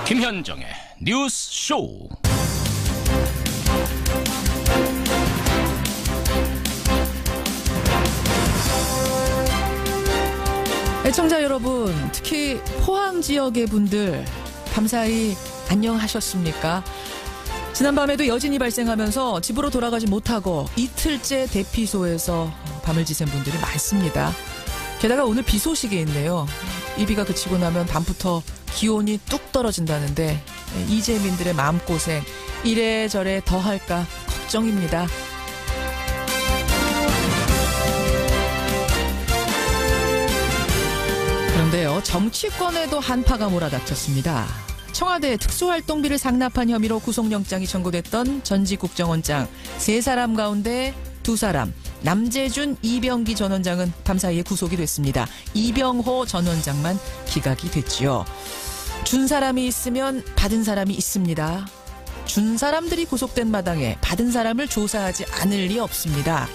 김현정의 뉴스 쇼. 애청자 여러분, 특히 포항 지역의 분들 밤사이 안녕하셨습니까? 지난밤에도 여진이 발생하면서 집으로 돌아가지 못하고 이틀째 대피소에서 밤을 지샌 분들이 많습니다. 게다가 오늘 비 소식이 있네요. 이 비가 그치고 나면 밤부터 기온이 뚝 떨어진다는데 이재민들의 마음고생 이래저래 더할까 걱정입니다. 그런데요, 정치권에도 한파가 몰아닥쳤습니다. 청와대 특수활동비를 상납한 혐의로 구속영장이 청구됐던 전직 국정원장 3사람 가운데 2사람, 남재준, 이병기 전 원장은 밤사이에 구속이 됐습니다. 이병호 전 원장만 기각이 됐지요. 준 사람이 있으면 받은 사람이 있습니다. 준 사람들이 구속된 마당에 받은 사람을 조사하지 않을 리 없습니다.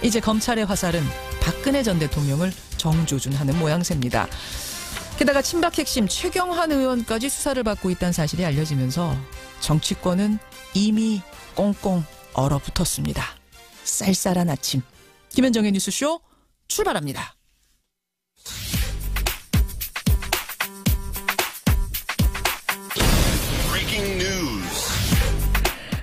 이제 검찰의 화살은 박근혜 전 대통령을 정조준하는 모양새입니다. 게다가 친박 핵심 최경환 의원까지 수사를 받고 있다는 사실이 알려지면서 정치권은 이미 꽁꽁 얼어붙었습니다. 쌀쌀한 아침, 김현정의 뉴스쇼 출발합니다.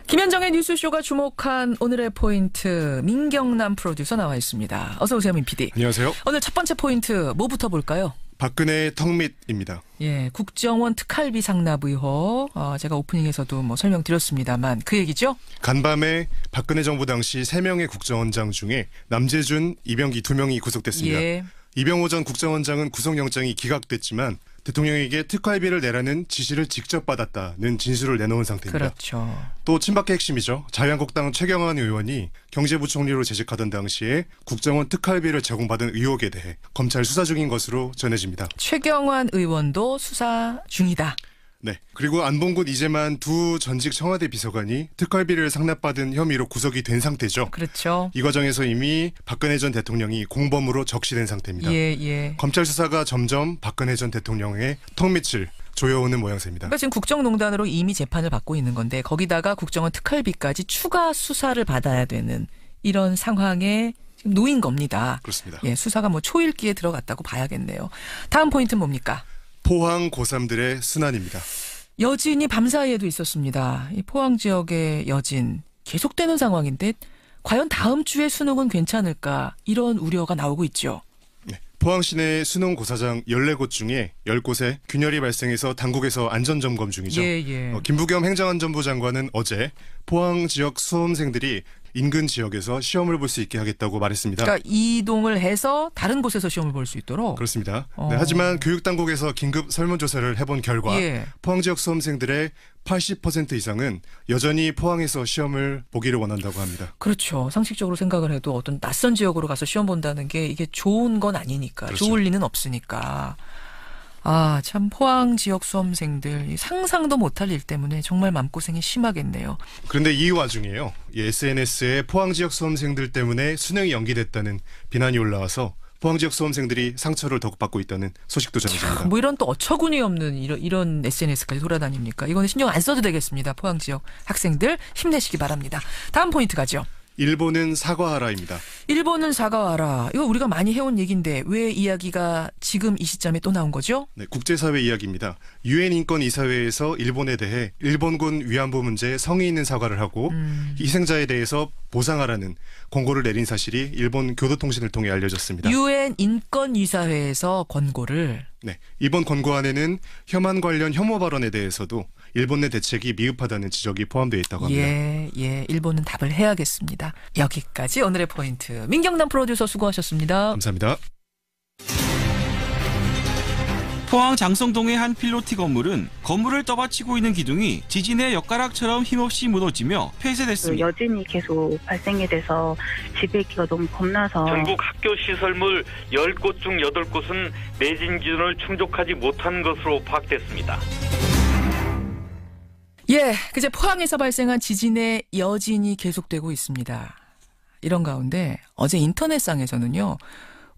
김현정의 뉴스쇼가 주목한 오늘의 포인트, 민경남 프로듀서 나와 있습니다. 어서 오세요, 민 PD. 안녕하세요. 오늘 첫 번째 포인트 뭐부터 볼까요? 박근혜 턱밑입니다. 예, 국정원 특활비 상납 의혹. 제가 오프닝에서도 설명드렸습니다만 그 얘기죠? 간밤에 박근혜 정부 당시 3명의 국정원장 중에 남재준, 이병기 2명이 구속됐습니다. 예. 이병호 전 국정원장은 구속영장이 기각됐지만 대통령에게 특활비를 내라는 지시를 직접 받았다는 진술을 내놓은 상태입니다. 그렇죠. 또 친박의 핵심이죠. 자유한국당 최경환 의원이 경제부총리로 재직하던 당시에 국정원 특활비를 제공받은 의혹에 대해 검찰 수사 중인 것으로 전해집니다. 최경환 의원도 수사 중이다. 네. 그리고 안봉근 이재만 2 전직 청와대 비서관이 특활비를 상납받은 혐의로 구속이 된 상태죠. 그렇죠. 이 과정에서 이미 박근혜 전 대통령이 공범으로 적시된 상태입니다. 예. 검찰 수사가 점점 박근혜 전 대통령의 턱밑을 조여오는 모양새입니다. 그러니까 지금 국정농단으로 이미 재판을 받고 있는 건데 거기다가 국정원 특활비까지 추가 수사를 받아야 되는 이런 상황에 지금 놓인 겁니다. 그렇습니다. 예, 수사가 초일기에 들어갔다고 봐야겠네요. 다음 포인트는 뭡니까? 포항 고3들의 순환입니다. 여진이 밤사이에도 있었습니다. 이 포항 지역의 여진 계속되는 상황인데 과연 다음 주에 수능은 괜찮을까 이런 우려가 나오고 있죠. 네. 포항 시내 수능 고사장 14곳 중에 10곳에 균열이 발생해서 당국에서 안전점검 중이죠. 예. 김부겸 행정안전부 장관은 어제 포항 지역 수험생들이 인근 지역에서 시험을 볼 수 있게 하겠다고 말했습니다. 그러니까 이동을 해서 다른 곳에서 시험을 볼 수 있도록? 그렇습니다. 네, 하지만 교육당국에서 긴급 설문조사를 해본 결과 포항 지역 수험생들의 80% 이상은 여전히 포항에서 시험을 보기를 원한다고 합니다. 그렇죠. 상식적으로 생각을 해도 어떤 낯선 지역으로 가서 시험 본다는 게 이게 좋은 건 아니니까. 그렇죠. 좋을 리는 없으니까. 참 포항 지역 수험생들 상상도 못할 일 때문에 정말 마음고생이 심하겠네요. 그런데 이 와중에요. SNS에 포항 지역 수험생들 때문에 수능이 연기됐다는 비난이 올라와서 포항 지역 수험생들이 상처를 더욱 받고 있다는 소식도 전해집니다. 이런 또 어처구니 없는 이런 SNS까지 돌아다닙니까? 이거는 신경 안 써도 되겠습니다. 포항 지역 학생들 힘내시기 바랍니다. 다음 포인트 가죠. 일본은 사과하라입니다. 일본은 사과하라. 이거 우리가 많이 해온 얘기인데 왜 이야기가 지금 이 시점에 또 나온 거죠? 네, 국제사회 이야기입니다. 유엔 인권이사회에서 일본에 대해 일본군 위안부 문제에 성의 있는 사과를 하고 희생자에 대해서 보상하라는 권고를 내린 사실이 일본 교도통신을 통해 알려졌습니다. 유엔 인권이사회에서 권고를. 네, 이번 권고안에는 혐한 관련 혐오 발언에 대해서도 일본 내 대책이 미흡하다는 지적이 포함되어 있다고 합니다. 예, 일본은 답을 해야겠습니다. 여기까지 오늘의 포인트. 민경남 프로듀서 수고하셨습니다. 감사합니다. 포항 장성동의 한 필로티 건물은 건물을 떠받치고 있는 기둥이 지진의 엿가락처럼 힘없이 무너지며 폐쇄됐습니다. 여진이 계속 발생이 돼서 집에 있기가 너무 겁나서 전국 학교 시설물 10곳 중 8곳은 내진 기준을 충족하지 못한 것으로 파악됐습니다. 예, 그제 포항에서 발생한 지진의 여진이 계속되고 있습니다. 이런 가운데 어제 인터넷상에서는요.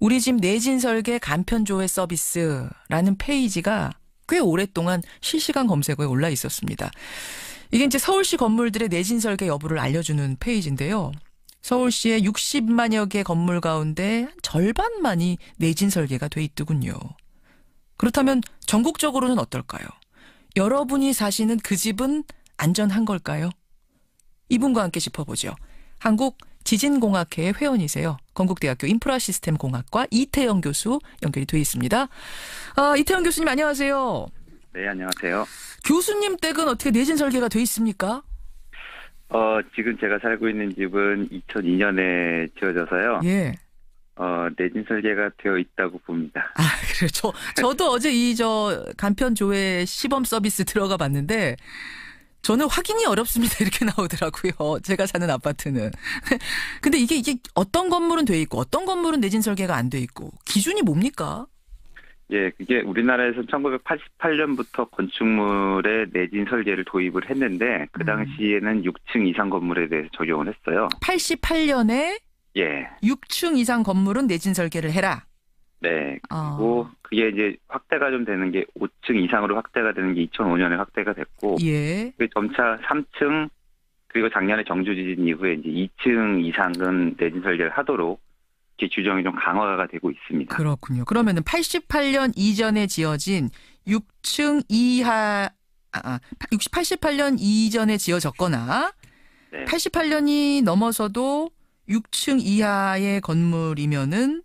우리 집 내진 설계 간편 조회 서비스라는 페이지가 꽤 오랫동안 실시간 검색어에 올라 있었습니다. 이게 이제 서울시 건물들의 내진 설계 여부를 알려주는 페이지인데요. 서울시의 60만여 개 건물 가운데 절반만이 내진 설계가 돼 있더군요. 그렇다면 전국적으로는 어떨까요? 여러분이 사시는 그 집은 안전한 걸까요? 이분과 함께 짚어보죠. 한국지진공학회의 회원이세요. 건국대학교 인프라시스템공학과 이태영 교수 연결이 돼 있습니다. 이태영 교수님 안녕하세요. 네, 안녕하세요. 교수님 댁은 어떻게 내진 설계가 돼 있습니까? 지금 제가 살고 있는 집은 2002년에 지어져서요. 예. 내진 설계가 되어 있다고 봅니다. 그래요. 저도 어제 간편 조회 시범 서비스 들어가 봤는데 저는 확인이 어렵습니다. 이렇게 나오더라고요. 제가 사는 아파트는. 근데 이게 어떤 건물은 돼 있고 어떤 건물은 내진 설계가 안 돼 있고 기준이 뭡니까? 예, 그게 우리나라에서 1988년부터 건축물의 내진 설계를 도입을 했는데 그 당시에는 6층 이상 건물에 대해서 적용을 했어요. 88년에 예. 6층 이상 건물은 내진 설계를 해라. 네. 그리고 그게 이제 확대가 좀 되는 게 5층 이상으로 확대가 되는 게 2005년에 확대가 됐고 예. 그 점차 3층 그리고 작년에 정주 지진 이후에 이제 2층 이상은 내진 설계를 하도록 이렇게 규정이 좀 강화가 되고 있습니다. 그렇군요. 그러면은 88년 이전에 지어진 6층 이하 88년 이전에 지어졌거나 네. 88년이 넘어서도 6층 이하의 건물이면은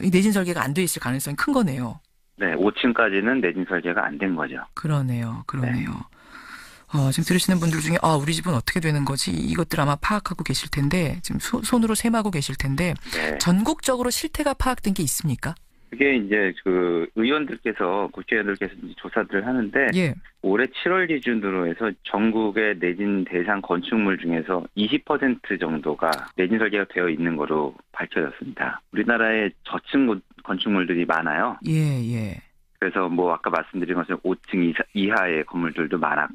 이 내진 설계가 안 돼 있을 가능성이 큰 거네요. 네, 5층까지는 내진 설계가 안 된 거죠. 그러네요. 네. 지금 들으시는 분들 중에 우리 집은 어떻게 되는 거지? 이것들 아마 파악하고 계실 텐데 지금 손으로 셈하고 계실 텐데 네. 전국적으로 실태가 파악된 게 있습니까? 그게 이제 그 의원들께서 국회의원들께서 이제 조사들을 하는데 예. 올해 7월 기준으로 해서 전국의 내진 대상 건축물 중에서 20% 정도가 내진 설계가 되어 있는 거로 밝혀졌습니다. 우리나라에 저층 건축물들이 많아요. 예. 그래서 뭐 아까 말씀드린 것처럼 5층 이하의 건물들도 많았고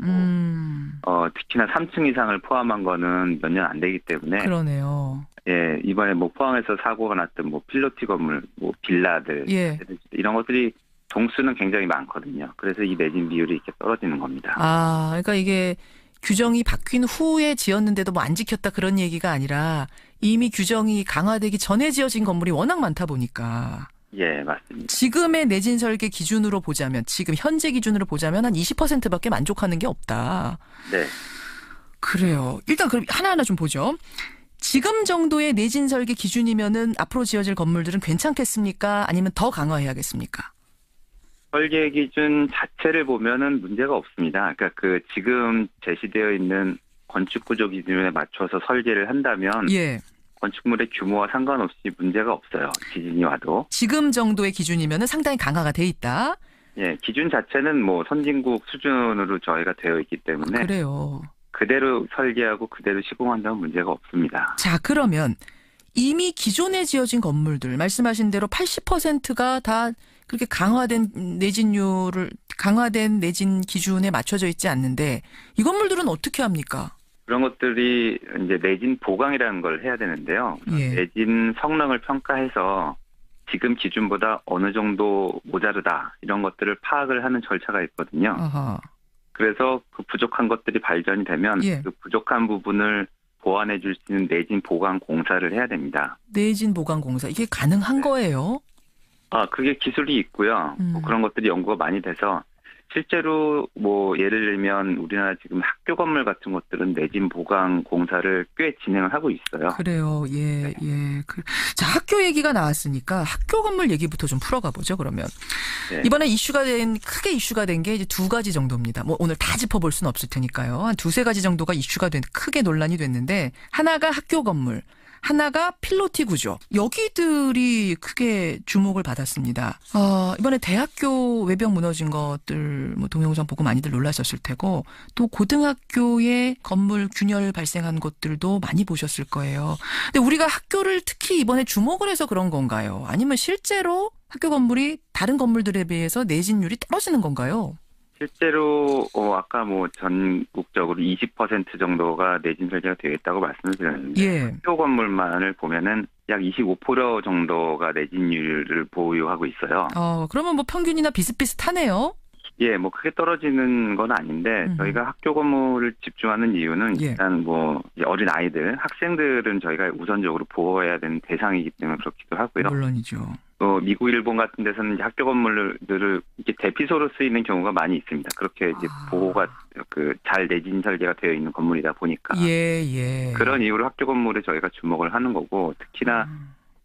특히나 3층 이상을 포함한 거는 몇 년 안 되기 때문에 그러네요. 예, 이번에 뭐 포항에서 사고가 났던 뭐 필로티 건물, 뭐 빌라들 예. 이런 것들이 동수는 굉장히 많거든요. 그래서 이 내진 비율이 이렇게 떨어지는 겁니다. 그러니까 이게 규정이 바뀐 후에 지었는데도 뭐 안 지켰다 그런 얘기가 아니라 이미 규정이 강화되기 전에 지어진 건물이 워낙 많다 보니까. 예, 맞습니다. 지금의 내진 설계 기준으로 보자면 지금 현재 기준으로 보자면 한 20%밖에 만족하는 게 없다. 네. 그래요. 일단 그럼 하나하나 좀 보죠. 지금 정도의 내진 설계 기준이면은 앞으로 지어질 건물들은 괜찮겠습니까? 아니면 더 강화해야겠습니까? 설계 기준 자체를 보면은 문제가 없습니다. 그러니까 그 지금 제시되어 있는 건축 구조 기준에 맞춰서 설계를 한다면 예. 건축물의 규모와 상관없이 문제가 없어요. 지진이 와도. 지금 정도의 기준이면은 상당히 강화가 돼 있다. 예, 기준 자체는 뭐 선진국 수준으로 저희가 되어 있기 때문에 그래요. 그대로 설계하고 그대로 시공한다면 문제가 없습니다. 자, 그러면 이미 기존에 지어진 건물들 말씀하신 대로 80%가 다 그렇게 강화된 내진 기준에 맞춰져 있지 않는데 이 건물들은 어떻게 합니까? 그런 것들이 이제 내진 보강이라는 걸 해야 되는데요. 예. 내진 성능을 평가해서 지금 기준보다 어느 정도 모자르다 이런 것들을 파악을 하는 절차가 있거든요. 아하. 그래서 그 부족한 것들이 발견이 되면 예. 그 부족한 부분을 보완해 줄 수 있는 내진 보강 공사를 해야 됩니다. 내진 보강 공사 이게 가능한 거예요? 그게 기술이 있고요. 뭐 그런 것들이 연구가 많이 돼서 실제로 뭐 예를 들면 우리나라 지금 학교 건물 같은 것들은 내진 보강 공사를 꽤 진행을 하고 있어요. 그래요. 예, 네. 예. 자, 학교 얘기가 나왔으니까 학교 건물 얘기부터 좀 풀어가 보죠, 그러면. 네. 이번에 크게 이슈가 된 게 이제 두 가지 정도입니다. 뭐 오늘 다 짚어볼 수는 없을 테니까요. 한 두세 가지 정도가 크게 논란이 됐는데 하나가 학교 건물, 하나가 필로티 구조. 여기들이 크게 주목을 받았습니다. 이번에 대학교 외벽 무너진 것들 뭐 동영상 보고 많이들 놀라셨을 테고 또 고등학교의 건물 균열 발생한 것들도 많이 보셨을 거예요. 근데 우리가 학교를 특히 이번에 주목을 해서 그런 건가요? 아니면 실제로 학교 건물이 다른 건물들에 비해서 내진율이 떨어지는 건가요? 실제로 아까 뭐 전국적으로 20% 정도가 내진 설계가 되어 있다고 말씀을 드렸는데 예. 학교 건물만을 보면은 약 25% 정도가 내진율을 보유하고 있어요. 그러면 뭐 평균이나 비슷비슷하네요. 예, 뭐 크게 떨어지는 건 아닌데 저희가 학교 건물을 집중하는 이유는 예. 일단 뭐 이제 어린 아이들, 학생들은 저희가 우선적으로 보호해야 되는 대상이기 때문에 그렇기도 하고요. 물론이죠. 미국, 일본 같은 데서는 이제 학교 건물들을 이렇게 대피소로 쓰이는 경우가 많이 있습니다. 그렇게 이제 보호가 잘 내진 설계가 되어 있는 건물이다 보니까 예. 그런 이유로 학교 건물에 저희가 주목을 하는 거고 특히나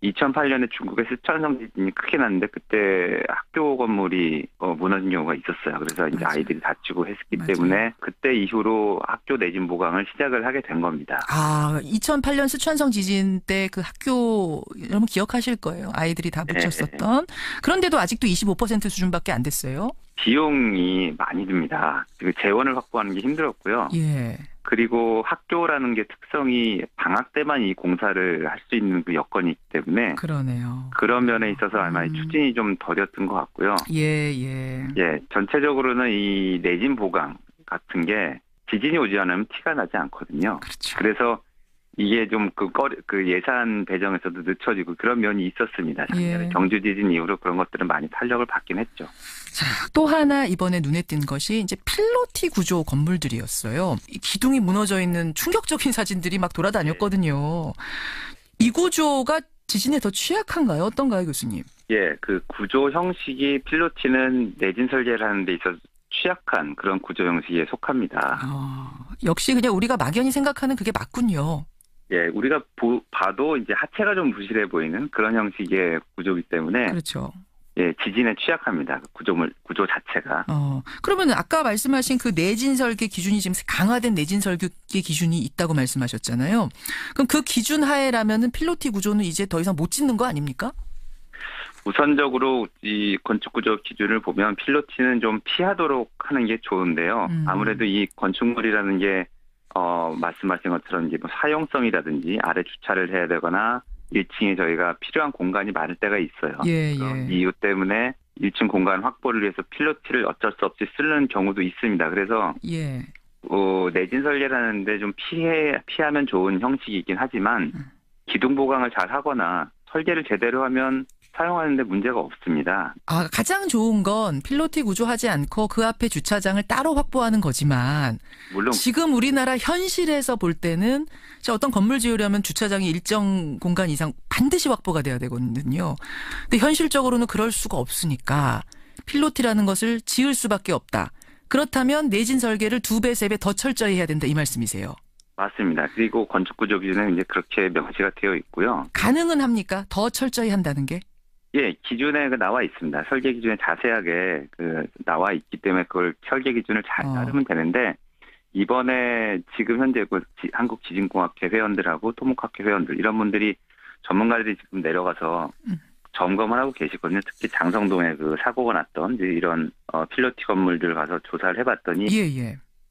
2008년에 중국의 스촨성 지진이 크게 났는데 그때 학교 건물이 무너진 경우가 있었어요. 그래서 이제 맞아요. 아이들이 다치고 했기 맞아요. 때문에 그때 이후로 학교 내진 보강을 시작을 하게 된 겁니다. 2008년 스촨성 지진 때 그 학교 여러분 기억하실 거예요. 아이들이 다 묻혔었던. 그런데도 아직도 25% 수준밖에 안 됐어요. 비용이 많이 듭니다. 재원을 확보하는 게 힘들었고요. 예. 그리고 학교라는 게 특성이 방학 때만 이 공사를 할 수 있는 그 여건이 있기 때문에 그러네요. 그런 면에 있어서 아마 추진이 좀 더뎠던 것 같고요. 예. 예, 전체적으로는 이 내진 보강 같은 게 지진이 오지 않으면 티가 나지 않거든요. 그렇죠. 그래서 이게 좀 그 예산 배정에서도 늦춰지고 그런 면이 있었습니다. 작년에 예. 경주 지진 이후로 그런 것들은 많이 탄력을 받긴 했죠. 자, 또 하나 이번에 눈에 띈 것이 이제 필로티 구조 건물들이었어요. 이 기둥이 무너져 있는 충격적인 사진들이 막 돌아다녔거든요. 이 구조가 지진에 더 취약한가요? 어떤가요, 교수님? 예, 그 구조 형식이 필로티는 내진 설계를 하는 데 있어서 취약한 그런 구조 형식에 속합니다. 역시 그냥 우리가 막연히 생각하는 그게 맞군요. 예, 우리가 봐도 이제 하체가 좀 부실해 보이는 그런 형식의 구조이기 때문에 그렇죠. 예, 지진에 취약합니다. 구조 자체가. 그러면 아까 말씀하신 그 내진 설계 기준이 지금 강화된 내진 설계 기준이 있다고 말씀하셨잖아요. 그럼 그 기준 하에라면은 필로티 구조는 이제 더 이상 못 짓는 거 아닙니까? 우선적으로 이 건축 구조 기준을 보면 필로티는 좀 피하도록 하는 게 좋은데요. 아무래도 이 건축물이라는 게 말씀하신 것처럼 이제 뭐 사용성이라든지 아래 주차를 해야 되거나 1층에 저희가 필요한 공간이 많을 때가 있어요. 그런 이유 때문에 1층 공간 확보를 위해서 필로티를 어쩔 수 없이 쓰는 경우도 있습니다. 그래서 내진 설계라는데 좀 피하면 좋은 형식이긴 하지만 기둥 보강을 잘 하거나 설계를 제대로 하면 사용하는데 문제가 없습니다. 가장 좋은 건 필로티 구조하지 않고 그 앞에 주차장을 따로 확보하는 거지만 물론 지금 우리나라 현실에서 볼 때는 어떤 건물 지으려면 주차장이 일정 공간 이상 반드시 확보가 돼야 되거든요. 근데 현실적으로는 그럴 수가 없으니까 필로티라는 것을 지을 수밖에 없다. 그렇다면 내진 설계를 2배, 3배 더 철저히 해야 된다 이 말씀이세요. 맞습니다. 그리고 건축구조 기준에 이제 그렇게 명시가 되어 있고요. 가능은 합니까? 더 철저히 한다는 게? 예, 기준에 나와 있습니다. 설계 기준에 자세하게 나와 있기 때문에 그걸 설계 기준을 잘 따르면 되는데 이번에 지금 현재 한국지진공학회 회원들하고 토목학회 회원들 이런 분들이 전문가들이 지금 내려가서 점검을 하고 계시거든요. 특히 장성동에 그 사고가 났던 이런 필로티 건물들 가서 조사를 해봤더니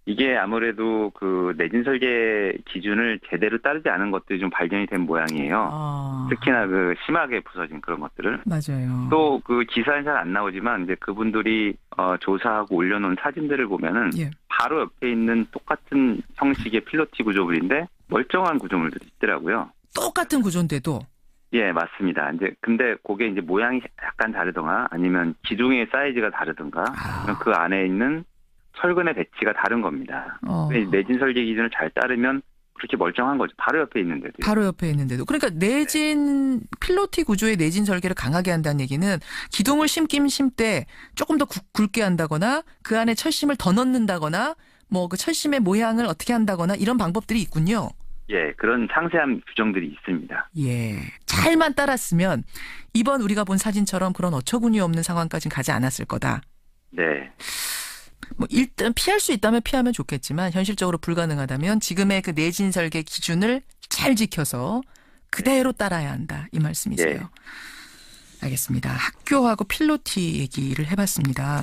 이게 아무래도 그 내진 설계 기준을 제대로 따르지 않은 것들이 좀 발견이 된 모양이에요. 특히나 그 심하게 부서진 그런 것들을. 맞아요. 또 그 기사는 잘 안 나오지만 이제 그분들이 조사하고 올려놓은 사진들을 보면은 바로 옆에 있는 똑같은 형식의 필로티 구조물인데 멀쩡한 구조물들이 있더라고요. 똑같은 구조인데도. 예, 맞습니다. 근데 그게 이제 모양이 약간 다르던가 아니면 기둥의 사이즈가 다르던가 그 안에 있는 철근의 배치가 다른 겁니다. 내진 설계 기준을 잘 따르면 그렇게 멀쩡한 거죠. 바로 옆에 있는데도. 바로 옆에 있는데도. 그러니까 내진 필로티 구조의 내진 설계를 강하게 한다는 얘기는 기둥을 심긴 심때 조금 더 굵게 한다거나 그 안에 철심을 더 넣는다거나 뭐 그 철심의 모양을 어떻게 한다거나 이런 방법들이 있군요. 예, 그런 상세한 규정들이 있습니다. 예, 잘만 따랐으면 이번 우리가 본 사진처럼 그런 어처구니 없는 상황까지는 가지 않았을 거다. 네. 뭐 일단 피할 수 있다면 피하면 좋겠지만 현실적으로 불가능하다면 지금의 그 내진 설계 기준을 잘 지켜서 그대로 따라야 한다 이 말씀이세요. 알겠습니다. 학교하고 필로티 얘기를 해봤습니다.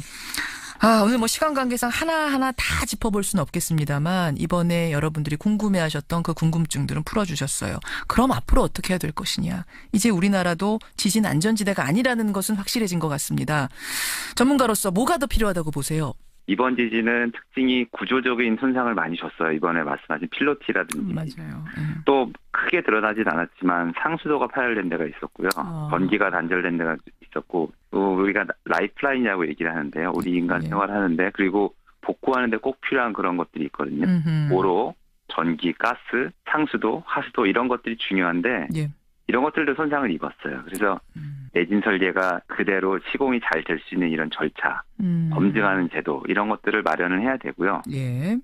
오늘 뭐 시간 관계상 하나하나 다 짚어볼 수는 없겠습니다만 이번에 여러분들이 궁금해하셨던 그 궁금증들은 풀어주셨어요. 그럼 앞으로 어떻게 해야 될 것이냐. 이제 우리나라도 지진 안전지대가 아니라는 것은 확실해진 것 같습니다. 전문가로서 뭐가 더 필요하다고 보세요? 이번 지진은 특징이 구조적인 손상을 많이 줬어요. 이번에 말씀하신 필로티라든지. 맞아요. 또 크게 드러나진 않았지만 상수도가 파열된 데가 있었고요. 전기가 단절된 데가 있었고, 또 우리가 라이프라인이라고 얘기를 하는데요. 우리 인간 예. 생활하는데, 그리고 복구하는 데 꼭 필요한 그런 것들이 있거든요. 도로, 전기, 가스, 상수도, 하수도 이런 것들이 중요한데 예. 이런 것들도 손상을 입었어요. 그래서 내진 설계가 그대로 시공이 잘 될 수 있는 이런 절차, 검증하는 제도 이런 것들을 마련을 해야 되고요. 예.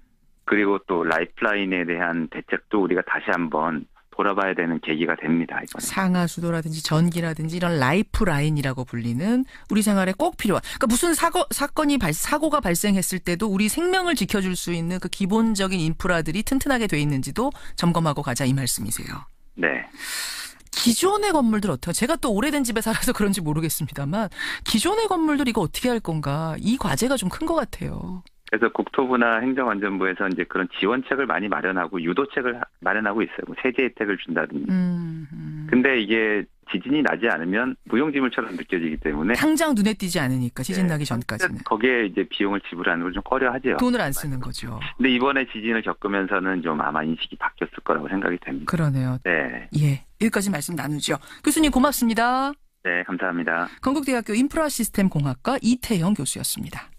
그리고 또 라이프라인에 대한 대책도 우리가 다시 한번 돌아봐야 되는 계기가 됩니다. 이번에. 상하수도라든지 전기라든지 이런 라이프라인이라고 불리는 우리 생활에 꼭 필요한. 그러니까 무슨 사고가 발생했을 때도 우리 생명을 지켜줄 수 있는 그 기본적인 인프라들이 튼튼하게 돼 있는지도 점검하고 가자 이 말씀이세요. 네. 기존의 건물들 어떻게? 제가 또 오래된 집에 살아서 그런지 모르겠습니다만 기존의 건물들 이거 어떻게 할 건가? 이 과제가 좀 큰 것 같아요. 그래서 국토부나 행정안전부에서 이제 그런 지원책을 많이 마련하고 유도책을 마련하고 있어요. 뭐 세제 혜택을 준다든지. 근데 이게 지진이 나지 않으면 무용지물처럼 느껴지기 때문에 당장 눈에 띄지 않으니까 지진 나기 전까지는. 거기에 이제 비용을 지불하는 걸 좀 꺼려하죠. 돈을 안 쓰는 거죠. 근데 이번에 지진을 겪으면서는 좀 아마 인식이 바뀌었을 거라고 생각이 됩니다. 그러네요. 네. 예. 여기까지 말씀 나누죠. 교수님 고맙습니다. 네, 감사합니다. 건국대학교 인프라시스템공학과 이태영 교수였습니다.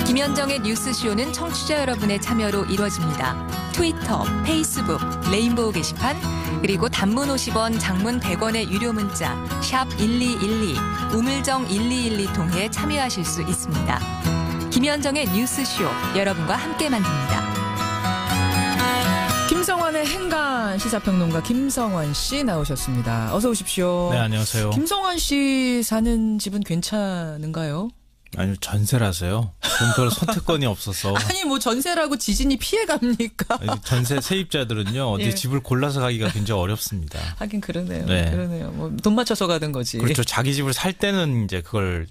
김현정의 뉴스쇼는 청취자 여러분의 참여로 이루어집니다. 트위터, 페이스북, 레인보우 게시판, 그리고 단문 50원, 장문 100원의 유료 문자 샵 1212, 우물정 1212 통해 참여하실 수 있습니다. 김현정의 뉴스쇼, 여러분과 함께 만듭니다. 김성환의 행간 시사평론가 김성환 씨 나오셨습니다. 어서 오십시오. 네, 안녕하세요. 김성환 씨 사는 집은 괜찮은가요? 아니요, 전세라서요. 좀 별 선택권이 없어서. 아니 뭐 전세라고 지진이 피해갑니까? 전세 세입자들은요, 어디 예. 집을 골라서 가기가 굉장히 어렵습니다. 하긴 그러네요. 네. 그러네요. 뭐 돈 맞춰서 가는 거지. 그렇죠. 자기 집을 살 때는 이제 그걸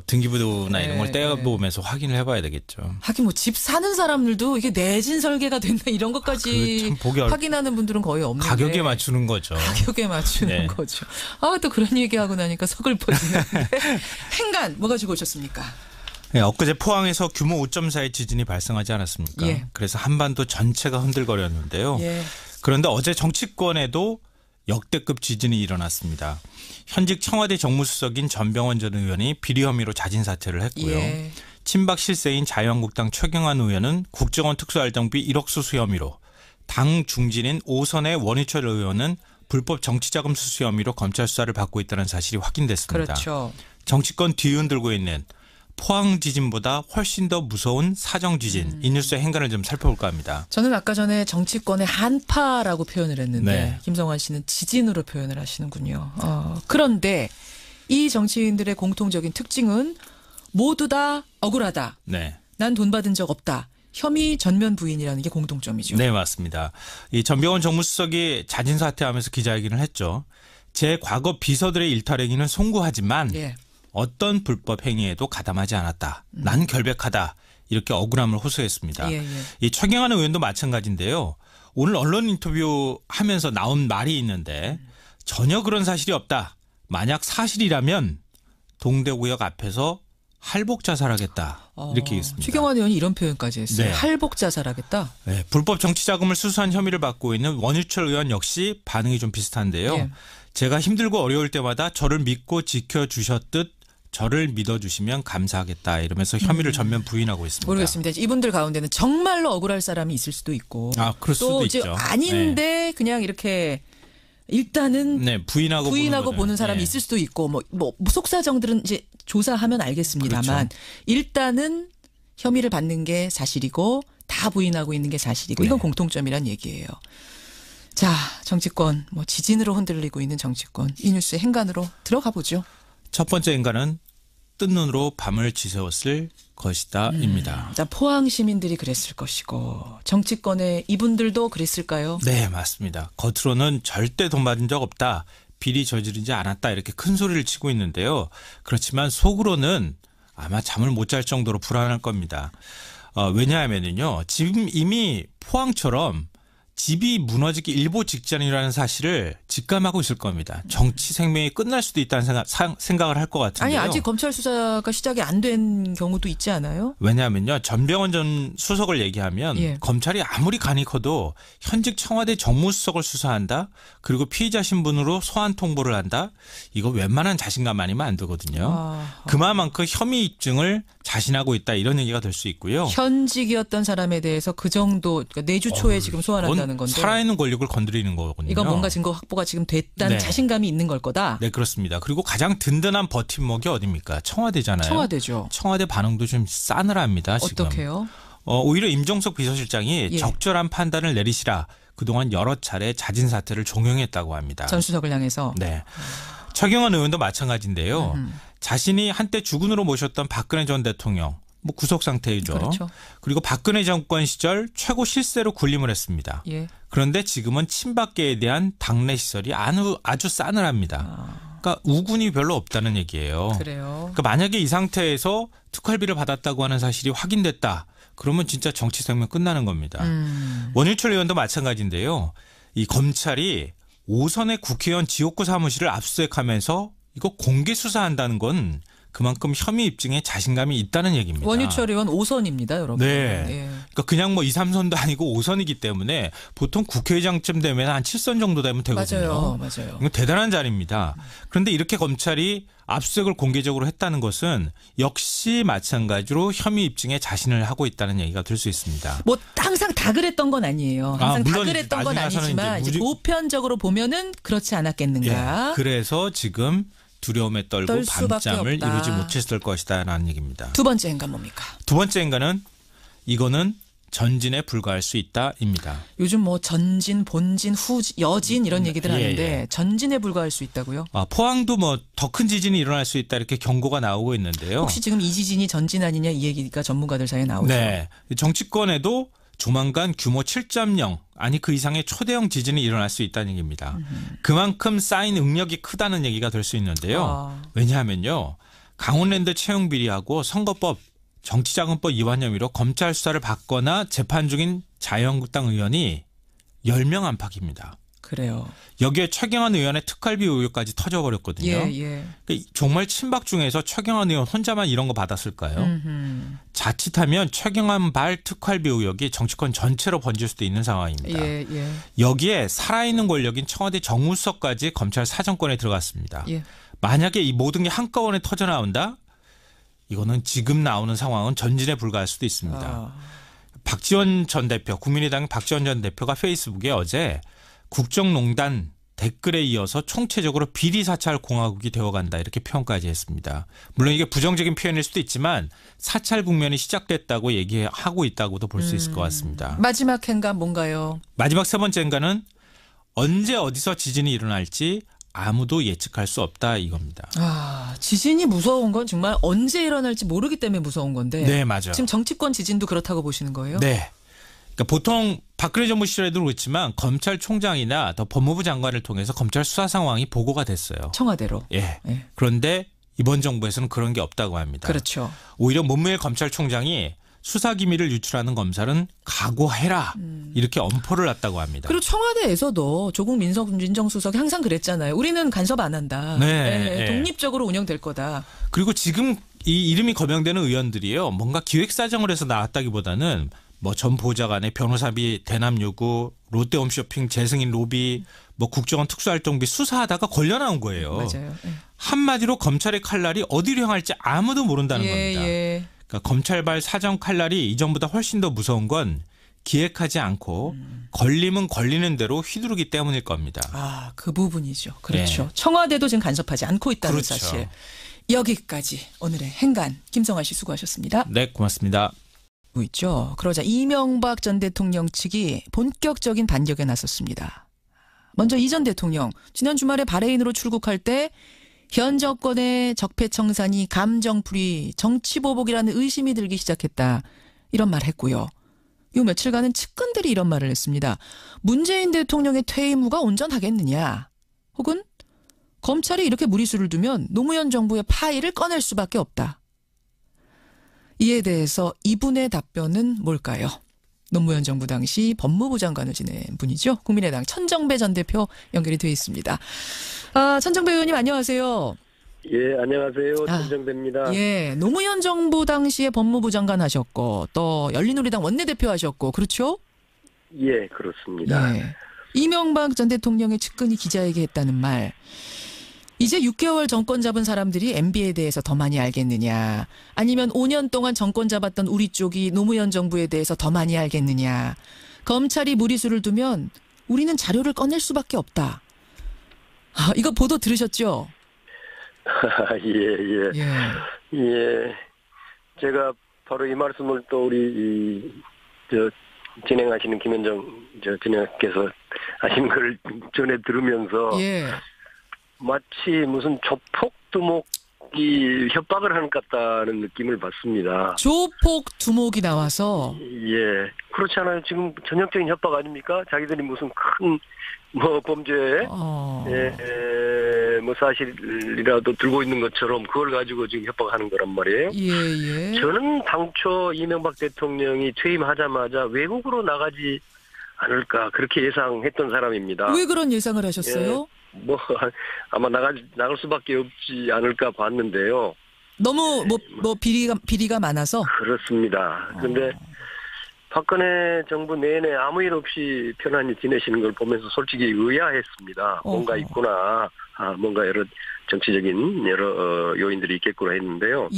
등기부나 이런 걸 떼어보면서 확인을 해봐야 되겠죠. 하긴 뭐 집 사는 사람들도 이게 내진 설계가 됐나 이런 것까지 참 보기 확인하는 분들은 거의 없는데. 가격에 맞추는 거죠. 가격에 맞추는 네. 거죠. 아, 또 그런 얘기하고 나니까 서글퍼지는데. 행간 뭐 가지고 오셨습니까? 네, 엊그제 포항에서 규모 5.4의 지진이 발생하지 않았습니까? 예. 그래서 한반도 전체가 흔들거렸는데요. 예. 그런데 어제 정치권에도 역대급 지진이 일어났습니다. 현직 청와대 정무수석인 전병헌 전 의원이 비리 혐의로 자진 사퇴를 했고요. 예. 친박 실세인 자유한국당 최경환 의원은 국정원 특수활동비 1억 수수 혐의로, 당 중진인 오선의 원희철 의원은 불법 정치자금 수수 혐의로 검찰 수사를 받고 있다는 사실이 확인됐습니다. 그렇죠. 정치권 뒤흔들고 있는 포항 지진보다 훨씬 더 무서운 사정 지진, 이 뉴스의 행간을 좀 살펴볼까 합니다. 저는 아까 전에 정치권의 한파라고 표현을 했는데 네. 김성환 씨는 지진으로 표현을 하시는군요. 그런데 이 정치인들의 공통적인 특징은 모두 다 억울하다. 네. 난 돈 받은 적 없다. 혐의 전면 부인이라는 게 공통점이죠. 네, 맞습니다. 이 전병헌 정무수석이 자진 사퇴하면서 기자회견을 했죠. 제 과거 비서들의 일탈행위는 송구하지만 예. 어떤 불법 행위에도 가담하지 않았다. 난 결백하다. 이렇게 억울함을 호소했습니다. 예, 예. 이 최경환 의원도 마찬가지인데요. 오늘 언론 인터뷰 하면서 나온 말이 있는데 전혀 그런 사실이 없다. 만약 사실이라면 동대구역 앞에서 할복 자살하겠다. 이렇게 얘기했습니다. 최경환 의원이 이런 표현까지 했어요. 네. 할복 자살하겠다. 네, 불법 정치자금을 수수한 혐의를 받고 있는 원유철 의원 역시 반응이 좀 비슷한데요. 예. 제가 힘들고 어려울 때마다 저를 믿고 지켜주셨듯 저를 믿어주시면 감사하겠다 이러면서 혐의를 전면 부인하고 있습니다. 모르겠습니다. 이분들 가운데는 정말로 억울할 사람이 있을 수도 있고 그럴 수도 또 있죠. 아닌데 그냥 이렇게 일단은 네, 부인하고 보는 사람이 네. 있을 수도 있고 뭐 속사정들은 이제 조사하면 알겠습니다만 그렇죠. 일단은 혐의를 받는 게 사실이고 다 부인하고 있는 게 사실이고 이건 네. 공통점이란 얘기예요. 자, 정치권 뭐 지진으로 흔들리고 있는 정치권 이 뉴스의 행간으로 들어가 보죠. 첫 번째 인간은 뜬 눈으로 밤을 지새웠을 것이다입니다. 자, 포항 시민들이 그랬을 것이고 정치권의 이분들도 그랬을까요? 네, 맞습니다. 겉으로는 절대 돈 받은 적 없다. 비리 저지르지 않았다. 이렇게 큰 소리를 치고 있는데요. 그렇지만 속으로는 아마 잠을 못 잘 정도로 불안할 겁니다. 왜냐하면요. 지금 이미 포항처럼 집이 무너지기 일보 직전이라는 사실을 직감하고 있을 겁니다. 정치 생명이 끝날 수도 있다는 생각을 할 것 같은데요. 아니 아직 검찰 수사가 시작이 안 된 경우도 있지 않아요? 왜냐하면요. 전병헌 전 수석을 얘기하면 예. 검찰이 아무리 간이 커도 현직 청와대 정무수석을 수사한다. 그리고 피의자 신분으로 소환 통보를 한다. 이거 웬만한 자신감 아니면 안 되거든요. 그만큼 혐의 입증을 자신하고 있다 이런 얘기가 될 수 있고요. 현직이었던 사람에 대해서 그 정도 그러니까 내주 초에 지금 소환한다는 건데 살아있는 권력을 건드리는 거거든요. 이건 뭔가 증거 확보가 지금 됐다는 네. 자신감이 있는 걸 거다. 네, 그렇습니다. 그리고 가장 든든한 버팀목이 어디입니까? 청와대잖아요. 청와대죠. 청와대 반응도 좀 싸늘합니다. 지금. 어떻게요? 오히려 임종석 비서실장이 예. 적절한 판단을 내리시라 그동안 여러 차례 자진 사퇴를 종용했다고 합니다. 전 수석을 향해서. 네. 최경환 의원도 마찬가지인데요. 자신이 한때 주군으로 모셨던 박근혜 전 대통령 뭐 구속 상태이죠. 그렇죠. 그리고 박근혜 정권 시절 최고 실세로 군림을 했습니다. 예. 그런데 지금은 친박계에 대한 당내 시설이 아주 싸늘합니다. 그러니까 우군이 별로 없다는 얘기예요. 그래요. 그러니까 만약에 이 상태에서 특활비를 받았다고 하는 사실이 확인됐다. 그러면 진짜 정치 생명 끝나는 겁니다. 원유철 의원도 마찬가지인데요. 이 검찰이 5선의 국회의원 지옥구 사무실을 압수수색하면서 이거 공개 수사한다는 건 그만큼 혐의 입증에 자신감이 있다는 얘기입니다. 원유철 의원 5선입니다, 여러분. 네. 예. 그러니까 그냥 뭐 2, 3선도 아니고 5선이기 때문에 보통 국회의장쯤 되면 한 7선 정도 되면 되거든요. 맞아요. 이건 대단한 자리입니다. 그런데 이렇게 검찰이 압수수색을 공개적으로 했다는 것은 역시 마찬가지로 혐의 입증에 자신을 하고 있다는 얘기가 될 수 있습니다. 뭐 항상 다 그랬던 건 아니에요. 항상 다 물론 그랬던 건 나중에 아니지만 이제 보편적으로 보면은 그렇지 않았겠는가. 예, 그래서 지금 두려움에 떨고 떨 수밖에 밤잠을 없다. 이루지 못했을 것이다라는 얘기입니다. 두 번째 행간 뭡니까? 두 번째 행간은 이거는 전진에 불과할 수 있다입니다. 요즘 뭐 전진, 본진, 여진 이런 얘기들 하는데 예. 전진에 불과할 수 있다고요? 포항도 뭐 더 큰 지진이 일어날 수 있다 이렇게 경고가 나오고 있는데요. 혹시 지금 이 지진이 전진 아니냐 이 얘기가 전문가들 사이에 나오죠. 네. 정치권에도 조만간 규모 7.0 아니 그 이상의 초대형 지진이 일어날 수 있다는 얘기입니다. 그만큼 쌓인 응력이 크다는 얘기가 될 수 있는데요. 왜냐하면요. 강원랜드 채용 비리하고 선거법 정치자금법 위반 혐의로 검찰 수사를 받거나 재판 중인 자유한국당 의원이 10명 안팎입니다. 그래요. 여기에 최경환 의원의 특활비 의혹까지 터져버렸거든요. 예. 그러니까 정말 친박 중에서 최경환 의원 혼자만 이런 거 받았을까요? 자칫하면 최경환 발 특활비 의혹이 정치권 전체로 번질 수도 있는 상황입니다. 예. 여기에 살아있는 권력인 청와대 정무수석까지 검찰 사정권에 들어갔습니다. 예. 만약에 이 모든 게 한꺼번에 터져나온다? 이거는 지금 나오는 상황은 전진에 불과할 수도 있습니다. 박지원 전 대표, 국민의당 박지원 전 대표가 페이스북에 어제 국정농단 댓글에 이어서 총체적으로 비리사찰 공화국이 되어간다 이렇게 표현까지 했습니다. 물론 이게 부정적인 표현일 수도 있지만 사찰 국면이 시작됐다고 얘기하고 있다고도 볼 수 있을 것 같습니다. 마지막 행간 뭔가요? 마지막 세 번째 행간은 언제 어디서 지진이 일어날지 아무도 예측할 수 없다 이겁니다. 지진이 무서운 건 정말 언제 일어날지 모르기 때문에 무서운 건데. 네, 맞아요. 지금 정치권 지진도 그렇다고 보시는 거예요? 네. 그러니까 보통 박근혜 정부 시절에도 그렇지만 검찰총장이나 더 법무부 장관을 통해서 검찰 수사 상황이 보고가 됐어요. 청와대로. 예. 그런데 이번 정부에서는 그런 게 없다고 합니다. 그렇죠. 오히려 문무일 검찰총장이 수사 기밀을 유출하는 검사는 각오해라 이렇게 엄포를 놨다고 합니다. 그리고 청와대에서도 조국 민정수석이 항상 그랬잖아요. 우리는 간섭 안 한다. 네. 독립적으로 운영될 거다. 그리고 지금 이 이름이 거명되는 의원들이요. 뭔가 기획사정을 해서 나왔다기보다는 뭐 전 보좌관의 변호사비 대남 요구, 롯데홈쇼핑 재승인 로비, 뭐 국정원 특수활동비 수사하다가 걸려 나온 거예요. 맞아요. 한마디로 검찰의 칼날이 어디로 향할지 아무도 모른다는 겁니다. 그러니까 검찰발 사정 칼날이 이전보다 훨씬 더 무서운 건 기획하지 않고 걸리면 걸리는 대로 휘두르기 때문일 겁니다. 그 부분이죠. 그렇죠. 청와대도 지금 간섭하지 않고 있다는 그렇죠. 사실. 여기까지 오늘의 행간 김성환 씨 수고하셨습니다. 네, 고맙습니다. 있죠. 그러자 이명박 전 대통령 측이 본격적인 반격에 나섰습니다. 먼저 이 전 대통령 지난 주말에 바레인으로 출국할 때 현 정권의 적폐청산이 감정풀이 정치보복이라는 의심이 들기 시작했다. 이런 말 했고요. 요 며칠간은 측근들이 이런 말을 했습니다. 문재인 대통령의 퇴임 후가 온전하겠느냐. 혹은 검찰이 이렇게 무리수를 두면 노무현 정부의 파일을 꺼낼 수밖에 없다. 이에 대해서 이분의 답변은 뭘까요? 노무현 정부 당시 법무부 장관을 지낸 분이죠. 국민의당 천정배 전 대표 연결이 돼 있습니다. 천정배 의원님 안녕하세요. 예, 안녕하세요. 천정배입니다. 예, 노무현 정부 당시에 법무부 장관 하셨고 또 열린우리당 원내대표 하셨고 그렇죠? 예, 그렇습니다. 예. 이명박 전 대통령의 측근이 기자에게 했다는 말. 이제 6개월 정권 잡은 사람들이 MB에 대해서 더 많이 알겠느냐. 아니면 5년 동안 정권 잡았던 우리 쪽이 노무현 정부에 대해서 더 많이 알겠느냐. 검찰이 무리수를 두면 우리는 자료를 꺼낼 수밖에 없다. 이거 보도 들으셨죠? 예. 제가 바로 이 말씀을 또 우리 진행하시는 김현정 진행께서 하신 걸 전에 들으면서 마치 무슨 조폭 두목이 협박을 하는 것 같다는 느낌을 받습니다. 조폭 두목이 나와서 예, 그렇지 않아요? 지금 전형적인 협박 아닙니까? 자기들이 무슨 큰 범죄 뭐 사실이라도 들고 있는 것처럼 그걸 가지고 지금 협박하는 거란 말이에요. 예. 저는 당초 이명박 대통령이 퇴임하자마자 외국으로 나가지 않을까 그렇게 예상했던 사람입니다. 왜 그런 예상을 하셨어요? 뭐 아마 나갈 수밖에 없지 않을까 봤는데요. 너무 비리가 많아서 그렇습니다. 근데 박근혜 정부 내내 아무 일 없이 편안히 지내시는 걸 보면서 솔직히 의아했습니다. 뭔가 있구나. 뭔가 여러 정치적인 여러 요인들이 있겠구나 했는데요.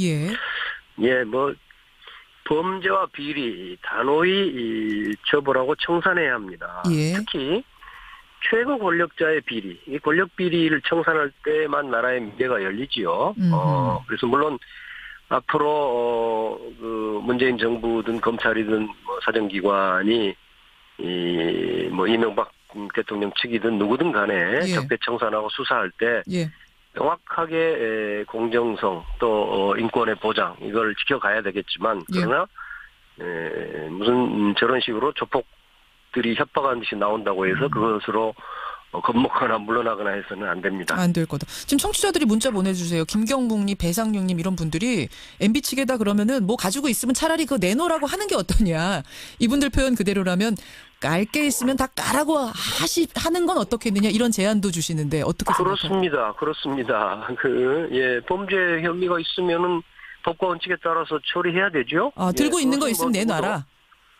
뭐 범죄와 비리 단호히 처벌하고 청산해야 합니다. 특히 최고 권력자의 비리, 이 권력 비리를 청산할 때만 나라의 미래가 열리지요. 그래서 물론 앞으로 그 문재인 정부든 검찰이든 뭐 사정기관이 뭐 이명박 대통령 측이든 누구든 간에 적폐 청산하고 수사할 때 명확하게 공정성 또 인권의 보장 이걸 지켜가야 되겠지만 그러나 무슨 저런 식으로 조폭들이 협박하는 듯이 나온다고 해서 그것으로 겁먹거나 물러나거나 해서는 안 됩니다. 안 될 거다. 지금 청취자들이 문자 보내주세요. 김경국님, 배상용님 이런 분들이 MB 측에다 그러면은 뭐 가지고 있으면 차라리 그거 내놓으라고 하는 게 어떠냐. 이분들 표현 그대로라면 깔 게 있으면 다 까라고 하는 건 어떻겠느냐 이런 제안도 주시는데 어떻게 생각하세요? 그렇습니다. 범죄 혐의가 있으면은 법과 원칙에 따라서 처리해야 되죠. 들고 있는 거 있으면 내놔라.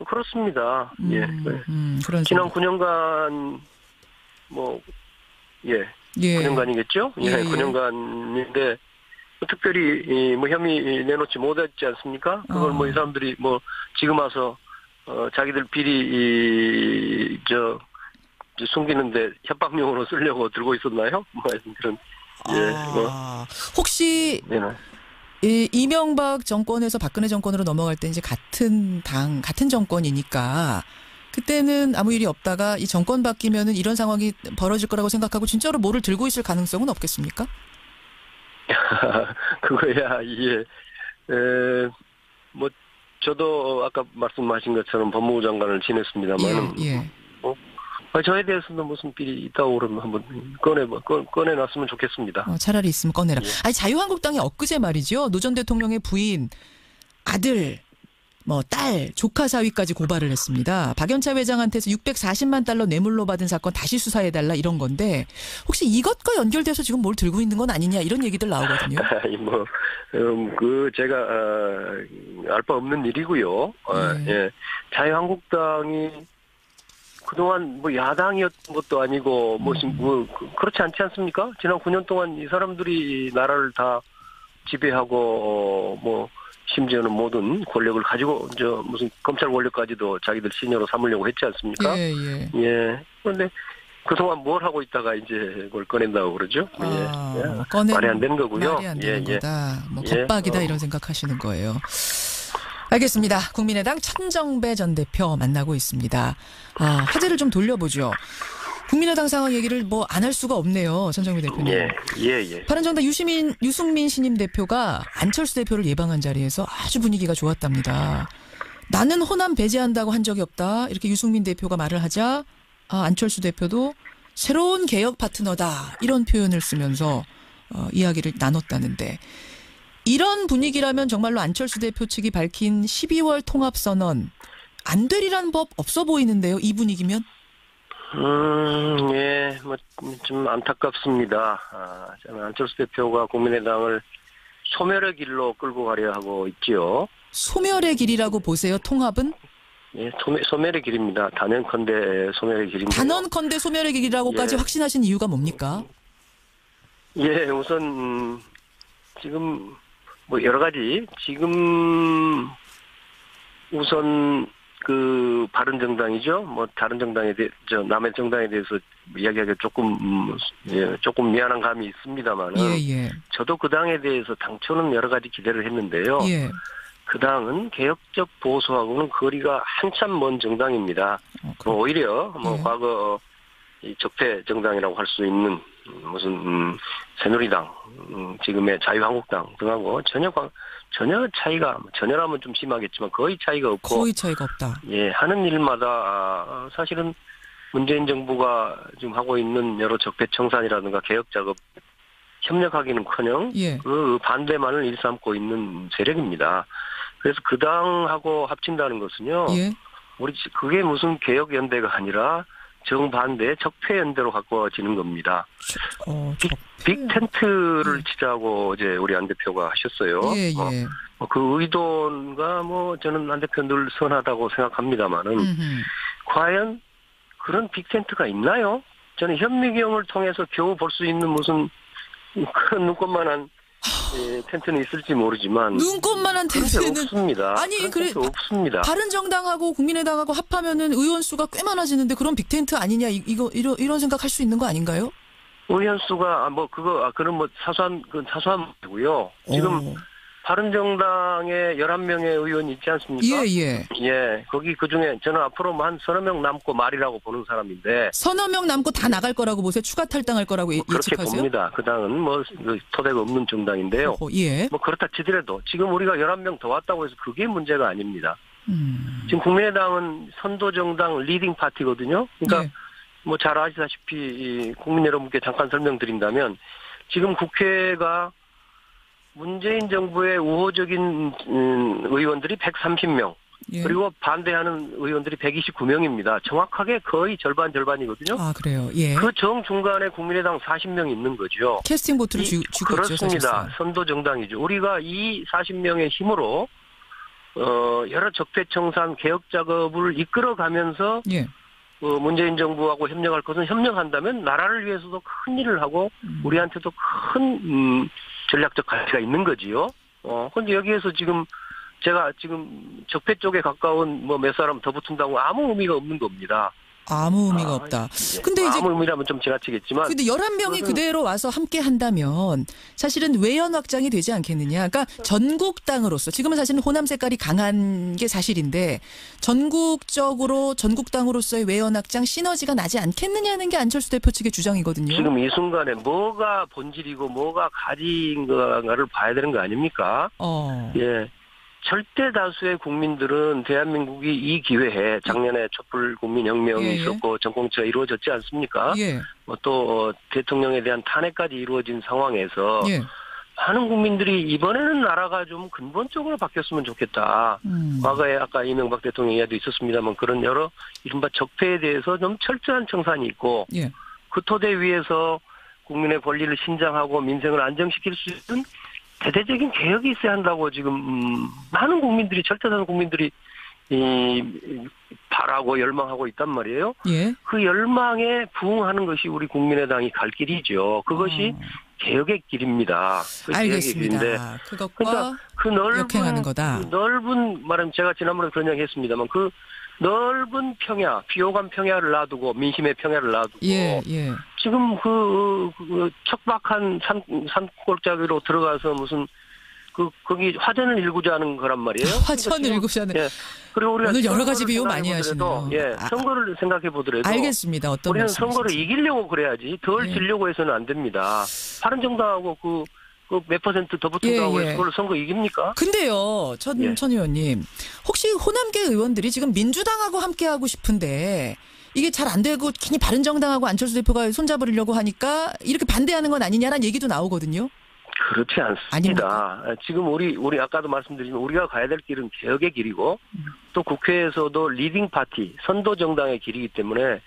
그렇습니다. 그런 지난 9년간 9년간이겠죠? 9년간인데 특별히 뭐 혐의 내놓지 못했지 않습니까? 그걸 뭐 이 사람들이 뭐 지금 와서 자기들 비리 숨기는데 협박용으로 쓰려고 들고 있었나요? 뭐 그런 혹시 이명박 정권에서 박근혜 정권으로 넘어갈 때 이제 같은 정권이니까 그때는 아무 일이 없다가 이 정권 바뀌면은 이런 상황이 벌어질 거라고 생각하고 진짜로 뭐를 들고 있을 가능성은 없겠습니까? 그거야 뭐 저도 아까 말씀하신 것처럼 법무부 장관을 지냈습니다만 저에 대해서는 무슨 비리 있다고 그러면 한번 꺼내놨으면 좋겠습니다. 차라리 있으면 꺼내라. 아니 자유한국당이 엊그제 말이죠. 노 전 대통령의 부인, 아들, 딸, 조카 사위까지 고발을 했습니다. 박연차 회장한테서 640만 달러 뇌물로 받은 사건 다시 수사해달라 이런 건데 혹시 이것과 연결돼서 지금 뭘 들고 있는 건 아니냐 이런 얘기들 나오거든요. 제가 알 바 없는 일이고요. 자유한국당이 그동안 야당이었던 것도 아니고 그렇지 않지 않습니까? 지난 9년 동안 이 사람들이 나라를 다 지배하고 심지어는 모든 권력을 가지고 무슨 검찰 권력까지도 자기들 신여로 삼으려고 했지 않습니까? 그런데 그동안 뭘 하고 있다가 이제 그걸 꺼낸다고 그러죠? 말이 안 되는 거고요. 말이 안 되는 거다. 겁박이다 이런 생각하시는 거예요. 알겠습니다. 국민의당 천정배 전 대표 만나고 있습니다. 화제를 좀 돌려보죠. 국민의당 상황 얘기를 안 할 수가 없네요. 천정배 대표님. 바른정당 유승민 신임 대표가 안철수 대표를 예방한 자리에서 아주 분위기가 좋았답니다. 나는 호남 배제한다고 한 적이 없다. 이렇게 유승민 대표가 말을 하자 안철수 대표도 새로운 개혁 파트너다. 이런 표현을 쓰면서 이야기를 나눴다는데 이런 분위기라면 정말로 안철수 대표 측이 밝힌 12월 통합선언 안 되리란 법 없어 보이는데요. 이 분위기면? 예, 좀 안타깝습니다. 저는 안철수 대표가 국민의당을 소멸의 길로 끌고 가려 하고 있지요. 소멸의 길이라고 보세요. 통합은? 예, 소멸의 길입니다. 단언컨대 소멸의 길입니다. 단언컨대 소멸의 길이라고까지 확신하신 이유가 뭡니까? 예, 우선 지금 여러 가지 지금 우선 그 바른정당이죠. 다른 정당에 남의 정당에 대해서 이야기하기가 조금 미안한 감이 있습니다만은 저도 그 당에 대해서 당초는 여러 가지 기대를 했는데요. 그 당은 개혁적 보수하고는 거리가 한참 먼 정당입니다. 오히려 과거 이 적폐 정당이라고 할 수 있는 무슨 새누리당, 지금의 자유한국당 등하고 전혀 차이가, 전혀라면 좀 심하겠지만 거의 차이가 없고. 거의 차이가 없다. 예, 하는 일마다 사실은 문재인 정부가 지금 하고 있는 여러 적폐 청산이라든가 개혁 작업 협력하기는커녕 그 반대만을 일삼고 있는 세력입니다. 그래서 그 당하고 합친다는 것은요. 그게 무슨 개혁 연대가 아니라 정반대의 적폐 연대로 가까워지는 겁니다. 빅 텐트를 치자고 이제 우리 안 대표가 하셨어요. 그 의도가 저는 안 대표 늘 선하다고 생각합니다만은 과연 그런 빅 텐트가 있나요? 저는 현미경을 통해서 겨우 볼 수 있는 무슨 그런 눈꽃만한 텐트는 있을지 모르지만 눈꽃만한 텐트는 없습니다. 아니 그래 없습니다. 바른정당하고 국민의당하고 합하면은 의원 수가 꽤 많아지는데 그런 빅텐트 아니냐 이런 생각할 수 있는 거 아닌가요? 의원 수가 그런 사소한 문제고요. 지금 바른정당에 11명의 의원이 있지 않습니까? 예. 거기 그중에 저는 앞으로 한 서너 명 남고 말이라고 보는 사람인데. 서너 명 남고 다 나갈 거라고 보세요? 추가 탈당할 거라고 예측하세요? 그렇게 봅니다. 그 당은 토대가 없는 정당인데요. 그렇다 치더라도 지금 우리가 11명 더 왔다고 해서 그게 문제가 아닙니다. 지금 국민의당은 선도정당 리딩 파티거든요. 그러니까 잘 아시다시피 국민 여러분께 잠깐 설명드린다면 지금 국회가 문재인 정부의 우호적인 의원들이 130명 그리고 반대하는 의원들이 129명입니다. 정확하게 거의 절반이거든요. 아 그래요. 그 정중간에 국민의당 40명이 있는 거죠. 캐스팅 보트를 쥐고 있죠. 그렇습니다. 선도 정당이죠. 우리가 이 40명의 힘으로 여러 적폐청산 개혁 작업을 이끌어가면서 문재인 정부하고 협력할 것은 협력한다면 나라를 위해서도 큰 일을 하고 우리한테도 큰 전략적 가치가 있는 거지요. 근데 여기에서 제가 적폐 쪽에 가까운 몇 사람 더 붙은다고 아무 의미가 없는 겁니다. 아무 의미가 없다. 근데 이제 아무 의미라면 좀 지나치겠지만. 근데 11명이 그대로 와서 함께 한다면 사실은 외연 확장이 되지 않겠느냐. 그러니까 전국당으로서 지금은 사실은 호남 색깔이 강한 게 사실인데 전국적으로 전국당으로서의 외연 확장 시너지가 나지 않겠느냐는 게 안철수 대표 측의 주장이거든요. 지금 이 순간에 뭐가 본질이고 뭐가 가진가를 봐야 되는 거 아닙니까? 예. 절대 다수의 국민들은 대한민국이 이 기회에 작년에 촛불 국민혁명이 있었고 정공처가 이루어졌지 않습니까? 또 대통령에 대한 탄핵까지 이루어진 상황에서 많은 국민들이 이번에는 나라가 좀 근본적으로 바뀌었으면 좋겠다. 과거에 아까 이명박 대통령 이야기도 있었습니다만 그런 여러 이른바 적폐에 대해서 좀 철저한 청산이 있고 그 토대 위에서 국민의 권리를 신장하고 민생을 안정시킬 수 있는 대대적인 개혁이 있어야 한다고 지금 많은 국민들이 절대다수 국민들이 바라고 열망하고 있단 말이에요. 그 열망에 부응하는 것이 우리 국민의당이 갈 길이죠. 그것이 개혁의 길입니다. 알겠습니다. 개혁의 길인데 그것과 그 역행하는 거다. 넓은 말하면 제가 지난번에 그런 이야기 했습니다만 그 넓은 평야, 비호감 평야를 놔두고 민심의 평야를 놔두고 지금 그 척박한 산골짜기로 들어가서 무슨 거기 화전을 일구자는 거란 말이에요. 화전을 일구자는. 그리고 우리가 오늘 여러 가지 비유 많이 하시네요. 선거를 생각해 보더라도 알겠습니다. 어떤 우리는 말씀이신지. 선거를 이기려고 그래야지 덜 지려고 해서는 안 됩니다. 바른정당하고 그 몇 퍼센트 더 붙은다고 해서 그걸 선거 이깁니까? 근데요, 전 의원님, 혹시 호남계 의원들이 지금 민주당하고 함께하고 싶은데 이게 잘 안 되고 괜히 바른정당하고 안철수 대표가 손잡으려고 하니까 이렇게 반대하는 건 아니냐라는 얘기도 나오거든요. 그렇지 않습니다. 지금 우리 아까도 말씀드린 우리가 가야 될 길은 개혁의 길이고 또 국회에서도 리딩 파티, 선도 정당의 길이기 때문에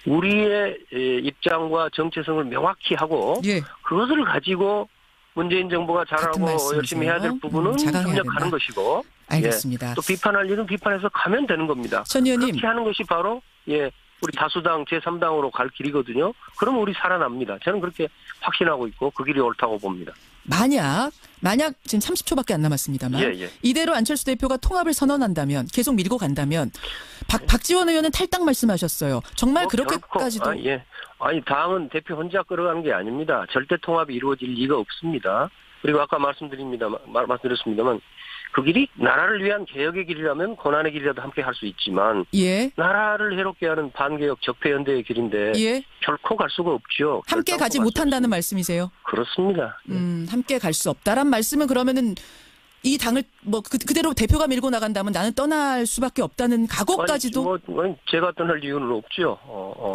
우리의 입장과 정체성을 명확히 하고 예. 그것을 가지고 문재인 정부가 잘하고 열심히 해야 될 부분은 협력하는 것이고 알겠습니다. 예, 또 비판할 일은 비판해서 가면 되는 겁니다. 전 의원님. 그렇게 하는 것이 바로 우리 다수당 제3당으로 갈 길이거든요. 그럼 우리 살아납니다. 저는 그렇게 확신하고 있고 그 길이 옳다고 봅니다. 만약 지금 30초밖에 안 남았습니다만 이대로 안철수 대표가 통합을 선언한다면 계속 밀고 간다면 박지원 의원은 탈당 말씀하셨어요. 정말 그렇게까지도. 아니 당은 대표 혼자 끌어가는 게 아닙니다. 절대 통합이 이루어질 리가 없습니다. 그리고 아까 말씀드렸습니다만 그 길이 나라를 위한 개혁의 길이라면 고난의 길이라도 함께 할 수 있지만 나라를 해롭게 하는 반개혁 적폐연대의 길인데 결코 갈 수가 없죠. 함께 가지 못한다는 말씀이세요? 그렇습니다. 함께 갈 수 없다란 말씀은 그러면은 이 당을 그대로 대표가 밀고 나간다면 나는 떠날 수밖에 없다는 각오까지도. 제가 떠날 이유는 없죠.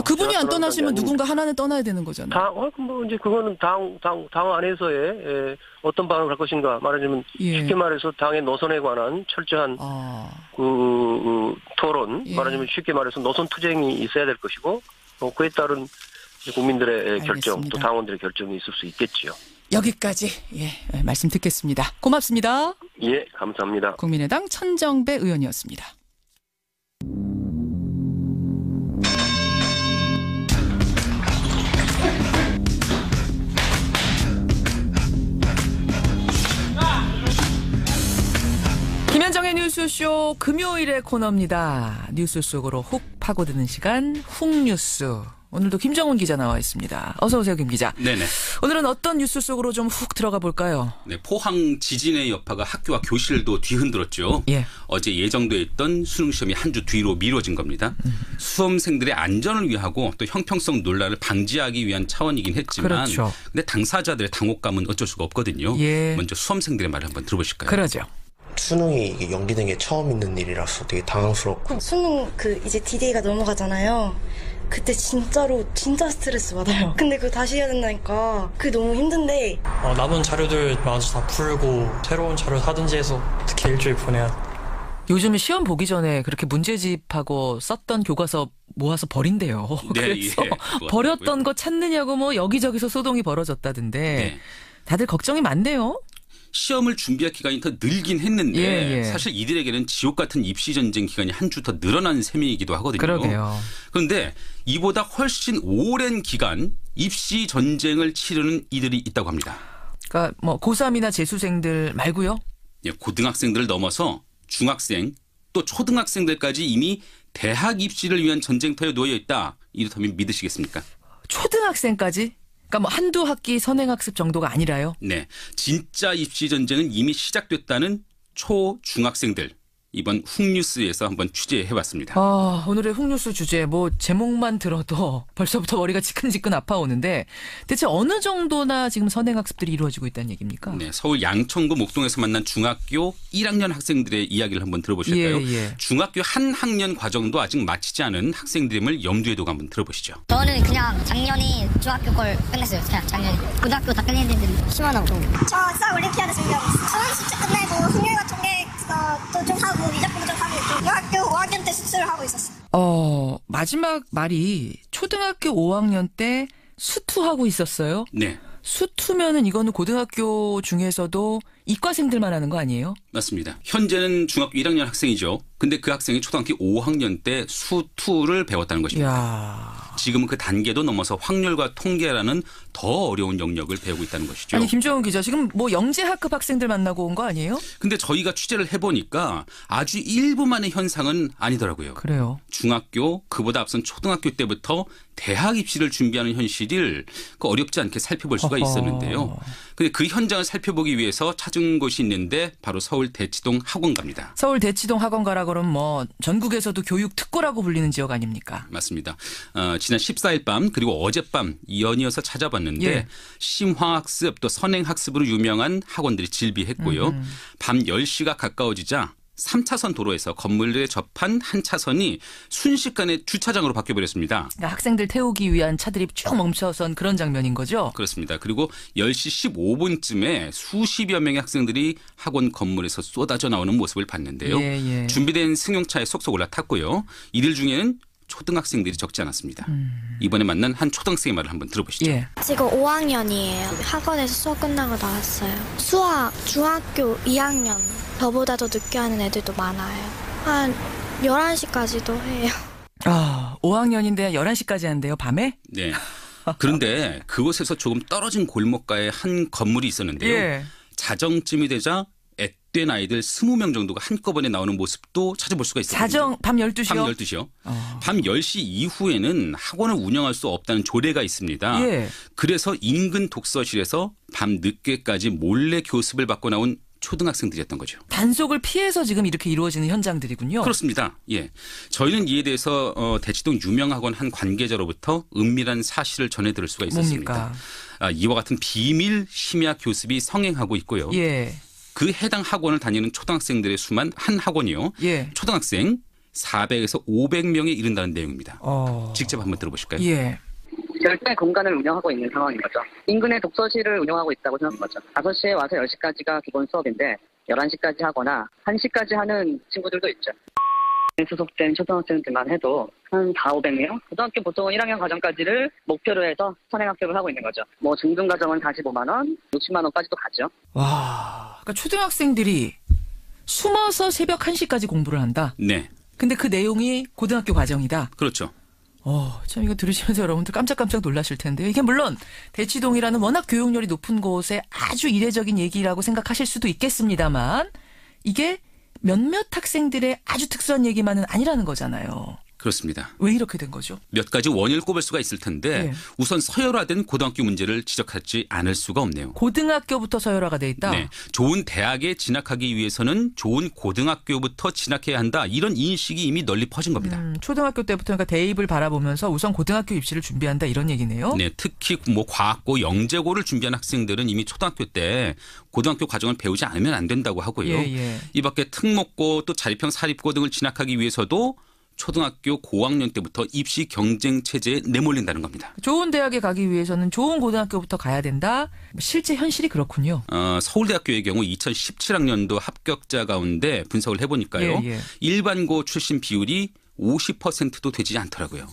그분이 안 떠나시면 누군가 하나는 떠나야 되는 거잖아요. 이제 그거는 당 안에서의 어떤 방을 갈 것인가 말하자면 쉽게 말해서 당의 노선에 관한 철저한 토론, 말하자면 쉽게 말해서 노선 투쟁이 있어야 될 것이고 그에 따른 국민들의 결정, 또 당원들의 결정이 있을 수 있겠지요. 여기까지 말씀 듣겠습니다. 고맙습니다. 예, 감사합니다. 국민의당 천정배 의원이었습니다. 김현정의 뉴스쇼 금요일의 코너입니다. 뉴스 속으로 훅 파고드는 시간 훅뉴스. 오늘도 김정훈 기자 나와 있습니다. 어서 오세요, 김 기자. 네네. 오늘은 어떤 뉴스 속으로 좀 훅 들어가 볼까요? 네, 포항 지진의 여파가 학교와 교실도 뒤흔들었죠. 어제 예정돼 있던 수능 시험이 한 주 뒤로 미뤄진 겁니다. 수험생들의 안전을 위하고 또 형평성 논란을 방지하기 위한 차원이긴 했지만, 근데 당사자들의 당혹감은 어쩔 수가 없거든요. 먼저 수험생들의 말을 한번 들어보실까요? 그러죠. 수능이 이게 연기된 게 처음 있는 일이라서 되게 당황스럽고. 수능 이제 D-Day가 넘어가잖아요. 그때 진짜 스트레스 받아요. 근데 그거 다시 해야 된다니까 그게 너무 힘든데. 남은 자료들 마저 다 풀고 새로운 자료 사든지 해서 어떻게 일주일 보내야 돼. 요즘 시험 보기 전에 그렇게 문제집하고 썼던 교과서 모아서 버린대요. 그래서 버렸던 거 찾느냐고 여기저기서 소동이 벌어졌다던데 다들 걱정이 많네요. 시험을 준비할 기간이 더 늘긴 했는데 사실 이들에게는 지옥 같은 입시 전쟁 기간이 한 주 더 늘어난 셈이기도 하거든요. 그러게요. 그런데 이보다 훨씬 오랜 기간 입시 전쟁을 치르는 이들이 있다고 합니다. 그러니까 고3이나 재수생들 말고요? 고등학생들을 넘어서 중학생 또 초등학생들까지 이미 대학 입시를 위한 전쟁터에 놓여 있다. 이렇다면 믿으시겠습니까? 초등학생까지? 그러니까 한두 학기 선행학습 정도가 아니라요? 네. 진짜 입시 전쟁은 이미 시작됐다는 중학생들. 이번 훅뉴스에서 한번 취재해봤습니다. 오늘의 훅뉴스 주제 제목만 들어도 벌써부터 머리가 지끈지끈 아파오는데 대체 어느 정도나 지금 선행학습들이 이루어지고 있다는 얘기입니까? 네, 서울 양천구 목동에서 만난 중학교 1학년 학생들의 이야기를 한번 들어보실까요? 중학교 한 학년 과정도 아직 마치지 않은 학생들임을 염두에 두고 한번 들어보시죠. 저는 그냥 작년에 중학교 걸 끝냈어요. 그냥 작년에. 고등학교 다 끝낸 애들이 심하다고. 저 수학 올림피아드 준비하고 있어요. 수학 숙제 끝내고 확률과 통계 또 좀 하고 미적분 좀 하고 중학교 5학년 때 수술을 하고 있었어요. 마지막 말이 초등학교 5학년 때 수투하고 있었어요? 네. 수투면은 이거는 고등학교 중에서도 이과생들만 하는 거 아니에요? 맞습니다. 현재는 중학교 1학년 학생이죠. 근데 그 학생이 초등학교 5학년 때 수투를 배웠다는 것입니다. 지금은 그 단계도 넘어서 확률과 통계라는 더 어려운 영역을 배우고 있다는 것이죠. 아니 김정은 기자 지금 영재학급 학생들 만나고 온 거 아니에요? 근데 저희가 취재를 해보니까 아주 일부만의 현상은 아니더라고요. 그래요. 중학교 그보다 앞선 초등학교 때부터 대학 입시를 준비하는 현실을 어렵지 않게 살펴볼 수가 있었는데요. 근데 그 현장을 살펴보기 위해서 찾은 곳이 있는데 바로 서울 대치동 학원가입니다. 서울 대치동 학원가라 그러면 전국에서도 교육 특구라고 불리는 지역 아닙니까? 맞습니다. 지난 14일 밤 그리고 어젯밤 연이어서 찾아봤는데 심화학습 또 선행학습으로 유명한 학원들이 질비했고요. 밤 10시가 가까워지자 3차선 도로에서 건물에 접한 한 차선이 순식간에 주차장으로 바뀌어버렸습니다. 그러니까 학생들 태우기 위한 차들이 쭉 멈춰선 그런 장면인 거죠? 그렇습니다. 그리고 10시 15분쯤에 수십여 명의 학생들이 학원 건물에서 쏟아져 나오는 모습을 봤는데요. 예. 준비된 승용차에 속속 올라탔고요. 이들 중에는 초등학생들이 적지 않았습니다. 이번에 만난 한 초등학생의 말을 한번 들어보시죠. 예. 지금 5학년이에요. 학원에서 수업 끝나고 나왔어요. 수학 중학교 2학년. 저보다 더 늦게 하는 애들도 많아요. 한 11시까지도 해요. 5학년인데 11시까지 한대요, 밤에? 네. 그런데 그곳에서 조금 떨어진 골목가에 한 건물이 있었는데요. 예. 자정쯤이 되자 앳된 아이들 20명 정도가 한꺼번에 나오는 모습도 찾아볼 수가 있어요. 밤 12시요? 밤 12시요. 밤 10시 이후에는 학원을 운영할 수 없다는 조례가 있습니다. 예. 그래서 인근 독서실에서 밤 늦게까지 몰래 교습을 받고 나온 초등학생들이었던 거죠. 단속을 피해서 지금 이렇게 이루어지는 현장들이군요. 그렇습니다. 예, 저희는 이에 대해서 대치동 유명학원 한 관계자로부터 은밀한 사실을 전해 들을 수가 있었습니다. 뭡니까? 이와 같은 비밀 심야 교습이 성행하고 있고요. 예. 그 해당 학원을 다니는 초등학생들의 수만 한 학원이요. 예. 초등학생 400에서 500명에 이른다는 내용입니다. 직접 한번 들어보실까요? 예. 별도의 공간을 운영하고 있는 상황인 거죠. 인근에 독서실을 운영하고 있다고 생각한 거죠. 5시에 와서 10시까지가 기본 수업인데 11시까지 하거나 1시까지 하는 친구들도 있죠. 소속된 초등학생들만 해도 한 400~500명? 고등학교 보통은 1학년 과정까지를 목표로 해서 선행학습을 하고 있는 거죠. 뭐 중등과정은 45만 원, 60만 원까지도 가죠. 와, 그러니까 초등학생들이 숨어서 새벽 1시까지 공부를 한다? 네. 근데 그 내용이 고등학교 과정이다? 그렇죠. 참 이거 들으시면서 여러분들 깜짝깜짝 놀라실 텐데요. 이게 물론 대치동이라는 워낙 교육열이 높은 곳에 아주 이례적인 얘기라고 생각하실 수도 있겠습니다만 이게 몇몇 학생들의 아주 특수한 얘기만은 아니라는 거잖아요. 그렇습니다. 왜 이렇게 된 거죠? 몇 가지 원인을 꼽을 수가 있을 텐데 네. 우선 서열화된 고등학교 문제를 지적하지 않을 수가 없네요. 고등학교부터 서열화가 돼 있다? 네. 좋은 대학에 진학하기 위해서는 좋은 고등학교부터 진학해야 한다. 이런 인식이 이미 널리 퍼진 겁니다. 초등학교 때부터 그러니까 대입을 바라보면서 우선 고등학교 입시를 준비한다 이런 얘기네요. 네. 특히 뭐 과학고, 영재고를 준비한 학생들은 이미 초등학교 때 고등학교 과정을 배우지 않으면 안 된다고 하고요. 예. 이 밖에 특목고 또 자립형 사립고 등을 진학하기 위해서도 초등학교 고학년 때부터 입시 경쟁 체제에 내몰린다는 겁니다. 좋은 대학에 가기 위해서는 좋은 고등학교부터 가야 된다. 실제 현실이 그렇군요. 서울대학교의 경우 2017학년도 합격자 가운데 분석을 해보니까요. 예. 일반고 출신 비율이 50%도 되지 않더라고요.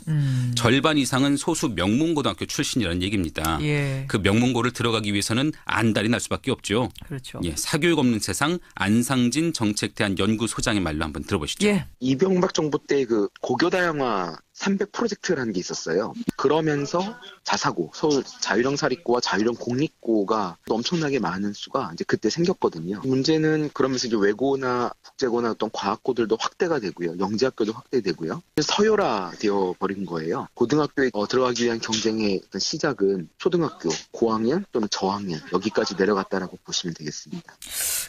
절반 이상은 소수 명문고등학교 출신이라는 얘기입니다. 예. 그 명문고를 들어가기 위해서는 안달이 날 수밖에 없죠. 그렇죠. 예, 사교육 없는 세상 안상진 정책대안 연구소장의 말로 한번 들어보시죠. 예. 이명박 정부 때 그 고교 다양화 300 프로젝트라는 게 있었어요. 그러면서 자사고, 서울 자율형 사립고와 자율형 공립고가 엄청나게 많은 수가 이제 그때 생겼거든요. 문제는 그러면서 이제 외고나 국제고나 어떤 과학고들도 확대가 되고요. 영재학교도 확대되고요. 서열화 되어 버린 거예요. 고등학교에 들어가기 위한 경쟁의 어떤 시작은 초등학교, 고학년 또는 저학년 여기까지 내려갔다라고 보시면 되겠습니다.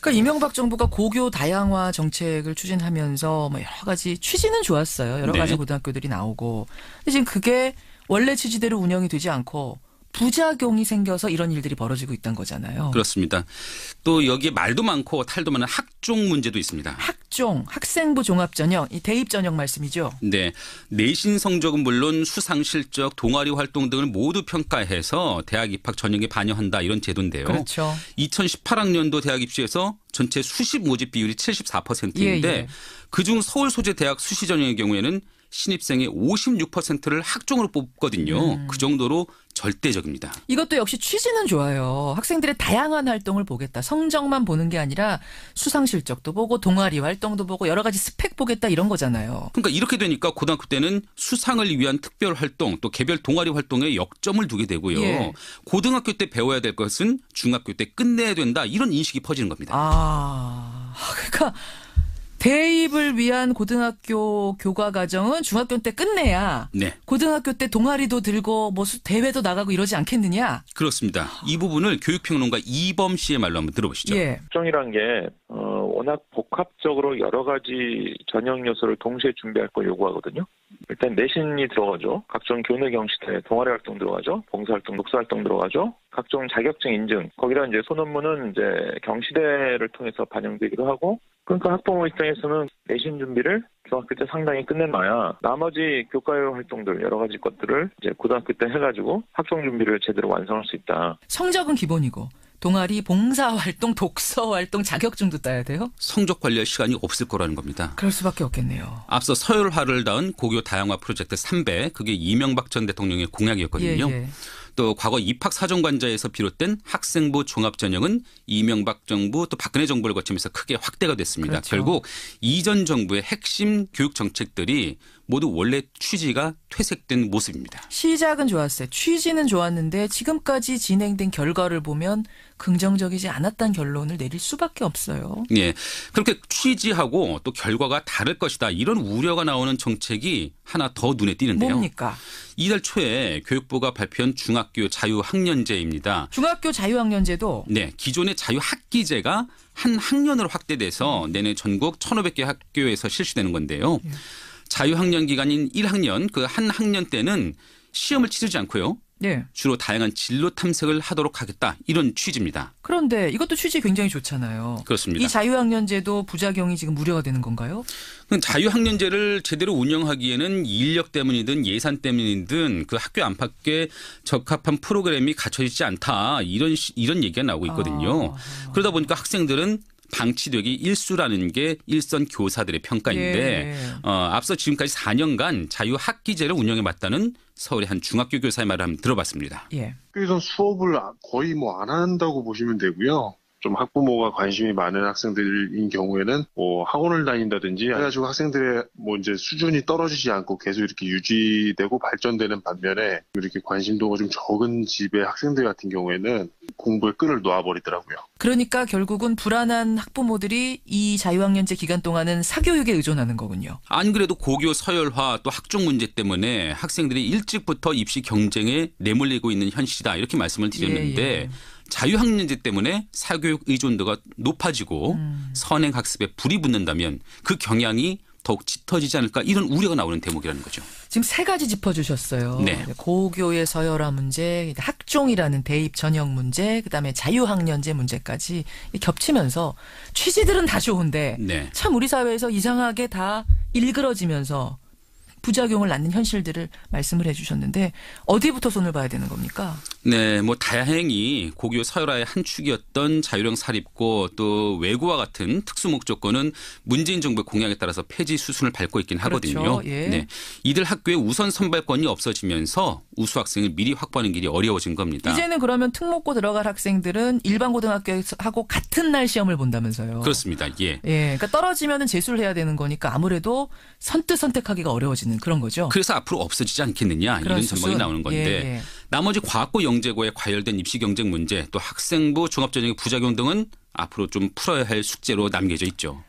그러니까 이명박 정부가 고교 다양화 정책을 추진하면서 뭐 여러 가지 취지는 좋았어요. 여러 가지 고등학교들이 나오고. 근데 지금 그게 원래 취지대로 운영이 되지 않고 부작용이 생겨서 이런 일들이 벌어지고 있다는 거잖아요. 그렇습니다. 또 여기에 말도 많고 탈도 많은 학종 문제도 있습니다. 학종, 학생부 종합전형, 이 대입전형 말씀이죠? 네. 내신 성적은 물론 수상 실적, 동아리 활동 등을 모두 평가해서 대학 입학 전형에 반영한다 이런 제도인데요. 그렇죠. 2018학년도 대학 입시에서 전체 수시 모집 비율이 74%인데 예. 그중 서울 소재 대학 수시 전형의 경우에는 신입생의 56%를 학종으로 뽑거든요. 그 정도로 절대적입니다. 이것도 역시 취지는 좋아요. 학생들의 다양한 활동을 보겠다. 성적만 보는 게 아니라 수상 실적도 보고 동아리 활동도 보고 여러 가지 스펙 보겠다 이런 거잖아요. 그러니까 이렇게 되니까 고등학교 때는 수상을 위한 특별 활동 또 개별 동아리 활동에 역점을 두게 되고요. 예. 고등학교 때 배워야 될 것은 중학교 때 끝내야 된다 이런 인식이 퍼지는 겁니다. 그러니까 대입을 위한 고등학교 교과 과정은 중학교 때 끝내야 네. 고등학교 때 동아리도 들고 뭐 대회도 나가고 이러지 않겠느냐. 그렇습니다. 이 부분을 교육평론가 이범 씨의 말로 한번 들어보시죠. 학종이란 게 워낙 복합적으로 여러 가지 전형 요소를 동시에 준비할 걸 요구하거든요. 일단 내신이 들어가죠. 각종 교내 경시대, 동아리 활동 들어가죠. 봉사활동, 독서활동 들어가죠. 각종 자격증 인증. 거기다 이제 소논문은 이제 경시대를 통해서 반영되기도 하고, 그러니까 학부모 입장에서는 내신 준비를 중학교 때 상당히 끝내놔야 나머지 교과요 활동들 여러 가지 것들을 이제 고등학교 때 해가지고 학종 준비를 제대로 완성할 수 있다. 성적은 기본이고 동아리, 봉사활동, 독서활동, 자격증도 따야 돼요? 성적 관리할 시간이 없을 거라는 겁니다. 그럴 수밖에 없겠네요. 앞서 서열화를 낳은 고교 다양화 프로젝트 3배, 그게 이명박 전 대통령의 공약이었거든요. 예. 또 과거 입학사정관자에서 비롯된 학생부 종합전형은 이명박 정부 또 박근혜 정부를 거치면서 크게 확대가 됐습니다. 그렇죠. 결국 이전 정부의 핵심 교육 정책들이 모두 원래 취지가 퇴색된 모습입니다. 시작은 좋았어요. 취지는 좋았는데 지금까지 진행된 결과를 보면 긍정적이지 않았다는 결론을 내릴 수밖에 없어요. 예, 그렇게 취지하고 또 결과가 다를 것이다, 이런 우려가 나오는 정책이 하나 더 눈에 띄는데요. 뭡니까? 이달 초에 교육부가 발표한 중학교 자유학년제입니다. 중학교 자유학년제도? 네, 기존의 자유학기제가 한 학년으로 확대돼서 내내 전국 1,500개 학교에서 실시되는 건데요. 자유학년 기간인 1학년, 그 한 학년 때는 시험을 치르지 않고요. 네. 주로 다양한 진로 탐색을 하도록 하겠다, 이런 취지입니다. 그런데 이것도 취지 굉장히 좋잖아요. 그렇습니다. 이 자유학년제도 부작용이 지금 우려가 되는 건가요? 자유학년제를 제대로 운영하기에는 인력 때문이든 예산 때문이든 그 학교 안팎에 적합한 프로그램이 갖춰지지 않다, 이런 얘기가 나오고 있거든요. 그러다 보니까 학생들은 방치되기 일쑤라는 게 일선 교사들의 평가인데 앞서 지금까지 4년간 자유학기제를 운영해 왔다는 서울의 한 중학교 교사의 말을 한번 들어봤습니다. 학교에서 수업을 거의 안 한다고 보시면 되고요. 좀 학부모가 관심이 많은 학생들인 경우에는 학원을 다닌다든지 해가지고 학생들의 이제 수준이 떨어지지 않고 계속 이렇게 유지되고 발전되는 반면에 이렇게 관심도가 좀 적은 집의 학생들 같은 경우에는 공부에 끈을 놓아버리더라고요. 그러니까 결국은 불안한 학부모들이 이 자유학년제 기간 동안은 사교육에 의존하는 거군요. 안 그래도 고교 서열화 또 학종 문제 때문에 학생들이 일찍부터 입시 경쟁에 내몰리고 있는 현실이다, 이렇게 말씀을 드렸는데 자유학년제 때문에 사교육 의존도가 높아지고 선행학습에 불이 붙는다면 그 경향이 더욱 짙어지지 않을까, 이런 우려가 나오는 대목이라는 거죠. 지금 3가지 짚어주셨어요. 네. 고교의 서열화 문제, 학종이라는 대입 전형 문제, 그다음에 자유학년제 문제까지 겹치면서 취지들은 다 좋은데 참 우리 사회에서 이상하게 다 일그러지면서 부작용을 낳는 현실들을 말씀을 해 주셨는데 어디부터 손을 봐야 되는 겁니까? 네, 다행히 고교 서열화의 한 축이었던 자유형 사립고 또 외고와 같은 특수 목적고는 문재인 정부의 공약에 따라서 폐지 수순을 밟고 있긴 하거든요. 그렇죠. 예. 네, 이들 학교의 우선 선발권이 없어지면서 우수 학생을 미리 확보하는 길이 어려워진 겁니다. 이제는 그러면 특목고 들어갈 학생들은 일반 고등학교에서 하고 같은 날 시험을 본다면서요? 그렇습니다. 예. 그러니까 떨어지면은 재수를 해야 되는 거니까 아무래도 선택하기가 어려워지는 그런 거죠. 그래서 앞으로 없어지지 않겠느냐, 이런 전망이 나오는 건데 나머지 과학고 영재고에 과열된 입시 경쟁 문제, 또 학생부 종합전형의 부작용 등은 앞으로 좀 풀어야 할 숙제로 남겨져 있죠.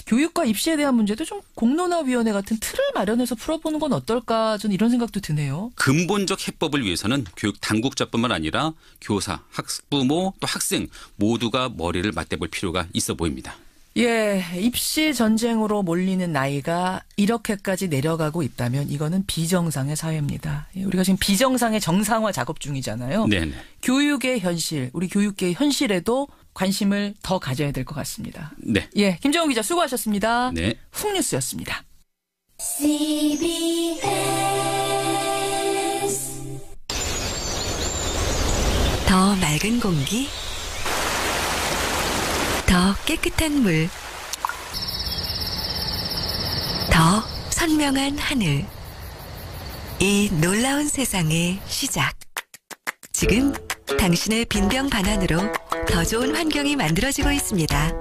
교육과 입시에 대한 문제도 좀 공론화위원회 같은 틀을 마련해서 풀어보는 건 어떨까, 저는 이런 생각도 드네요. 근본적 해법을 위해서는 교육 당국자뿐만 아니라 교사, 학부모 또 학생 모두가 머리를 맞대볼 필요가 있어 보입니다. 입시 전쟁으로 몰리는 나이가 이렇게까지 내려가고 있다면 이거는 비정상의 사회입니다. 우리가 지금 비정상의 정상화 작업 중이잖아요. 네네. 교육의 현실, 우리 교육계의 현실에도 관심을 더 가져야 될 것 같습니다. 네. 김정은 기자 수고하셨습니다. 네. 훅뉴스였습니다. 더 맑은 공기, 더 깨끗한 물, 더 선명한 하늘. 이 놀라운 세상의 시작. 지금 당신의 빈병 반환으로 더 좋은 환경이 만들어지고 있습니다.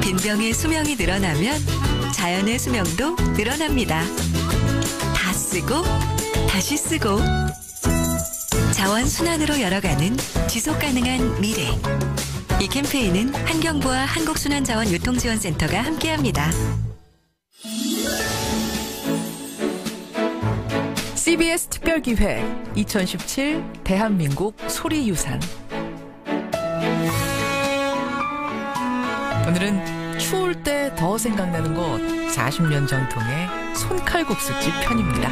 빈병의 수명이 늘어나면 자연의 수명도 늘어납니다. 다 쓰고 다시 쓰고 자원 순환으로 열어가는 지속 가능한 미래. 이 캠페인은 환경부와 한국순환자원유통지원센터가 함께합니다. CBS 특별기획 2017 대한민국 소리유산. 오늘은 추울 때 더 생각나는 것 40년 전통의 손칼국수집 편입니다.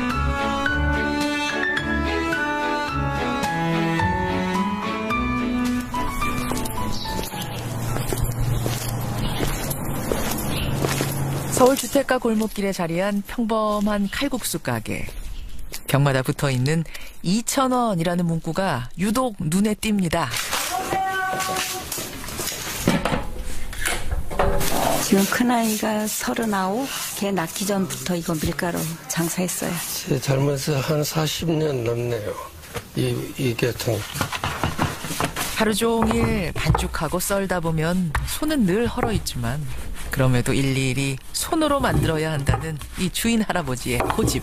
서울 주택가 골목길에 자리한 평범한 칼국수 가게. 벽마다 붙어있는 2,000원이라는 문구가 유독 눈에 띕니다. 지금 큰아이가 39, 걔 낳기 전부터 이거 밀가루 장사했어요. 제 젊어서 한 40년 넘네요. 이 계통. 하루 종일 반죽하고 썰다 보면 손은 늘 헐어있지만 그럼에도 일일이 손으로 만들어야 한다는 이 주인 할아버지의 고집.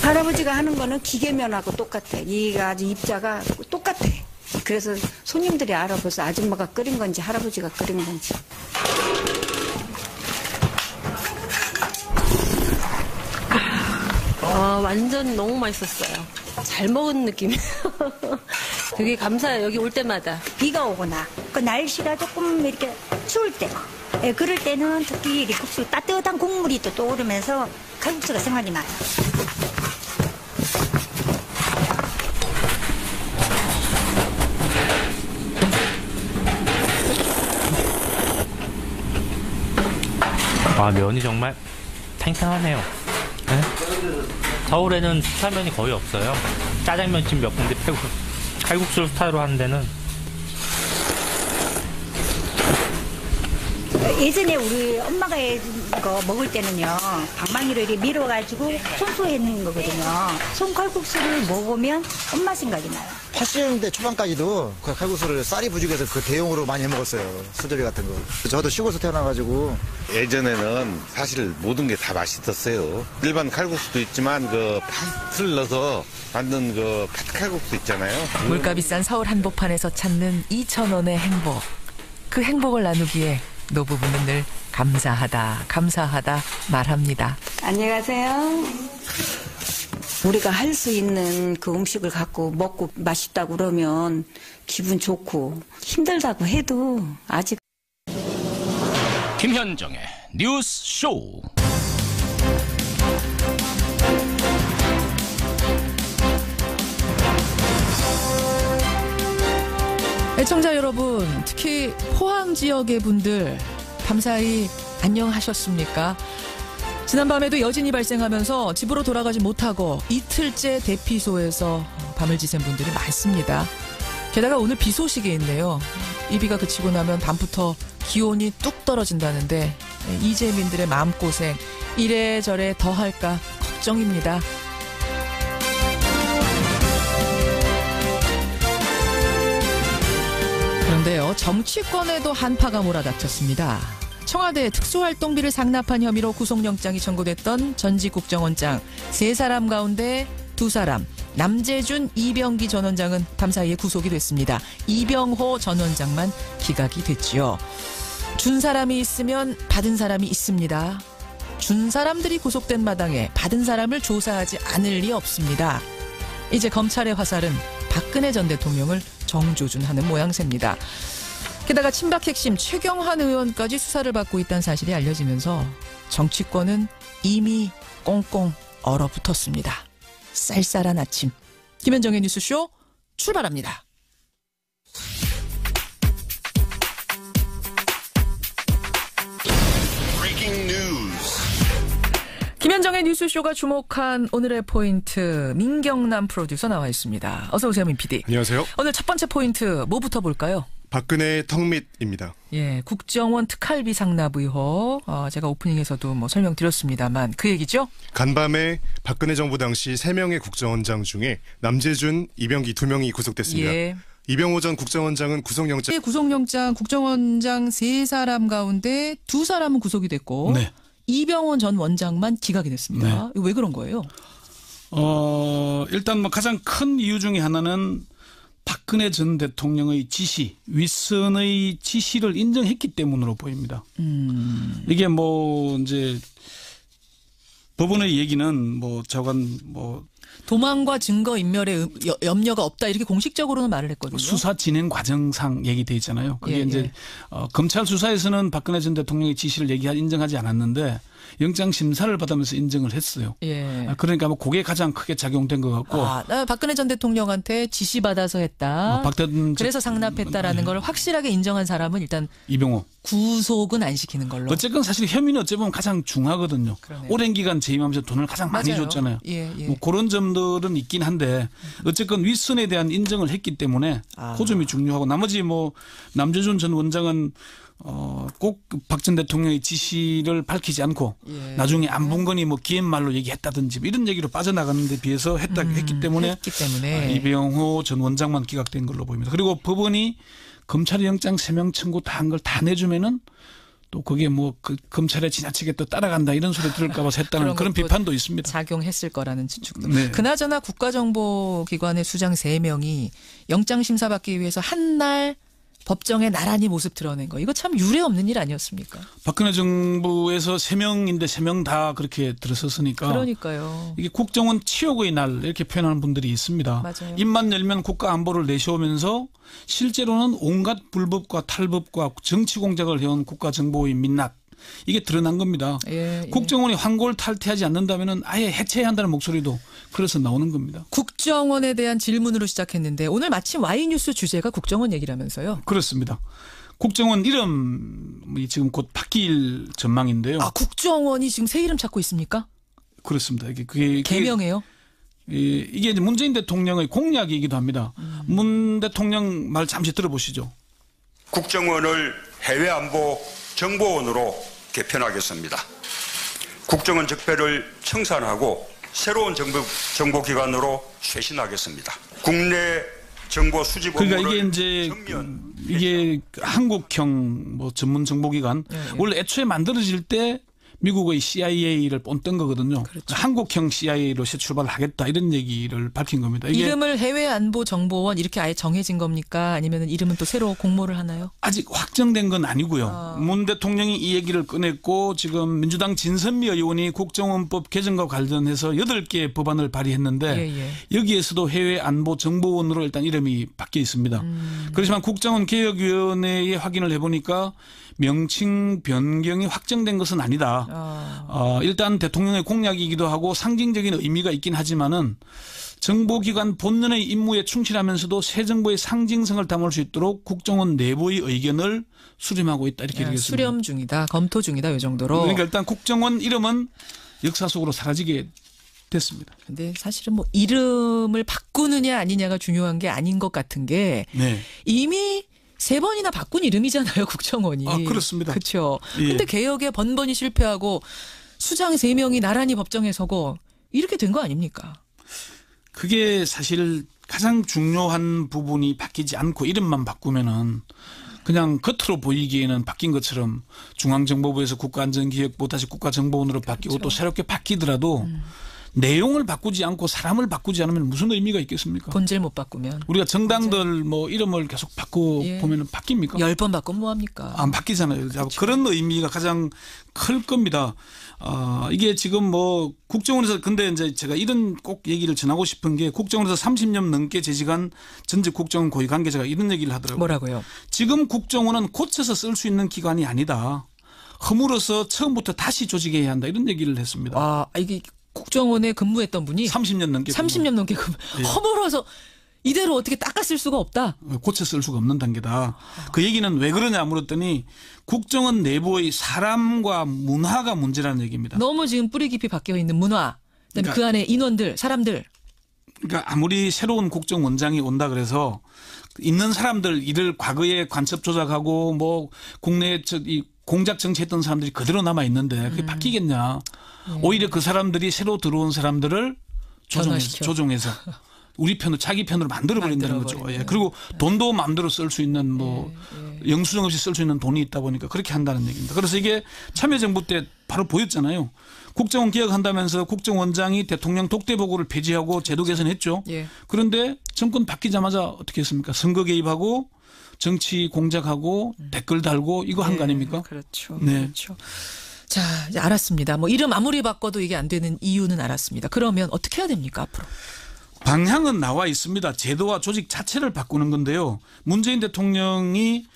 할아버지가 하는 거는 기계면하고 똑같아. 이가 아주 입자가 똑같아. 그래서 손님들이 알아보서 아줌마가 끓인 건지 할아버지가 끓인 건지. 완전 너무 맛있었어요. 잘 먹은 느낌이에요. 되게 감사해요. 여기 올 때마다. 비가 오거나 그 날씨가 조금 이렇게 추울 때 그럴 때는 특히 이렇게 국수 따뜻한 국물이 또 떠오르면서 칼국수가 생각이 나요. 면이 정말 탱탱하네요. 네? 서울에는 수타면이 거의 없어요. 짜장면집 몇 군데 빼고 칼국수 스타일로 하는 데는. 예전에 우리 엄마가 이거 먹을 때는요, 방망이를 이렇게 밀어가지고 손수해는 거거든요. 손칼국수를 먹으면 엄마 생각이 나요. 80년대 초반까지도 그 칼국수를 쌀이 부족해서 그 대용으로 많이 해 먹었어요. 수제비 같은 거. 저도 시골에서 태어나가지고. 예전에는 사실 모든 게 다 맛있었어요. 일반 칼국수도 있지만 그 파스를 넣어서 만든 그 칼국수 있잖아요. 물가 비싼 서울 한복판에서 찾는 2,000원의 행복. 그 행복을 나누기에 노부부는 늘 감사하다 말합니다. 안녕하세요. 우리가 할 수 있는 그 음식을 갖고 먹고 맛있다고 그러면 기분 좋고, 힘들다고 해도 아직. 김현정의 뉴스 쇼. 애청자 여러분, 특히 포항 지역의 분들 밤사이 안녕하셨습니까? 지난밤에도 여진이 발생하면서 집으로 돌아가지 못하고 이틀째 대피소에서 밤을 지샌 분들이 많습니다. 게다가 오늘 비 소식이 있네요. 이 비가 그치고 나면 밤부터 기온이 뚝 떨어진다는데 이재민들의 마음고생 이래저래 더할까 걱정입니다. 그런데요, 정치권에도 한파가 몰아닥쳤습니다. 청와대 특수활동비를 상납한 혐의로 구속영장이 청구됐던 전직 국정원장 3사람 가운데 2사람, 남재준, 이병기 전 원장은 밤사이에 구속이 됐습니다. 이병호 전 원장만 기각이 됐지요. 준 사람이 있으면 받은 사람이 있습니다. 준 사람들이 구속된 마당에 받은 사람을 조사하지 않을 리 없습니다. 이제 검찰의 화살은 박근혜 전 대통령을 정조준하는 모양새입니다. 게다가 친박 핵심 최경환 의원까지 수사를 받고 있다는 사실이 알려지면서 정치권은 이미 꽁꽁 얼어붙었습니다. 쌀쌀한 아침, 김현정의 뉴스쇼 출발합니다. 김현정의 뉴스쇼가 주목한 오늘의 포인트, 민경남 프로듀서 나와 있습니다. 어서 오세요, 민 PD. 안녕하세요. 오늘 첫 번째 포인트 뭐부터 볼까요? 박근혜 턱밑입니다. 예, 국정원 특활비 상납 의혹. 제가 오프닝에서도 설명드렸습니다만 그 얘기죠? 간밤에 박근혜 정부 당시 3명의 국정원장 중에 남재준, 이병기 2명이 구속됐습니다. 예. 이병호 전 국정원장은 구속영장 국정원장 3사람 가운데 2사람은 구속이 됐고 네. 이병호 전 원장만 기각이 됐습니다. 네. 왜 그런 거예요? 일단 가장 큰 이유 중에 하나는 박근혜 전 대통령의 지시, 윗선의 지시를 인정했기 때문으로 보입니다. 이게 이제 법원의 얘기는 저건 도망과 증거 인멸에 염려가 없다 이렇게 공식적으로는 말을 했거든요. 수사 진행 과정상 얘기돼 있잖아요. 그게 이제 검찰 수사에서는 박근혜 전 대통령의 지시를 인정하지 않았는데 영장 심사를 받으면서 인정을 했어요. 그러니까 뭐 그게 가장 크게 작용된 것 같고. 나 박근혜 전 대통령한테 지시 받아서 했다. 그래서 상납했다라는 걸 확실하게 인정한 사람은 일단 이병호. 구속은 안 시키는 걸로. 어쨌건 사실 혐의는 어찌 보면 가장 중하거든요. 그러네요. 오랜 기간 재임하면서 돈을 가장 많이 줬잖아요. 뭐 그런 점들은 있긴 한데 어쨌건 윗선에 대한 인정을 했기 때문에 그 점이 중요하고 나머지 뭐 남재준 전 원장은 꼭 박 전 대통령의 지시를 밝히지 않고 나중에 안 본 거니 뭐 기획말로 얘기했다든지 이런 얘기로 빠져나가는 데 비해서 했기 때문에 이병호 전 원장만 기각된 걸로 보입니다. 그리고 법원이 검찰의 영장 3명 청구 다 한 걸 다 내주면은 또 그게 뭐 그 검찰에 지나치게 또 따라간다 이런 소리 들을까 봐서 했다는 그런 비판도 있습니다. 작용했을 거라는 추측도. 네. 그나저나 국가정보기관의 수장 3명이 영장 심사 받기 위해서 한 날 법정에 나란히 모습 드러낸 거. 이거 참 유례 없는 일 아니었습니까? 박근혜 정부에서 3명인데 3명 다 그렇게 들어섰으니까. 그러니까요. 이게 국정원 치욕의 날 이렇게 표현하는 분들이 있습니다. 맞아요. 입만 열면 국가 안보를 내세우면서 실제로는 온갖 불법과 탈법과 정치 공작을 해온 국가정보의 민낯. 이게 드러난 겁니다. 국정원이 황골 탈퇴하지 않는다면 아예 해체해야 한다는 목소리도 그래서 나오는 겁니다. 국정원에 대한 질문으로 시작했는데 오늘 마침 Y뉴스 주제가 국정원 얘기라면서요. 그렇습니다. 국정원 이름이 지금 곧 바뀔 전망인데요. 국정원이 지금 새 이름 찾고 있습니까? 그렇습니다. 그게 개명해요? 이게 이제 문재인 대통령의 공약이기도 합니다. 문 대통령 말 잠시 들어보시죠. 국정원을 해외안보 정보원으로 개편하겠습니다. 국정원 적폐를 청산하고 새로운 정보기관으로 쇄신하겠습니다. 국내 정보 수집 업무를 그러니까 이게 이제 이게 한국형 뭐 전문 정보기관 원래 애초에 만들어질 때 미국의 CIA를 본뜬 거거든요. 그렇죠. 한국형 CIA로 새 출발을 하겠다 이런 얘기를 밝힌 겁니다. 이게 이름을 해외안보정보원 이렇게 아예 정해진 겁니까? 아니면 이름은 또 새로 공모를 하나요? 아직 확정된 건 아니고요. 문 대통령이 이 얘기를 꺼냈고 지금 민주당 진선미 의원이 국정원법 개정과 관련해서 8개의 법안을 발의했는데 여기에서도 해외안보정보원으로 일단 이름이 바뀌어 있습니다. 그렇지만 국정원개혁위원회에 확인을 해보니까 명칭 변경이 확정된 것은 아니다. 일단 대통령의 공약이기도 하고 상징적인 의미가 있긴 하지만은 정보기관 본연의 임무에 충실하면서도 새 정부의 상징성을 담을 수 있도록 국정원 내부의 의견을 수렴하고 있다 이렇게 얘기했습니다. 수렴 중이다, 검토 중이다 이 정도로. 그러니까 일단 국정원 이름은 역사 속으로 사라지게 됐습니다. 근데 사실은 뭐 이름을 바꾸느냐 아니냐가 중요한 게 아닌 것 같은 게 이미 3번이나 바꾼 이름이잖아요, 국정원이. 그렇습니다. 그렇죠. 근데 개혁에 번번이 실패하고 수장 3명이 나란히 법정에 서고 이렇게 된 거 아닙니까? 그게 사실 가장 중요한 부분이 바뀌지 않고 이름만 바꾸면은 그냥 겉으로 보이기에는 바뀐 것처럼 중앙정보부에서 국가안전기획부 다시 국가정보원으로 바뀌고 또 새롭게 바뀌더라도 내용을 바꾸지 않고 사람을 바꾸지 않으면 무슨 의미가 있겠습니까? 본질 못 바꾸면. 우리가 정당들 뭐 이름을 계속 바꿔 보면 바뀝니까? 10번 바꾸면 뭐합니까? 안 바뀌잖아요. 그렇죠. 그런 의미가 가장 클 겁니다. 이게 지금 뭐 국정원에서 근데 이제 제가 이런 꼭 얘기를 전하고 싶은 게 국정원에서 30년 넘게 재직한 전직 국정원 고위 관계자가 이런 얘기를 하더라고요. 뭐라고요? 지금 국정원은 고쳐서 쓸 수 있는 기관이 아니다. 허물어서 처음부터 다시 조직해야 한다. 이런 얘기를 했습니다. 이게 국정원에 근무했던 분이 30년 넘게 허물어서 이대로 어떻게 닦았을 수가 없다. 고쳐 쓸 수가 없는 단계다. 그 얘기는 왜 그러냐 물었더니 국정원 내부의 사람과 문화가 문제라는 얘기입니다. 너무 지금 뿌리 깊이 박혀 있는 문화, 그다음에 그 안에 인원들, 사람들. 그러니까 아무리 새로운 국정원장이 온다 그래서 있는 사람들 일을 과거에 간첩 조작하고 뭐 국내에 이 공작 정치했던 사람들이 그대로 남아 있는데 그게 바뀌겠냐? 오히려 그 사람들이 새로 들어온 사람들을 조종해서 우리 편으로 자기 편으로 만들어 버린다는 거죠. 그리고 돈도 마음대로 쓸 수 있는 뭐 영수증 없이 쓸 수 있는 돈이 있다 보니까 그렇게 한다는 얘기입니다. 그래서 이게 참여정부 때 바로 보였잖아요. 국정원 개혁한다면서 국정원장이 대통령 독대 보고를 폐지하고 제도 개선했죠. 그런데 정권 바뀌자마자 어떻게 했습니까? 선거 개입하고 정치 공작하고 댓글 달고 이거 한 거 아닙니까? 그렇죠. 네. 그렇죠. 자, 이제 알았습니다. 뭐 이름 아무리 바꿔도 이게 안 되는 이유는 알았습니다. 그러면 어떻게 해야 됩니까, 앞으로? 방향은 나와 있습니다. 제도와 조직 자체를 바꾸는 건데요. 문재인 대통령이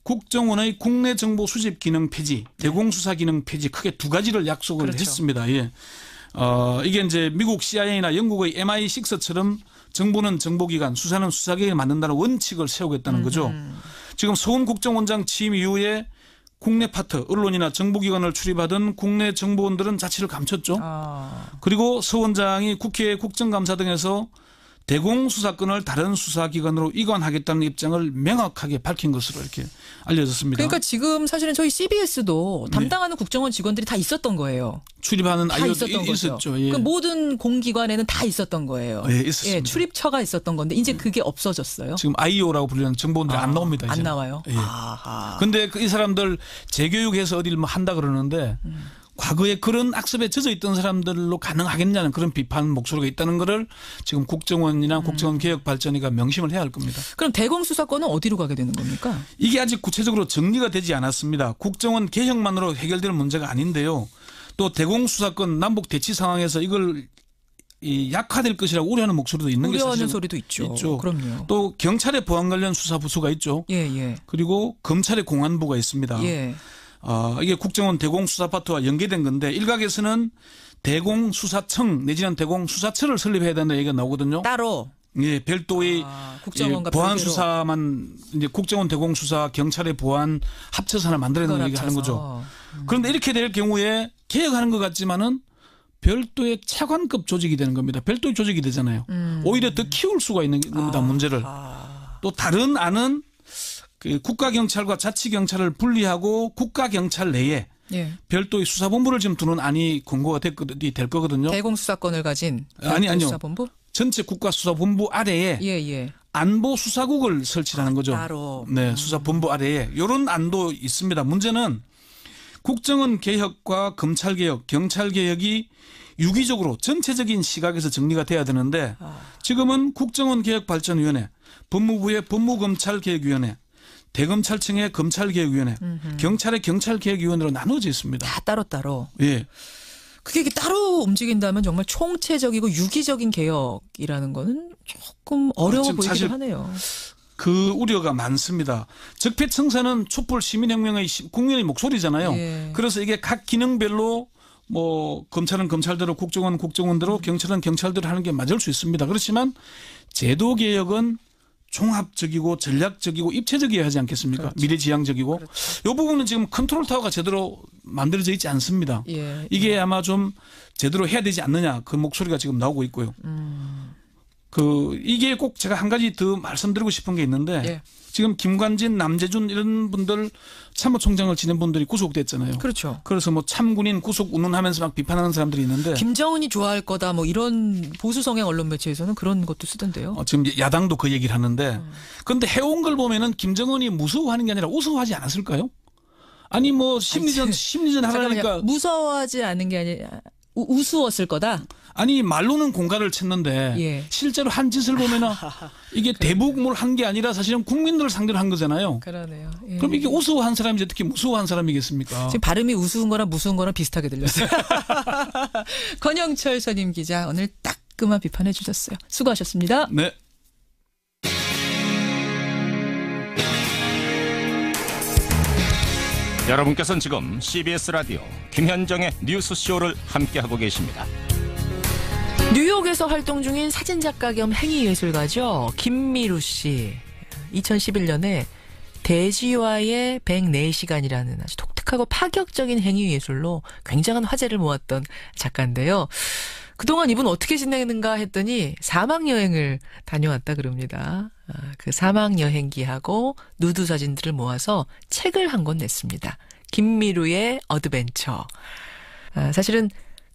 국정원의 국내 정보 수집 기능 폐지, 대공수사 기능 폐지 크게 두 가지를 약속을 그렇죠. 했습니다. 예. 이게 이제 미국 CIA나 영국의 MI6처럼 정보는 정보기관, 수사는 수사기관에 만든다는 원칙을 세우겠다는 거죠. 지금 서훈 국정원장 취임 이후에 국내 파트, 언론이나 정보기관을 출입하던 국내 정보원들은 자취를 감췄죠. 그리고 서 원장이 국회 국정감사 등에서 대공수사권을 다른 수사기관으로 이관하겠다는 입장을 명확하게 밝힌 것으로 이렇게 알려졌습니다. 그러니까 지금 사실은 저희 CBS도 담당하는 국정원 직원들이 다 있었던 거예요. 출입하는 다 아이들도 있었던 있었죠. 거죠. 예. 그 모든 공기관에는 다 있었던 거예요. 예, 있었습니다. 예, 출입처가 있었던 건데 이제 그게 없어졌어요. 지금 IO라고 불리는 정보원들이 안 나옵니다. 안 이제는. 나와요. 예. 근데 이 사람들 재교육해서 어디를 뭐 한다 그러는데 과거에 그런 악습에 젖어 있던 사람들로 가능하겠냐는 그런 비판 목소리가 있다는 거를 지금 국정원이나 국정원 개혁 발전위가 명심을 해야 할 겁니다. 그럼 대공수사권은 어디로 가게 되는 겁니까? 이게 아직 구체적으로 정리가 되지 않았습니다. 국정원 개혁만으로 해결될 문제가 아닌데요. 또 대공수사권 남북 대치 상황에서 이걸 약화될 것이라고 우려하는 목소리도 있는 게 우려하는 사실 소리도 있죠. 그럼요. 또 경찰의 보안 관련 수사 부서가 있죠. 예. 그리고 검찰의 공안부가 있습니다. 예. 이게 국정원 대공수사파트와 연계된 건데 일각에서는 대공수사청 내지는 대공수사처를 설립해야 된다는 얘기가 나오거든요. 따로. 예, 별도의 국정원과 보안 별개로. 수사만 이제 국정원 대공수사 경찰의 보안 합쳐서 하나 만들어내는 얘기 하는 거죠. 그런데 이렇게 될 경우에 개혁하는 것 같지만은 별도의 차관급 조직이 되는 겁니다. 별도의 조직이 되잖아요. 오히려 더 키울 수가 있는 겁니다. 문제를. 또 다른 안은 그 국가경찰과 자치경찰을 분리하고 국가경찰 내에 별도의 수사본부를 지금 두는 안이 공고가 될 거거든요. 대공수사권을 가진 아니요. 수사본부? 전체 국가수사본부 아래에 안보수사국을 설치하는 거죠. 따로. 네, 수사본부 아래에 이런 안도 있습니다. 문제는 국정원 개혁과 검찰 개혁, 경찰 개혁이 유기적으로 전체적인 시각에서 정리가 돼야 되는데 지금은 국정원 개혁발전위원회, 법무부의 법무검찰개혁위원회, 대검찰청의 검찰개혁위원회, 경찰의 경찰개혁위원회로 나눠져 있습니다. 다 따로따로. 예. 그게 따로 움직인다면 정말 총체적이고 유기적인 개혁이라는 거는 조금 어려워 보이긴 하네요. 그 우려가 많습니다. 적폐청산은 촛불 시민혁명의 국민의 목소리잖아요. 예. 그래서 이게 각 기능별로 뭐 검찰은 검찰대로 국정원 국정원대로 경찰은 경찰대로 하는 게 맞을 수 있습니다. 그렇지만 제도 개혁은 종합적이고 전략적이고 입체적이어야 하지 않겠습니까? 그렇죠. 미래지향적이고. 이 부분은 지금 컨트롤 타워가 제대로 만들어져 있지 않습니다. 이게 아마 좀 제대로 해야 되지 않느냐 그 목소리가 지금 나오고 있고요. 이게 꼭 제가 한 가지 더 말씀드리고 싶은 게 있는데 지금 김관진, 남재준 이런 분들 참모총장을 지낸 분들이 구속됐잖아요. 그렇죠. 그래서 뭐 참군인 구속 운운하면서 막 비판하는 사람들이 있는데 김정은이 좋아할 거다 뭐 이런 보수 성향 언론 매체에서는 그런 것도 쓰던데요. 지금 야당도 그 얘기를 하는데 그런데 해온 걸 보면은 김정은이 무서워하는 게 아니라 우스워하지 않았을까요? 아니 뭐 심리전 하라니까 무서워하지 않은 게 아니라 우스웠을 거다. 아니 말로는 공갈을 쳤는데 실제로 한 짓을 보면은 이게 대북을 한 게 아니라 사실은 국민들을 상대로 한 거잖아요. 그러네요. 그럼 이게 우스워한 사람이지 어떻게 무서워한 사람이겠습니까? 지금 발음이 우스운 거랑 무서운 거랑 비슷하게 들렸어요. 권영철 선임 기자 오늘 따끔한 비판해 주셨어요. 수고하셨습니다. 네. 여러분께서는 지금 CBS 라디오 김현정의 뉴스쇼를 함께하고 계십니다. 뉴욕에서 활동 중인 사진작가 겸 행위예술가죠. 김미루 씨. 2011년에 대지와의 104시간이라는 아주 독특하고 파격적인 행위예술로 굉장한 화제를 모았던 작가인데요. 그동안 이분 어떻게 지내는가 했더니 사막여행을 다녀왔다 그럽니다. 그 사막여행기하고 누드 사진들을 모아서 책을 한 권 냈습니다. 김미루의 어드벤처. 사실은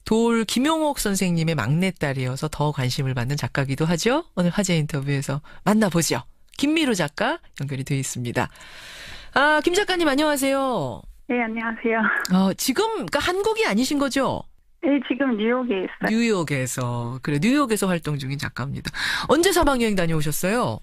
돌 김용옥 선생님의 막내딸이어서 더 관심을 받는 작가기도 하죠. 오늘 화제 인터뷰에서 만나보죠. 김미루 작가 연결이 되어 있습니다. 김 작가님 안녕하세요. 네, 안녕하세요. 지금 그러니까 한국이 아니신 거죠? 네, 지금 뉴욕에 있어요. 뉴욕에서. 뉴욕에서 활동 중인 작가입니다. 언제 사막여행 다녀오셨어요?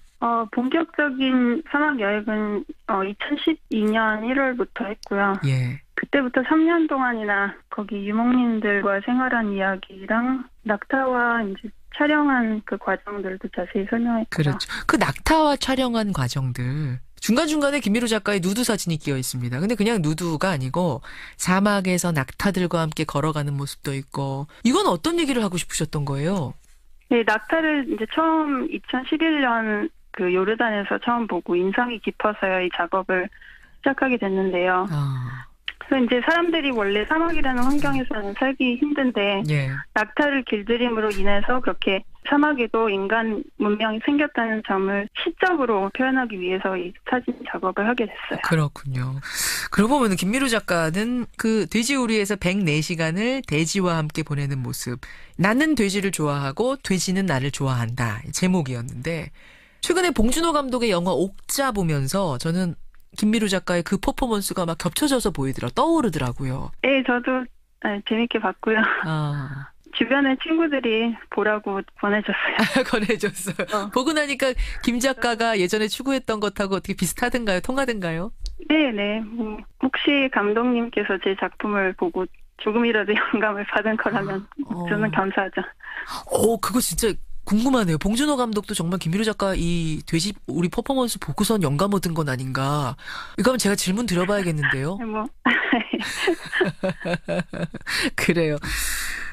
본격적인 사막여행은 2012년 1월부터 했고요. 예. 그때부터 3년 동안이나 거기 유목민들과 생활한 이야기랑 낙타와 이제 촬영한 그 과정들도 자세히 설명했죠. 그렇죠. 그 낙타와 촬영한 과정들. 중간중간에 김미루 작가의 누드 사진이 끼어 있습니다. 근데 그냥 누드가 아니고 사막에서 낙타들과 함께 걸어가는 모습도 있고. 이건 어떤 얘기를 하고 싶으셨던 거예요? 네, 낙타를 이제 처음 2011년 그 요르단에서 처음 보고 인상이 깊어서요. 이 작업을 시작하게 됐는데요. 그래서 이제 사람들이 원래 사막이라는 환경에서는 살기 힘든데 예. 낙타를 길들임으로 인해서 그렇게 사막에도 인간 문명이 생겼다는 점을 시적으로 표현하기 위해서 이 사진 작업을 하게 됐어요. 그렇군요. 그러고 보면 김미루 작가는 그 돼지우리에서 104시간을 돼지와 함께 보내는 모습. 나는 돼지를 좋아하고 돼지는 나를 좋아한다. 제목이었는데 최근에 봉준호 감독의 영화 옥자 보면서 저는 김미루 작가의 그 퍼포먼스가 막 겹쳐져서 떠오르더라고요. 네, 저도 재밌게 봤고요. 주변에 친구들이 보라고 권해줬어요. 권해줬어요. 보고 나니까 김 작가가 예전에 추구했던 것하고 어떻게 비슷하던가요? 통하던가요? 네네. 혹시 감독님께서 제 작품을 보고 조금이라도 영감을 받은 거라면 저는 감사하죠. 그거 진짜 궁금하네요. 봉준호 감독도 정말 김미루 작가 이 돼지 우리 퍼포먼스 보고선 영감 얻은 건 아닌가. 이거 하면 제가 질문 드려봐야겠는데요. 그래요.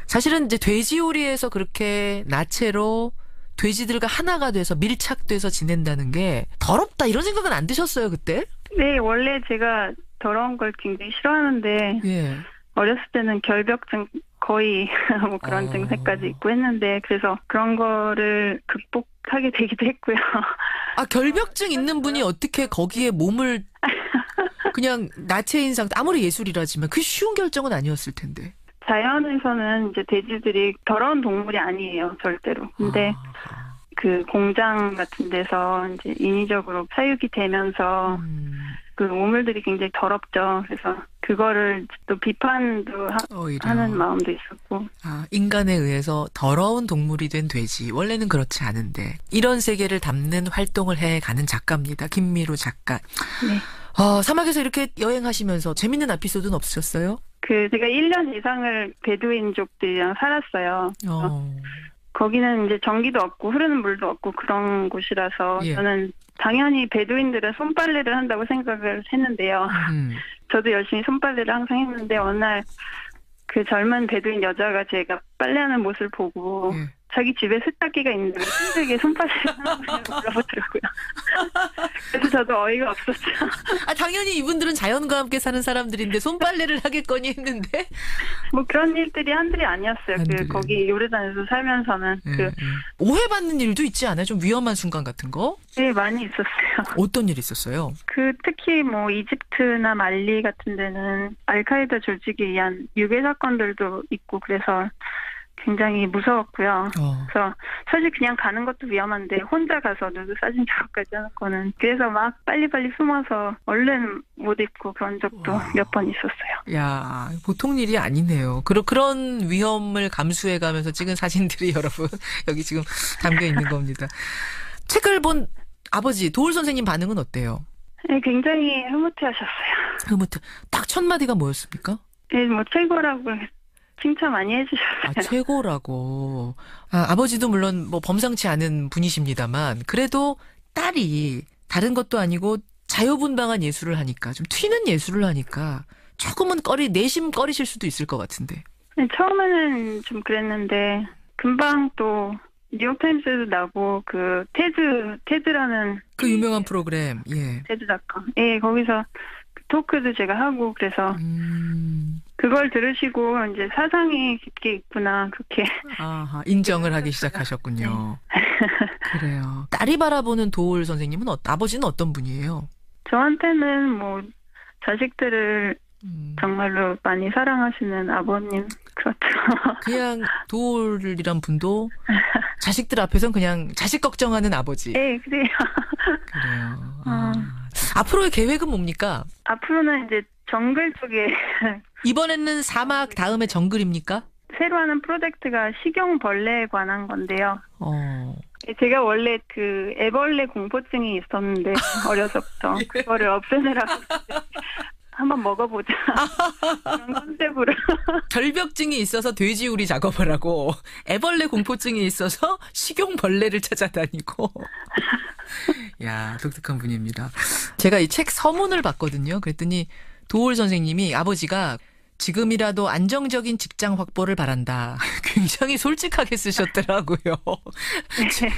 사실은 이제 돼지우리에서 그렇게 나체로 돼지들과 하나가 돼서 밀착돼서 지낸다는 게 더럽다 이런 생각은 안 드셨어요 그때? 네, 원래 제가 더러운 걸 굉장히 싫어하는데 예. 어렸을 때는 결벽증 거의 뭐 그런 증세까지 있고 했는데 그래서 그런 거를 극복하게 되기도 했고요. 결벽증 있는 분이 어떻게 거기에 몸을 그냥 나체인 상태 아무리 예술이라지만 그 쉬운 결정은 아니었을 텐데. 자연에서는 이제 돼지들이 더러운 동물이 아니에요, 절대로. 근데 그 공장 같은 데서 이제 인위적으로 사육이 되면서 그 오물들이 굉장히 더럽죠. 그래서 그거를 또 비판도 하는 마음도 있었고. 인간에 의해서 더러운 동물이 된 돼지. 원래는 그렇지 않은데 이런 세계를 담는 활동을 해가는 작가입니다. 김미루 작가. 네. 사막에서 이렇게 여행하시면서 재밌는 에피소드는 없으셨어요? 제가 1년 이상을 베두인족들이랑 살았어요. 거기는 이제 전기도 없고 흐르는 물도 없고 그런 곳이라서 저는 당연히 베두인들은 손빨래를 한다고 생각을 했는데요. 저도 열심히 손빨래를 항상 했는데 어느 날 그 젊은 베두인 여자가 제가 빨래하는 모습을 보고 자기 집에 세탁기가 있는데 힘들게 손빨래를 하는 거냐고 물어보더라고요. 그래서 저도 어이가 없었죠. 당연히 이분들은 자연과 함께 사는 사람들인데 손빨래를 하겠거니 했는데 뭐 그런 일들이 한둘이 아니었어요. 거기 요르단에서 살면서는 오해받는 일도 있지 않아요? 좀 위험한 순간 같은 거? 네, 많이 있었어요. 어떤 일이 있었어요? 특히 뭐 이집트나 말리 같은 데는 알카에다 조직에 의한 유괴 사건들도 있고 그래서 굉장히 무서웠고요. 그래서 사실 그냥 가는 것도 위험한데 혼자 가서 누드 사진 작업까지 하는 거는 그래서 막 빨리빨리 숨어서 얼른 못 입고 그런 적도 몇 번 있었어요. 야, 보통 일이 아니네요. 그런 위험을 감수해가면서 찍은 사진들이 여러분 여기 지금 담겨 있는 겁니다. 책을 본 아버지 도울 선생님 반응은 어때요? 네, 굉장히 흐뭇해하셨어요. 딱 첫 마디가 뭐였습니까? 네, 뭐 최고라고 칭찬 많이 해주셨어요. 최고라고. 아버지도 물론 뭐 범상치 않은 분이십니다만 그래도 딸이 다른 것도 아니고 자유분방한 예술을 하니까 좀 튀는 예술을 하니까 조금은 내심 꺼리실 수도 있을 것 같은데. 네, 처음에는 좀 그랬는데 금방 또 뉴욕타임스에도 나고 테드라는 그 유명한 프로그램, 테드.com. 예, 거기서 토크도 제가 하고 그래서 그걸 들으시고 이제 사상이 깊게 있구나 그렇게 인정을 하기 시작하셨군요. 그래요. 딸이 바라보는 도울 선생님은 아버지는 어떤 분이에요? 저한테는 뭐 자식들을 정말로 많이 사랑하시는 아버님 그렇죠. 그냥 도울이란 분도 자식들 앞에선 그냥 자식 걱정하는 아버지. 네, 그래요. 앞으로의 계획은 뭡니까? 앞으로는 이제 정글 쪽에 이번에는 사막 다음에 정글입니까? 새로 하는 프로젝트가 식용벌레에 관한 건데요. 제가 원래 애벌레 공포증이 있었는데 어려서부터 그거를 없애느라고 한번 먹어보자. 그런 컨셉으로. 절벽증이 있어서 돼지우리 작업을 하고 애벌레 공포증이 있어서 식용벌레를 찾아다니고. 야, 독특한 분입니다. 제가 이 책 서문을 봤거든요. 그랬더니 도올 선생님이 아버지가 지금이라도 안정적인 직장 확보를 바란다. 굉장히 솔직하게 쓰셨더라고요.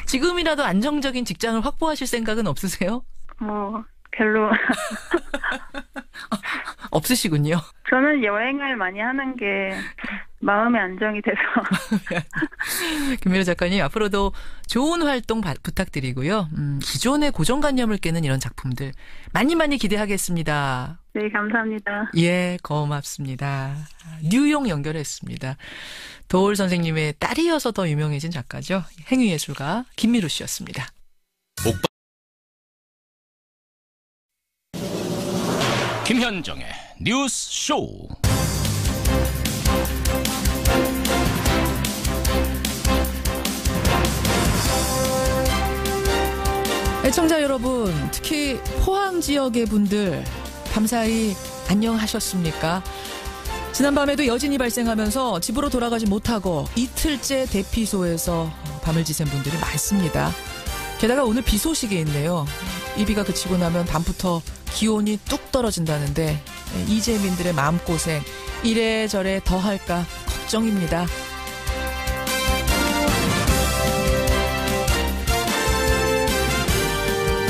지금이라도 안정적인 직장을 확보하실 생각은 없으세요? 별로. 없으시군요. 저는 여행을 많이 하는 게 마음의 안정이 돼서. 김미려 작가님, 앞으로도 좋은 활동 부탁드리고요. 기존의 고정관념을 깨는 이런 작품들 많이 기대하겠습니다. 네, 감사합니다. 예, 고맙습니다. 뉴욕 연결했습니다. 도올 선생님의 딸이어서 더 유명해진 작가죠. 행위예술가 김미루 씨였습니다. 김현정의 뉴스 쇼. 애청자 여러분, 특히 포항 지역의 분들 밤사이 안녕하셨습니까? 지난밤에도 여진이 발생하면서 집으로 돌아가지 못하고 이틀째 대피소에서 밤을 지샌 분들이 많습니다. 게다가 오늘 비 소식이 있네요. 이 비가 그치고 나면 밤부터 기온이 뚝 떨어진다는데 이재민들의 마음고생 이래저래 더할까 걱정입니다.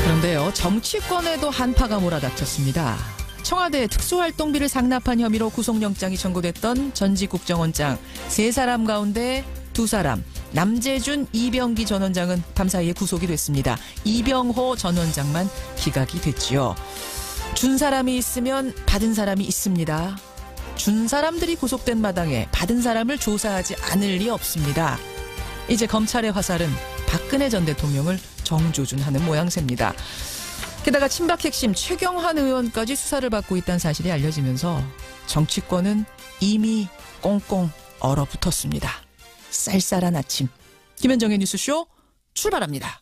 그런데요, 정치권에도 한파가 몰아닥쳤습니다. 청와대 특수활동비를 상납한 혐의로 구속영장이 청구됐던 전직 국정원장 3사람 가운데 2사람, 남재준, 이병기 전 원장은 밤사이에 구속이 됐습니다. 이병호 전 원장만 기각이 됐지요. 준 사람이 있으면 받은 사람이 있습니다. 준 사람들이 구속된 마당에 받은 사람을 조사하지 않을 리 없습니다. 이제 검찰의 화살은 박근혜 전 대통령을 정조준하는 모양새입니다. 게다가 친박 핵심 최경환 의원까지 수사를 받고 있다는 사실이 알려지면서 정치권은 이미 꽁꽁 얼어붙었습니다. 쌀쌀한 아침, 김현정의 뉴스쇼 출발합니다.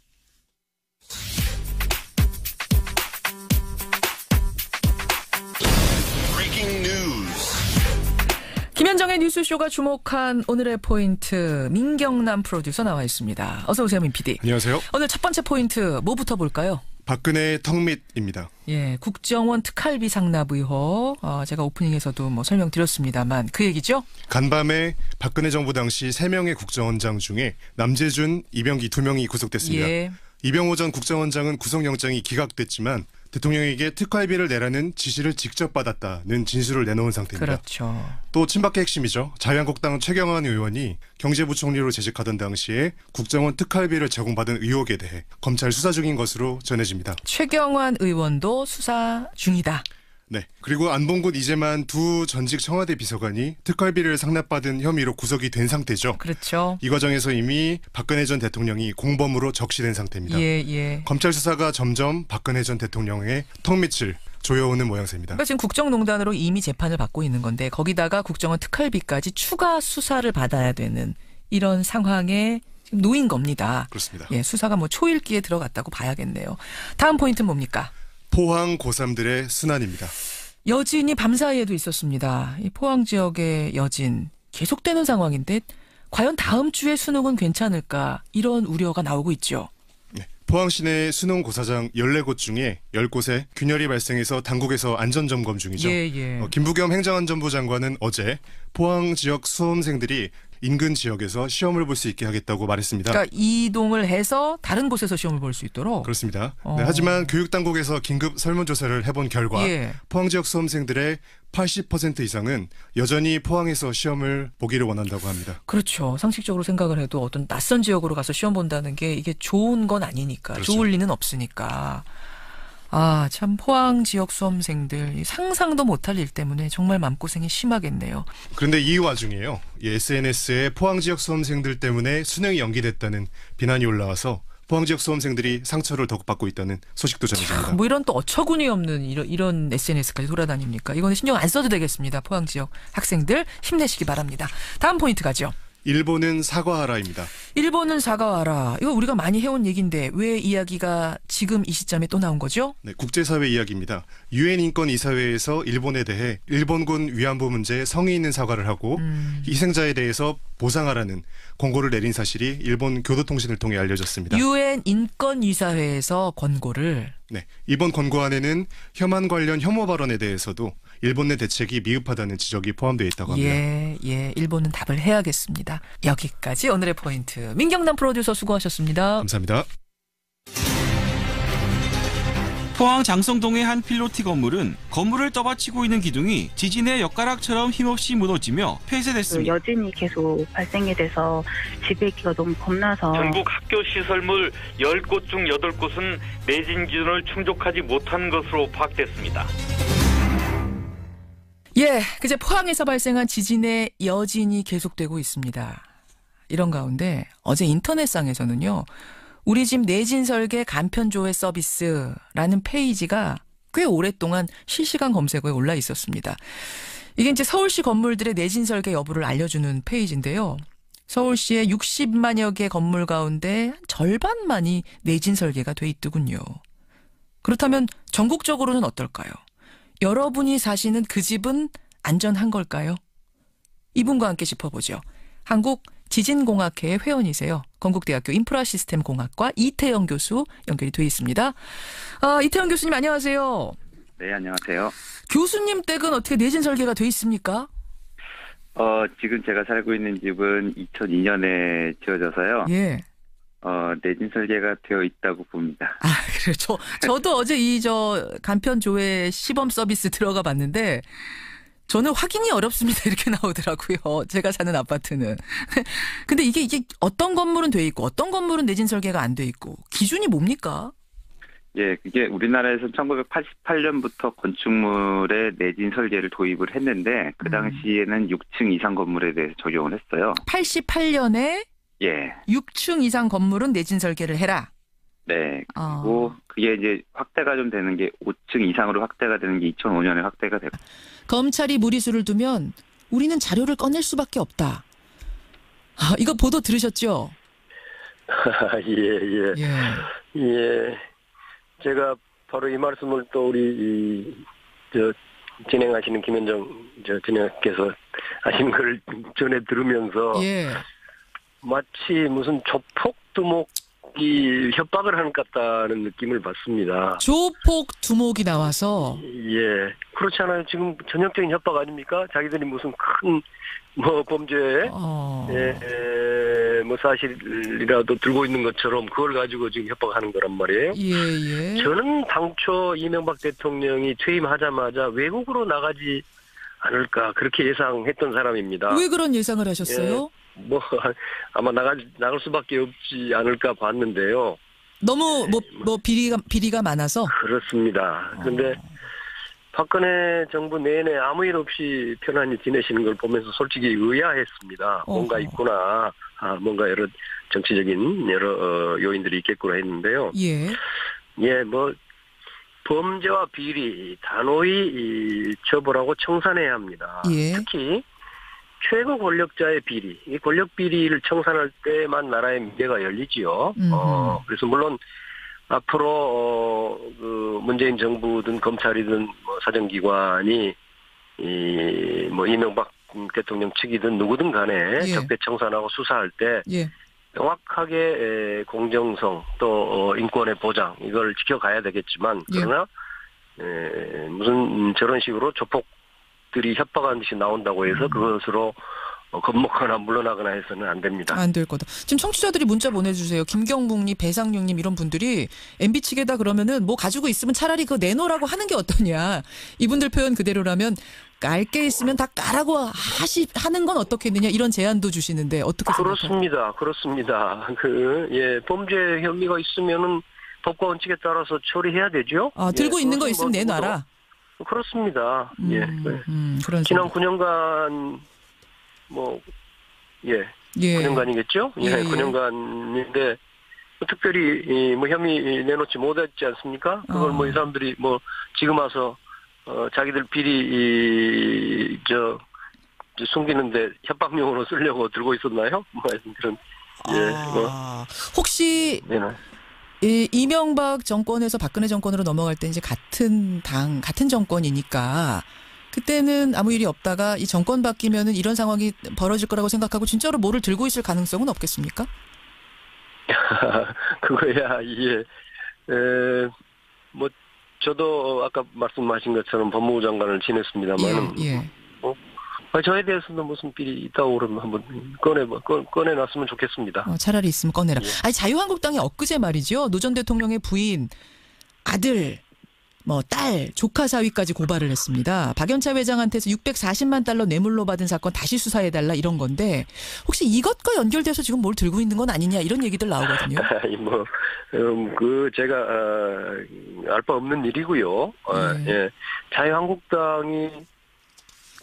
김현정의 뉴스쇼가 주목한 오늘의 포인트, 민경남 프로듀서 나와 있습니다. 어서 오세요, 민 PD. 안녕하세요. 오늘 첫 번째 포인트 뭐부터 볼까요? 박근혜 턱밑입니다. 예, 국정원 특활비 상납 의혹. 제가 오프닝에서도 설명드렸습니다만 그 얘기죠? 간밤에 박근혜 정부 당시 3명의 국정원장 중에 남재준, 이병기 2명이 구속됐습니다. 예. 이병호 전 국정원장은 구속영장이 기각됐지만 대통령에게 특활비를 내라는 지시를 직접 받았다는 진술을 내놓은 상태입니다. 그렇죠. 또 친박의 핵심이죠. 자유한국당 최경환 의원이 경제부총리로 재직하던 당시에 국정원 특활비를 제공받은 의혹에 대해 검찰 수사 중인 것으로 전해집니다. 최경환 의원도 수사 중이다. 네. 그리고 안봉근 이재만 2 전직 청와대 비서관이 특활비를 상납받은 혐의로 구속이 된 상태죠. 그렇죠. 이 과정에서 이미 박근혜 전 대통령이 공범으로 적시된 상태입니다. 예. 검찰 수사가 점점 박근혜 전 대통령의 턱밑을 조여오는 모양새입니다. 그러니까 지금 국정농단으로 이미 재판을 받고 있는 건데 거기다가 국정원 특활비까지 추가 수사를 받아야 되는 이런 상황에 지금 놓인 겁니다. 그렇습니다. 예, 수사가 초일기에 들어갔다고 봐야겠네요. 다음 포인트는 뭡니까? 포항 고3들의 순환입니다. 여진이 밤사이에도 있었습니다. 이 포항 지역의 여진 계속되는 상황인데 과연 다음 주에 수능은 괜찮을까 이런 우려가 나오고 있죠. 네. 포항 시내 수능 고사장 14곳 중에 10곳에 균열이 발생해서 당국에서 안전점검 중이죠. 예. 김부겸 행정안전부 장관은 어제 포항 지역 수험생들이 인근 지역에서 시험을 볼 수 있게 하겠다고 말했습니다. 그러니까 이동을 해서 다른 곳에서 시험을 볼 수 있도록? 그렇습니다. 네, 하지만 교육당국에서 긴급 설문조사를 해본 결과 포항 지역 수험생들의 80% 이상은 여전히 포항에서 시험을 보기를 원한다고 합니다. 그렇죠. 상식적으로 생각을 해도 어떤 낯선 지역으로 가서 시험 본다는 게 이게 좋은 건 아니니까. 그렇죠. 좋을 리는 없으니까. 참 포항 지역 수험생들 상상도 못할 일 때문에 정말 마음고생이 심하겠네요. 그런데 이 와중에요. SNS에 포항 지역 수험생들 때문에 수능이 연기됐다는 비난이 올라와서 포항 지역 수험생들이 상처를 더욱 받고 있다는 소식도 전해집니다. 이런 또 어처구니 없는 이런 SNS까지 돌아다닙니까? 이거는 신경 안 써도 되겠습니다. 포항 지역 학생들 힘내시기 바랍니다. 다음 포인트 가죠. 일본은 사과하라입니다. 일본은 사과하라. 이거 우리가 많이 해온 얘기인데 왜 이야기가 지금 이 시점에 또 나온 거죠? 네, 국제사회 이야기입니다. 유엔 인권이사회에서 일본에 대해 일본군 위안부 문제에 성의 있는 사과를 하고 희생자에 대해서 보상하라는 권고를 내린 사실이 일본 교도통신을 통해 알려졌습니다. 유엔 인권이사회에서 권고를. 네, 이번 권고안에는 혐한 관련 혐오 발언에 대해서도 일본 내 대책이 미흡하다는 지적이 포함되어 있다고 합니다. 예, 일본은 답을 해야겠습니다. 여기까지 오늘의 포인트. 민경남 프로듀서 수고하셨습니다. 감사합니다. 포항 장성동의 한 필로티 건물은 건물을 떠받치고 있는 기둥이 지진의 엿가락처럼 힘없이 무너지며 폐쇄됐습니다. 여진이 계속 발생이 돼서 집에 있기가 너무 겁나서 전국 학교 시설물 10곳 중 8곳은 내진 기준을 충족하지 못한 것으로 파악됐습니다. 예, 그제 포항에서 발생한 지진의 여진이 계속되고 있습니다. 이런 가운데 어제 인터넷상에서는요. 우리 집 내진 설계 간편 조회 서비스라는 페이지가 꽤 오랫동안 실시간 검색어에 올라 있었습니다. 이게 이제 서울시 건물들의 내진 설계 여부를 알려주는 페이지인데요. 서울시의 60만여 개 건물 가운데 절반만이 내진 설계가 돼 있더군요. 그렇다면 전국적으로는 어떨까요? 여러분이 사시는 그 집은 안전한 걸까요? 이분과 함께 짚어보죠. 한국지진공학회의 회원이세요. 건국대학교 인프라시스템공학과 이태영 교수 연결이 돼 있습니다. 이태영 교수님 안녕하세요. 네, 안녕하세요. 교수님 댁은 어떻게 내진 설계가 돼 있습니까? 지금 제가 살고 있는 집은 2002년에 지어져서요. 예. 내진 설계가 되어 있다고 봅니다. 그래요. 저도 어제 간편 조회 시범 서비스 들어가 봤는데 저는 확인이 어렵습니다. 이렇게 나오더라고요. 제가 사는 아파트는. 근데 이게 어떤 건물은 돼 있고 어떤 건물은 내진 설계가 안 돼 있고 기준이 뭡니까? 예, 그게 우리나라에서 1988년부터 건축물에 내진 설계를 도입을 했는데 그 당시에는 6층 이상 건물에 대해서 적용을 했어요. 88년에 예. 6층 이상 건물은 내진 설계를 해라. 네. 그리고 그게 이제 확대가 좀 되는 게 5층 이상으로 확대가 되는 게 2005년에 확대가 됐고. 검찰이 무리수를 두면 우리는 자료를 꺼낼 수밖에 없다. 이거 보도 들으셨죠? 예. 제가 바로 이 말씀을 또 우리 진행하시는 김현정 진행께서 하신 걸 전에 들으면서 마치 무슨 조폭두목이 협박을 하는 것 같다는 느낌을 받습니다. 조폭두목이 나와서? 예. 그렇지 않아요? 지금 전형적인 협박 아닙니까? 자기들이 무슨 큰 범죄, 사실이라도 들고 있는 것처럼 그걸 가지고 지금 협박하는 거란 말이에요. 예. 저는 당초 이명박 대통령이 퇴임하자마자 외국으로 나가지 않을까 그렇게 예상했던 사람입니다. 왜 그런 예상을 하셨어요? 아마 나갈 수밖에 없지 않을까 봤는데요. 너무 비리가 많아서? 그렇습니다. 그런데 박근혜 정부 내내 아무 일 없이 편안히 지내시는 걸 보면서 솔직히 의아했습니다. 뭔가 있구나. 뭔가 여러 정치적인 여러 요인들이 있겠구나 했는데요. 범죄와 비리 단호히 처벌하고 청산해야 합니다. 특히 최고 권력자의 비리, 이 권력 비리를 청산할 때만 나라의 미래가 열리지요. 그래서 물론 앞으로 문재인 정부든 검찰이든 사정기관이 이명박 대통령 측이든 누구든 간에 적폐 청산하고 수사할 때 명확하게 공정성 또 인권의 보장 이걸 지켜가야 되겠지만 그러나 무슨 저런 식으로 조폭들이 협박하는 듯이 나온다고 해서 그것으로 겁먹거나 물러나거나 해서는 안 됩니다. 안 될 거다. 지금 청취자들이 문자 보내주세요. 김경묵님, 배상용님 이런 분들이 MB 측에다 그러면은 가지고 있으면 차라리 그거 내놓으라고 하는 게 어떠냐. 이분들 표현 그대로라면 깔 게 있으면 다 까라고 하는 건 어떻겠느냐 이런 제안도 주시는데 어떻게 생각하세요? 그렇습니다. 범죄 혐의가 있으면은 법과 원칙에 따라서 처리해야 되죠. 들고 있는 거 있으면 내놔라. 그렇습니다. 지난 9년간 9년간이겠죠? 9년간인데 특별히 혐의 내놓지 못했지 않습니까? 그걸 이 사람들이 지금 와서 자기들 비리 숨기는데 협박용으로 쓰려고 들고 있었나요? 그런 혹시 이명박 정권에서 박근혜 정권으로 넘어갈 때 이제 같은 정권이니까 그때는 아무 일이 없다가 이 정권 바뀌면은 이런 상황이 벌어질 거라고 생각하고 진짜로 뭐를 들고 있을 가능성은 없겠습니까? 그거야 이게 뭐 저도 아까 말씀하신 것처럼 법무부 장관을 지냈습니다만 저에 대해서는 무슨 삐리 있다고 그러면 한번 꺼내놨으면 좋겠습니다. 차라리 있으면 꺼내라. 아니 자유한국당이 엊그제 말이죠. 노 전 대통령의 부인, 아들, 딸, 조카 사위까지 고발을 했습니다. 박연차 회장한테서 640만 달러 뇌물로 받은 사건 다시 수사해달라 이런 건데 혹시 이것과 연결돼서 지금 뭘 들고 있는 건 아니냐 이런 얘기들 나오거든요. 제가 알 바 없는 일이고요. 예. 자유한국당이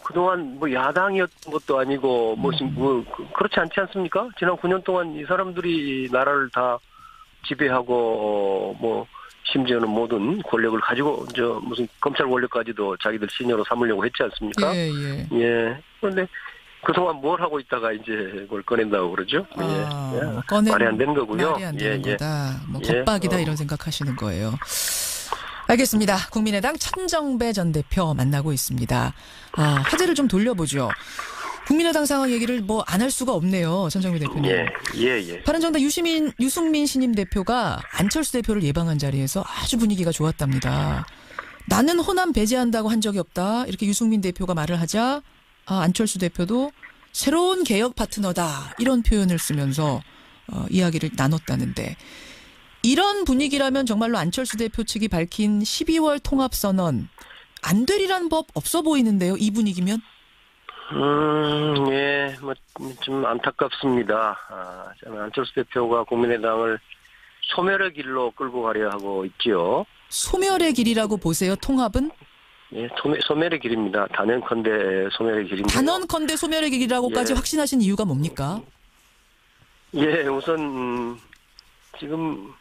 그동안 야당이었던 것도 아니고 그렇지 않지 않습니까? 지난 9년 동안 이 사람들이 나라를 다 지배하고 심지어는 모든 권력을 가지고 무슨 검찰 권력까지도 자기들 신여로 삼으려고 했지 않습니까? 예. 그런데 그동안 뭘 하고 있다가 이제 그걸 꺼낸다고 그러죠? 말이 안 되는 거고요. 말이 안 되는 거다. 겁박이다 이런 생각하시는 거예요. 알겠습니다. 국민의당 천정배 전 대표 만나고 있습니다. 화제를 좀 돌려보죠. 국민의당 상황 얘기를 안 할 수가 없네요. 천정배 대표님. 예. 바른정당 유승민 신임 대표가 안철수 대표를 예방한 자리에서 아주 분위기가 좋았답니다. 나는 호남 배제한다고 한 적이 없다. 이렇게 유승민 대표가 말을 하자 안철수 대표도 새로운 개혁 파트너다. 이런 표현을 쓰면서 이야기를 나눴다는데 이런 분위기라면 정말로 안철수 대표 측이 밝힌 12월 통합선언 안 되리란 법 없어 보이는데요. 이 분위기면? 좀 안타깝습니다. 저는 안철수 대표가 국민의당을 소멸의 길로 끌고 가려 하고 있지요. 소멸의 길이라고 보세요. 통합은? 예, 소멸의 길입니다. 단언컨대 소멸의 길입니다. 단언컨대 소멸의 길이라고까지 확신하신 이유가 뭡니까? 우선 지금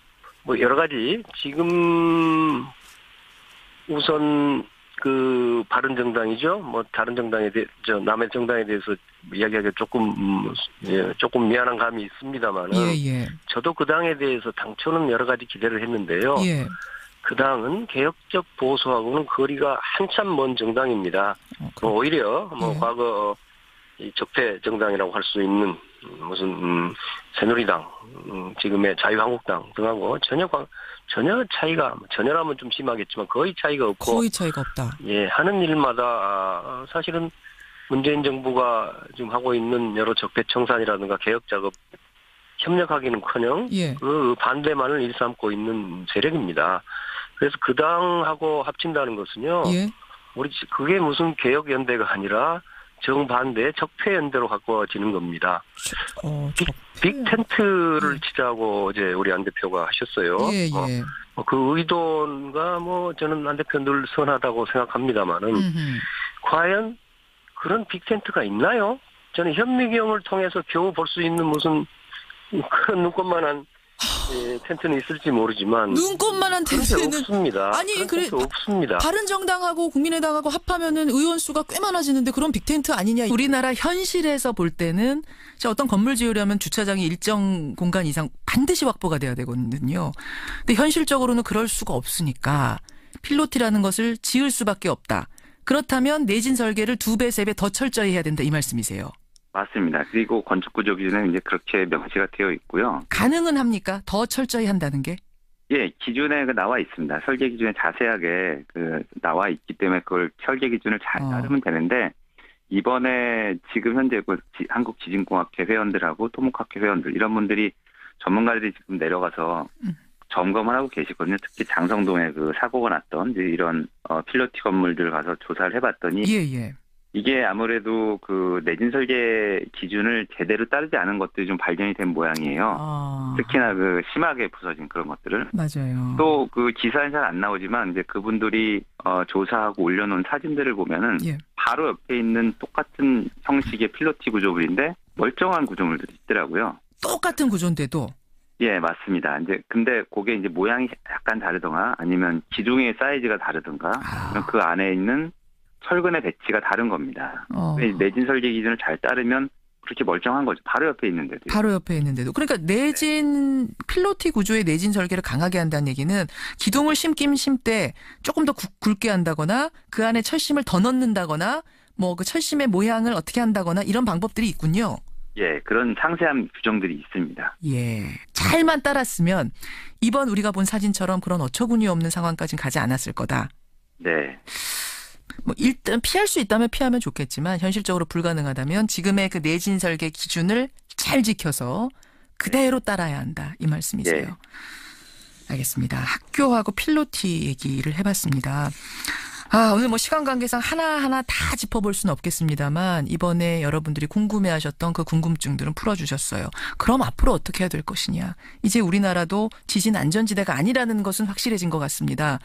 여러 가지 지금 우선 그 바른정당이죠. 다른 정당에 남의 정당에 대해서 이야기하기가 조금 미안한 감이 있습니다만은 저도 그 당에 대해서 당초는 여러 가지 기대를 했는데요. 그 당은 개혁적 보수하고는 거리가 한참 먼 정당입니다. 오히려 과거 이 적폐 정당이라고 할 수 있는 무슨 새누리당, 지금의 자유한국당 등하고 전혀 차이가 전혀라면 좀 심하겠지만 거의 차이가 없고 없다. 하는 일마다 사실은 문재인 정부가 지금 하고 있는 여러 적폐 청산이라든가 개혁 작업 협력하기는커녕 그 반대만을 일삼고 있는 세력입니다. 그래서 그 당하고 합친다는 것은요. 그게 무슨 개혁 연대가 아니라 정반대 적폐 연대로 가까워지는 겁니다. 빅 텐트를 치자고 이제 우리 안 대표가 하셨어요. 그 의도가 저는 안 대표 늘 선하다고 생각합니다만은 과연 그런 빅 텐트가 있나요? 저는 현미경을 통해서 겨우 볼 수 있는 무슨 그런 눈꽃만한 텐트는 있을지 모르지만 눈꽃만한 텐트는 없습니다. 없습니다. 바른정당하고 국민의당하고 합하면은 의원 수가 꽤 많아지는데 그런 빅텐트 아니냐? 우리나라 현실에서 볼 때는 어떤 건물 지으려면 주차장이 일정 공간 이상 반드시 확보가 돼야 되거든요. 근데 현실적으로는 그럴 수가 없으니까 필로티라는 것을 지을 수밖에 없다. 그렇다면 내진 설계를 2배, 3배 더 철저히 해야 된다 이 말씀이세요. 맞습니다. 그리고 건축구조 기준은 이제 그렇게 명시가 되어 있고요. 가능은 합니까? 더 철저히 한다는 게? 기준에 나와 있습니다. 설계 기준에 자세하게 나와 있기 때문에 그걸 설계 기준을 잘 따르면 되는데 이번에 지금 현재 한국지진공학회 회원들하고 토목학회 회원들 이런 분들이 전문가들이 지금 내려가서 점검을 하고 계시거든요. 특히 장성동에 사고가 났던 이런 필로티 건물들 가서 조사를 해봤더니 이게 아무래도 내진 설계 기준을 제대로 따르지 않은 것들이 좀 발견이 된 모양이에요. 특히나 심하게 부서진 그런 것들을. 맞아요. 또 기사는 잘 안 나오지만 이제 그분들이 조사하고 올려놓은 사진들을 보면은 바로 옆에 있는 똑같은 형식의 필로티 구조물인데 멀쩡한 구조물들이 있더라고요. 똑같은 구조인데도. 맞습니다. 근데 그게 이제 모양이 약간 다르던가 아니면 기둥의 사이즈가 다르던가 그 안에 있는 철근의 배치가 다른 겁니다. 내진 설계 기준을 잘 따르면 그렇게 멀쩡한 거죠. 바로 옆에 있는데도. 바로 옆에 있는데도. 그러니까 내진 필로티 구조의 내진 설계를 강하게 한다는 얘기는 기둥을 심긴 심때 조금 더 굵게 한다거나 그 안에 철심을 더 넣는다거나 뭐 그 철심의 모양을 어떻게 한다거나 이런 방법들이 있군요. 예, 그런 상세한 규정들이 있습니다. 예, 잘만 따랐으면 이번 우리가 본 사진처럼 그런 어처구니 없는 상황까지는 가지 않았을 거다. 네. 뭐 일단 피할 수 있다면 피하면 좋겠지만 현실적으로 불가능하다면 지금의 그 내진 설계 기준을 잘 지켜서 그대로 따라야 한다. 이 말씀이세요. 예. 알겠습니다. 학교하고 필로티 얘기를 해봤습니다. 오늘 뭐 시간 관계상 하나하나 다 짚어볼 수는 없겠습니다만 이번에 여러분들이 궁금해하셨던 그 궁금증들은 풀어주셨어요. 그럼 앞으로 어떻게 해야 될 것이냐. 이제 우리나라도 지진 안전지대가 아니라는 것은 확실해진 것 같습니다.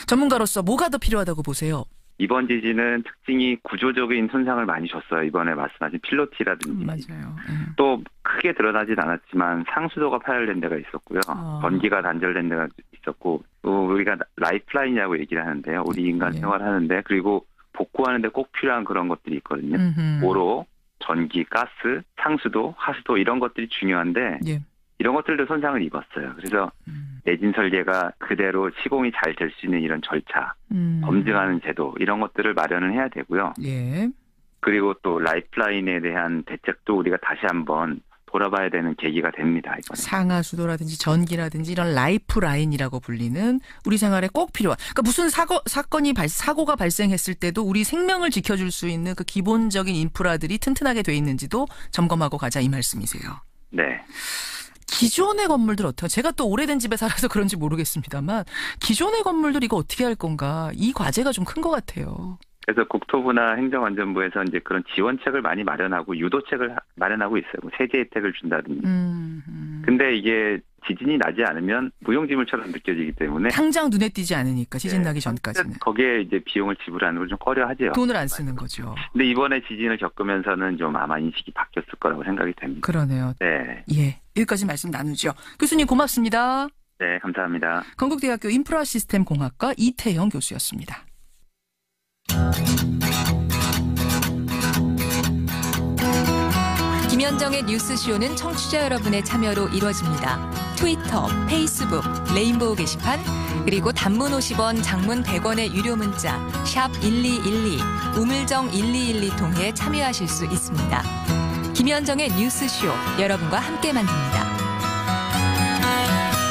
전문가로서 뭐가 더 필요하다고 보세요? 이번 지진은 특징이 구조적인 손상을 많이 줬어요. 이번에 말씀하신 필로티라든지. 맞아요. 또 크게 드러나진 않았지만 상수도가 파열된 데가 있었고요. 전기가 단절된 데가 있었고 우리가 라이프라인이라고 얘기를 하는데요. 우리 인간 생활하는데 그리고 복구하는 데 꼭 필요한 그런 것들이 있거든요. 도로, 전기, 가스, 상수도, 하수도 이런 것들이 중요한데 이런 것들도 손상을 입었어요. 그래서 내진 설계가 그대로 시공이 잘 될 수 있는 이런 절차, 검증하는 제도 이런 것들을 마련을 해야 되고요. 예. 그리고 또 라이프라인에 대한 대책도 우리가 다시 한번 돌아봐야 되는 계기가 됩니다. 이번에. 상하수도라든지 전기라든지 이런 라이프라인이라고 불리는 우리 생활에 꼭 필요한. 그러니까 무슨 사고가 발생했을 때도 우리 생명을 지켜줄 수 있는 그 기본적인 인프라들이 튼튼하게 돼 있는지도 점검하고 가자 이 말씀이세요. 네. 기존의 건물들 어떻게? 제가 또 오래된 집에 살아서 그런지 모르겠습니다만 기존의 건물들 이거 어떻게 할 건가? 이 과제가 좀 큰 것 같아요. 그래서 국토부나 행정안전부에서 이제 그런 지원책을 많이 마련하고 유도책을 마련하고 있어요. 뭐 세제 혜택을 준다든지. 근데 이게 지진이 나지 않으면 무용지물처럼 느껴지기 때문에 당장 눈에 띄지 않으니까 지진 나기 전까지는 거기에 이제 비용을 지불하는 걸 좀 꺼려하죠. 돈을 안 쓰는 거죠. 근데 이번에 지진을 겪으면서는 좀 아마 인식이 바뀌었을 거라고 생각이 됩니다. 그러네요. 네. 예, 여기까지 말씀 나누죠. 교수님 고맙습니다. 네, 감사합니다. 건국대학교 인프라시스템공학과 이태영 교수였습니다. 김현정의 뉴스쇼는 청취자 여러분의 참여로 이루어집니다. 트위터, 페이스북, 레인보우 게시판, 그리고 단문 50원, 장문 100원의 유료 문자 샵 1212, 우물정 1212 통해 참여하실 수 있습니다. 김현정의 뉴스쇼, 여러분과 함께 만듭니다.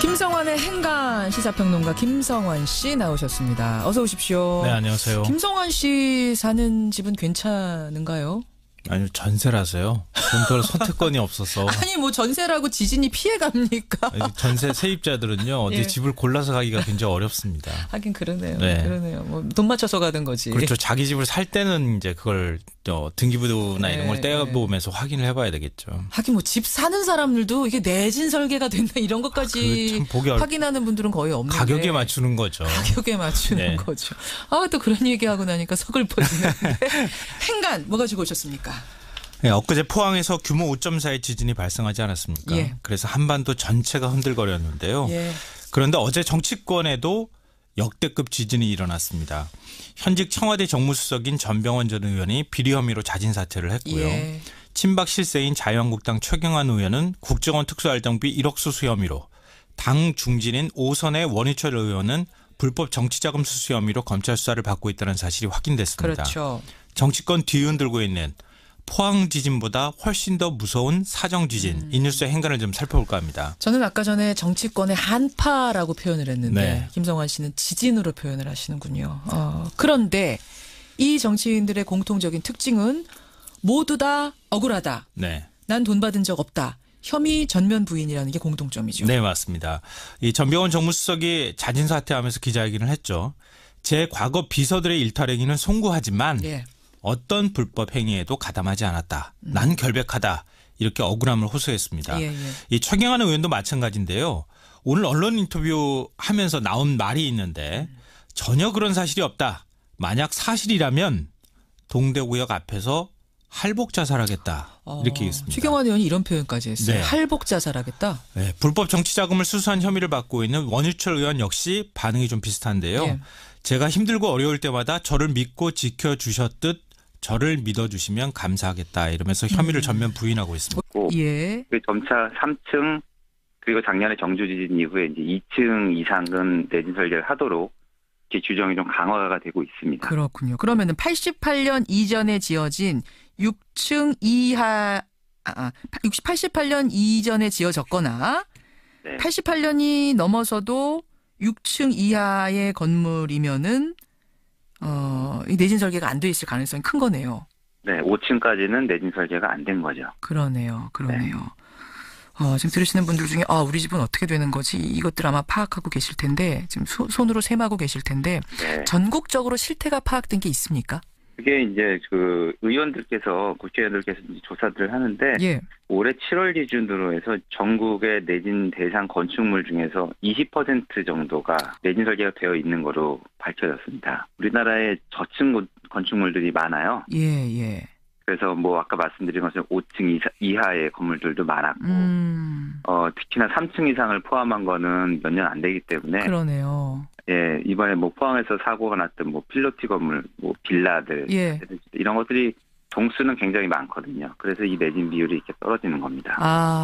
김성환의 행간 시사평론가 김성환 씨 나오셨습니다. 어서 오십시오. 네, 안녕하세요. 김성환 씨 사는 집은 괜찮은가요? 아니요, 전세라서요. 좀 더 선택권이 없어서. 아니, 뭐 전세라고 지진이 피해갑니까? 전세 세입자들은요, 어디 예. 집을 골라서 가기가 굉장히 어렵습니다. 하긴 그러네요. 네. 그러네요. 뭐 돈 맞춰서 가는 거지. 그렇죠. 자기 집을 살 때는 이제 그걸 등기부나 이런 걸 떼어보면서 확인을 해봐야 되겠죠. 하긴 뭐 집 사는 사람들도 이게 내진 설계가 된다 이런 것까지 참 보기 확인하는 분들은 거의 없는데. 가격에 맞추는 거죠. 가격에 맞추는 거죠. 또 그런 얘기하고 나니까 서글퍼지는데. 행간 뭐 가지고 오셨습니까? 네, 엊그제 포항에서 규모 5.4의 지진이 발생하지 않았습니까? 예. 그래서 한반도 전체가 흔들거렸는데요. 예. 그런데 어제 정치권에도 역대급 지진이 일어났습니다. 현직 청와대 정무수석인 전병헌 전 의원이 비리 혐의로 자진 사퇴를 했고요. 예. 친박 실세인 자유한국당 최경환 의원은 국정원 특수활동비 1억 수수 혐의로, 당 중진인 오선의 원희철 의원은 불법 정치자금 수수 혐의로 검찰 수사를 받고 있다는 사실이 확인됐습니다. 그렇죠. 정치권 뒤흔들고 있는 포항 지진보다 훨씬 더 무서운 사정 지진, 이 뉴스의 행간을 좀 살펴볼까 합니다. 저는 아까 전에 정치권의 한파라고 표현을 했는데 네. 김성환 씨는 지진으로 표현을 하시는군요. 그런데 이 정치인들의 공통적인 특징은 모두 다 억울하다. 네. 난 돈 받은 적 없다. 혐의 전면 부인이라는 게 공통점이죠. 네, 맞습니다. 이 전병헌 정무수석이 자진 사퇴하면서 기자회견을 했죠. 제 과거 비서들의 일탈 행위는 송구하지만 어떤 불법 행위에도 가담하지 않았다. 난 결백하다. 이렇게 억울함을 호소했습니다. 이 최경환 의원도 마찬가지인데요. 오늘 언론 인터뷰 하면서 나온 말이 있는데 전혀 그런 사실이 없다. 만약 사실이라면 동대구역 앞에서 할복 자살하겠다. 이렇게 얘기했습니다. 최경환 의원이 이런 표현까지 했어요. 네. 할복 자살하겠다. 네, 불법 정치자금을 수수한 혐의를 받고 있는 원유철 의원 역시 반응이 좀 비슷한데요. 제가 힘들고 어려울 때마다 저를 믿고 지켜주셨듯 저를 믿어주시면 감사하겠다 이러면서 혐의를 전면 부인하고 있습니다. 예. 그 점차 3층 그리고 작년에 정주 지진 이후에 이제 2층 이상은 내진 설계를 하도록 규정이 좀 강화가 되고 있습니다. 그렇군요. 그러면은 88년 이전에 지어진 6층 이하 88년 이전에 지어졌거나 네. 88년이 넘어서도 6층 이하의 건물이면은 이 내진 설계가 안 돼 있을 가능성이 큰 거네요. 네, 5층까지는 내진 설계가 안 된 거죠. 그러네요. 네. 지금 들으시는 분들 중에 우리 집은 어떻게 되는 거지? 이것들 아마 파악하고 계실 텐데 지금 손으로 셈하고 계실 텐데 네. 전국적으로 실태가 파악된 게 있습니까? 그게 이제 그 의원들께서 국회의원들께서 조사들을 하는데 예. 올해 7월 기준으로 해서 전국의 내진 대상 건축물 중에서 20% 정도가 내진 설계가 되어 있는 거로 밝혀졌습니다. 우리나라에 저층 건축물들이 많아요. 예. 그래서 뭐 아까 말씀드린 것처럼 5층 이하의 건물들도 많았고 특히나 3층 이상을 포함한 거는 몇 년 안 되기 때문에 그러네요. 예, 이번에 뭐 포항에서 사고가 났던 뭐 필로티 건물, 뭐 빌라들 예. 이런 것들이 동수는 굉장히 많거든요. 그래서 이 내진 비율이 이렇게 떨어지는 겁니다.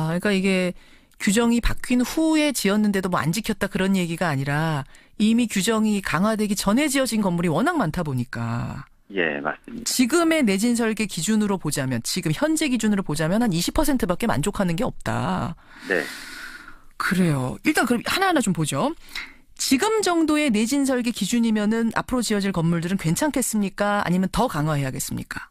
그러니까 이게 규정이 바뀐 후에 지었는데도 뭐 안 지켰다 그런 얘기가 아니라 이미 규정이 강화되기 전에 지어진 건물이 워낙 많다 보니까. 예, 맞습니다. 지금의 내진 설계 기준으로 보자면, 지금 현재 기준으로 보자면 한 20%밖에 만족하는 게 없다. 네. 그래요. 일단 그럼 하나하나 좀 보죠. 지금 정도의 내진 설계 기준이면은 앞으로 지어질 건물들은 괜찮겠습니까? 아니면 더 강화해야겠습니까?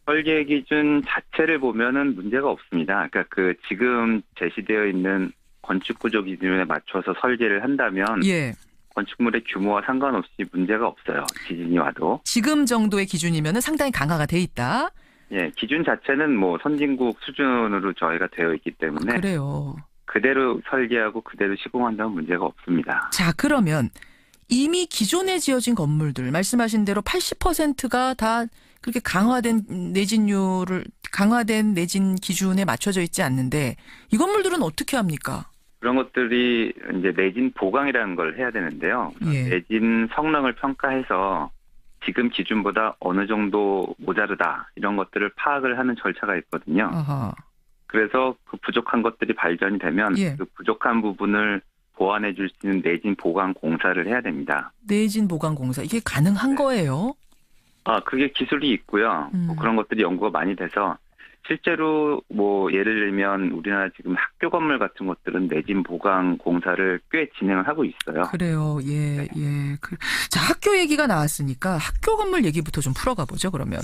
설계 기준 자체를 보면은 문제가 없습니다. 그러니까 그 지금 제시되어 있는 건축 구조 기준에 맞춰서 설계를 한다면 예. 건축물의 규모와 상관없이 문제가 없어요. 지진이 와도. 지금 정도의 기준이면은 상당히 강화가 돼 있다. 예, 기준 자체는 뭐 선진국 수준으로 저희가 되어 있기 때문에 그래요. 그대로 설계하고 그대로 시공한다면 문제가 없습니다. 자, 그러면 이미 기존에 지어진 건물들 말씀하신 대로 80%가 다 그렇게 강화된 내진 기준에 맞춰져 있지 않는데 이 건물들은 어떻게 합니까? 그런 것들이 이제 내진 보강이라는 걸 해야 되는데요. 예. 내진 성능을 평가해서 지금 기준보다 어느 정도 모자르다 이런 것들을 파악을 하는 절차가 있거든요. 아하. 그래서 그 부족한 것들이 발견이 되면 예. 그 부족한 부분을 보완해 줄 수 있는 내진 보강 공사를 해야 됩니다. 내진 보강 공사 이게 가능한 거예요? 그게 기술이 있고요. 뭐 그런 것들이 연구가 많이 돼서 실제로 뭐 예를 들면 우리나라 지금 학교 건물 같은 것들은 내진 보강 공사를 꽤 진행을 하고 있어요. 그래요. 예. 자, 학교 얘기가 나왔으니까 학교 건물 얘기부터 좀 풀어가 보죠, 그러면.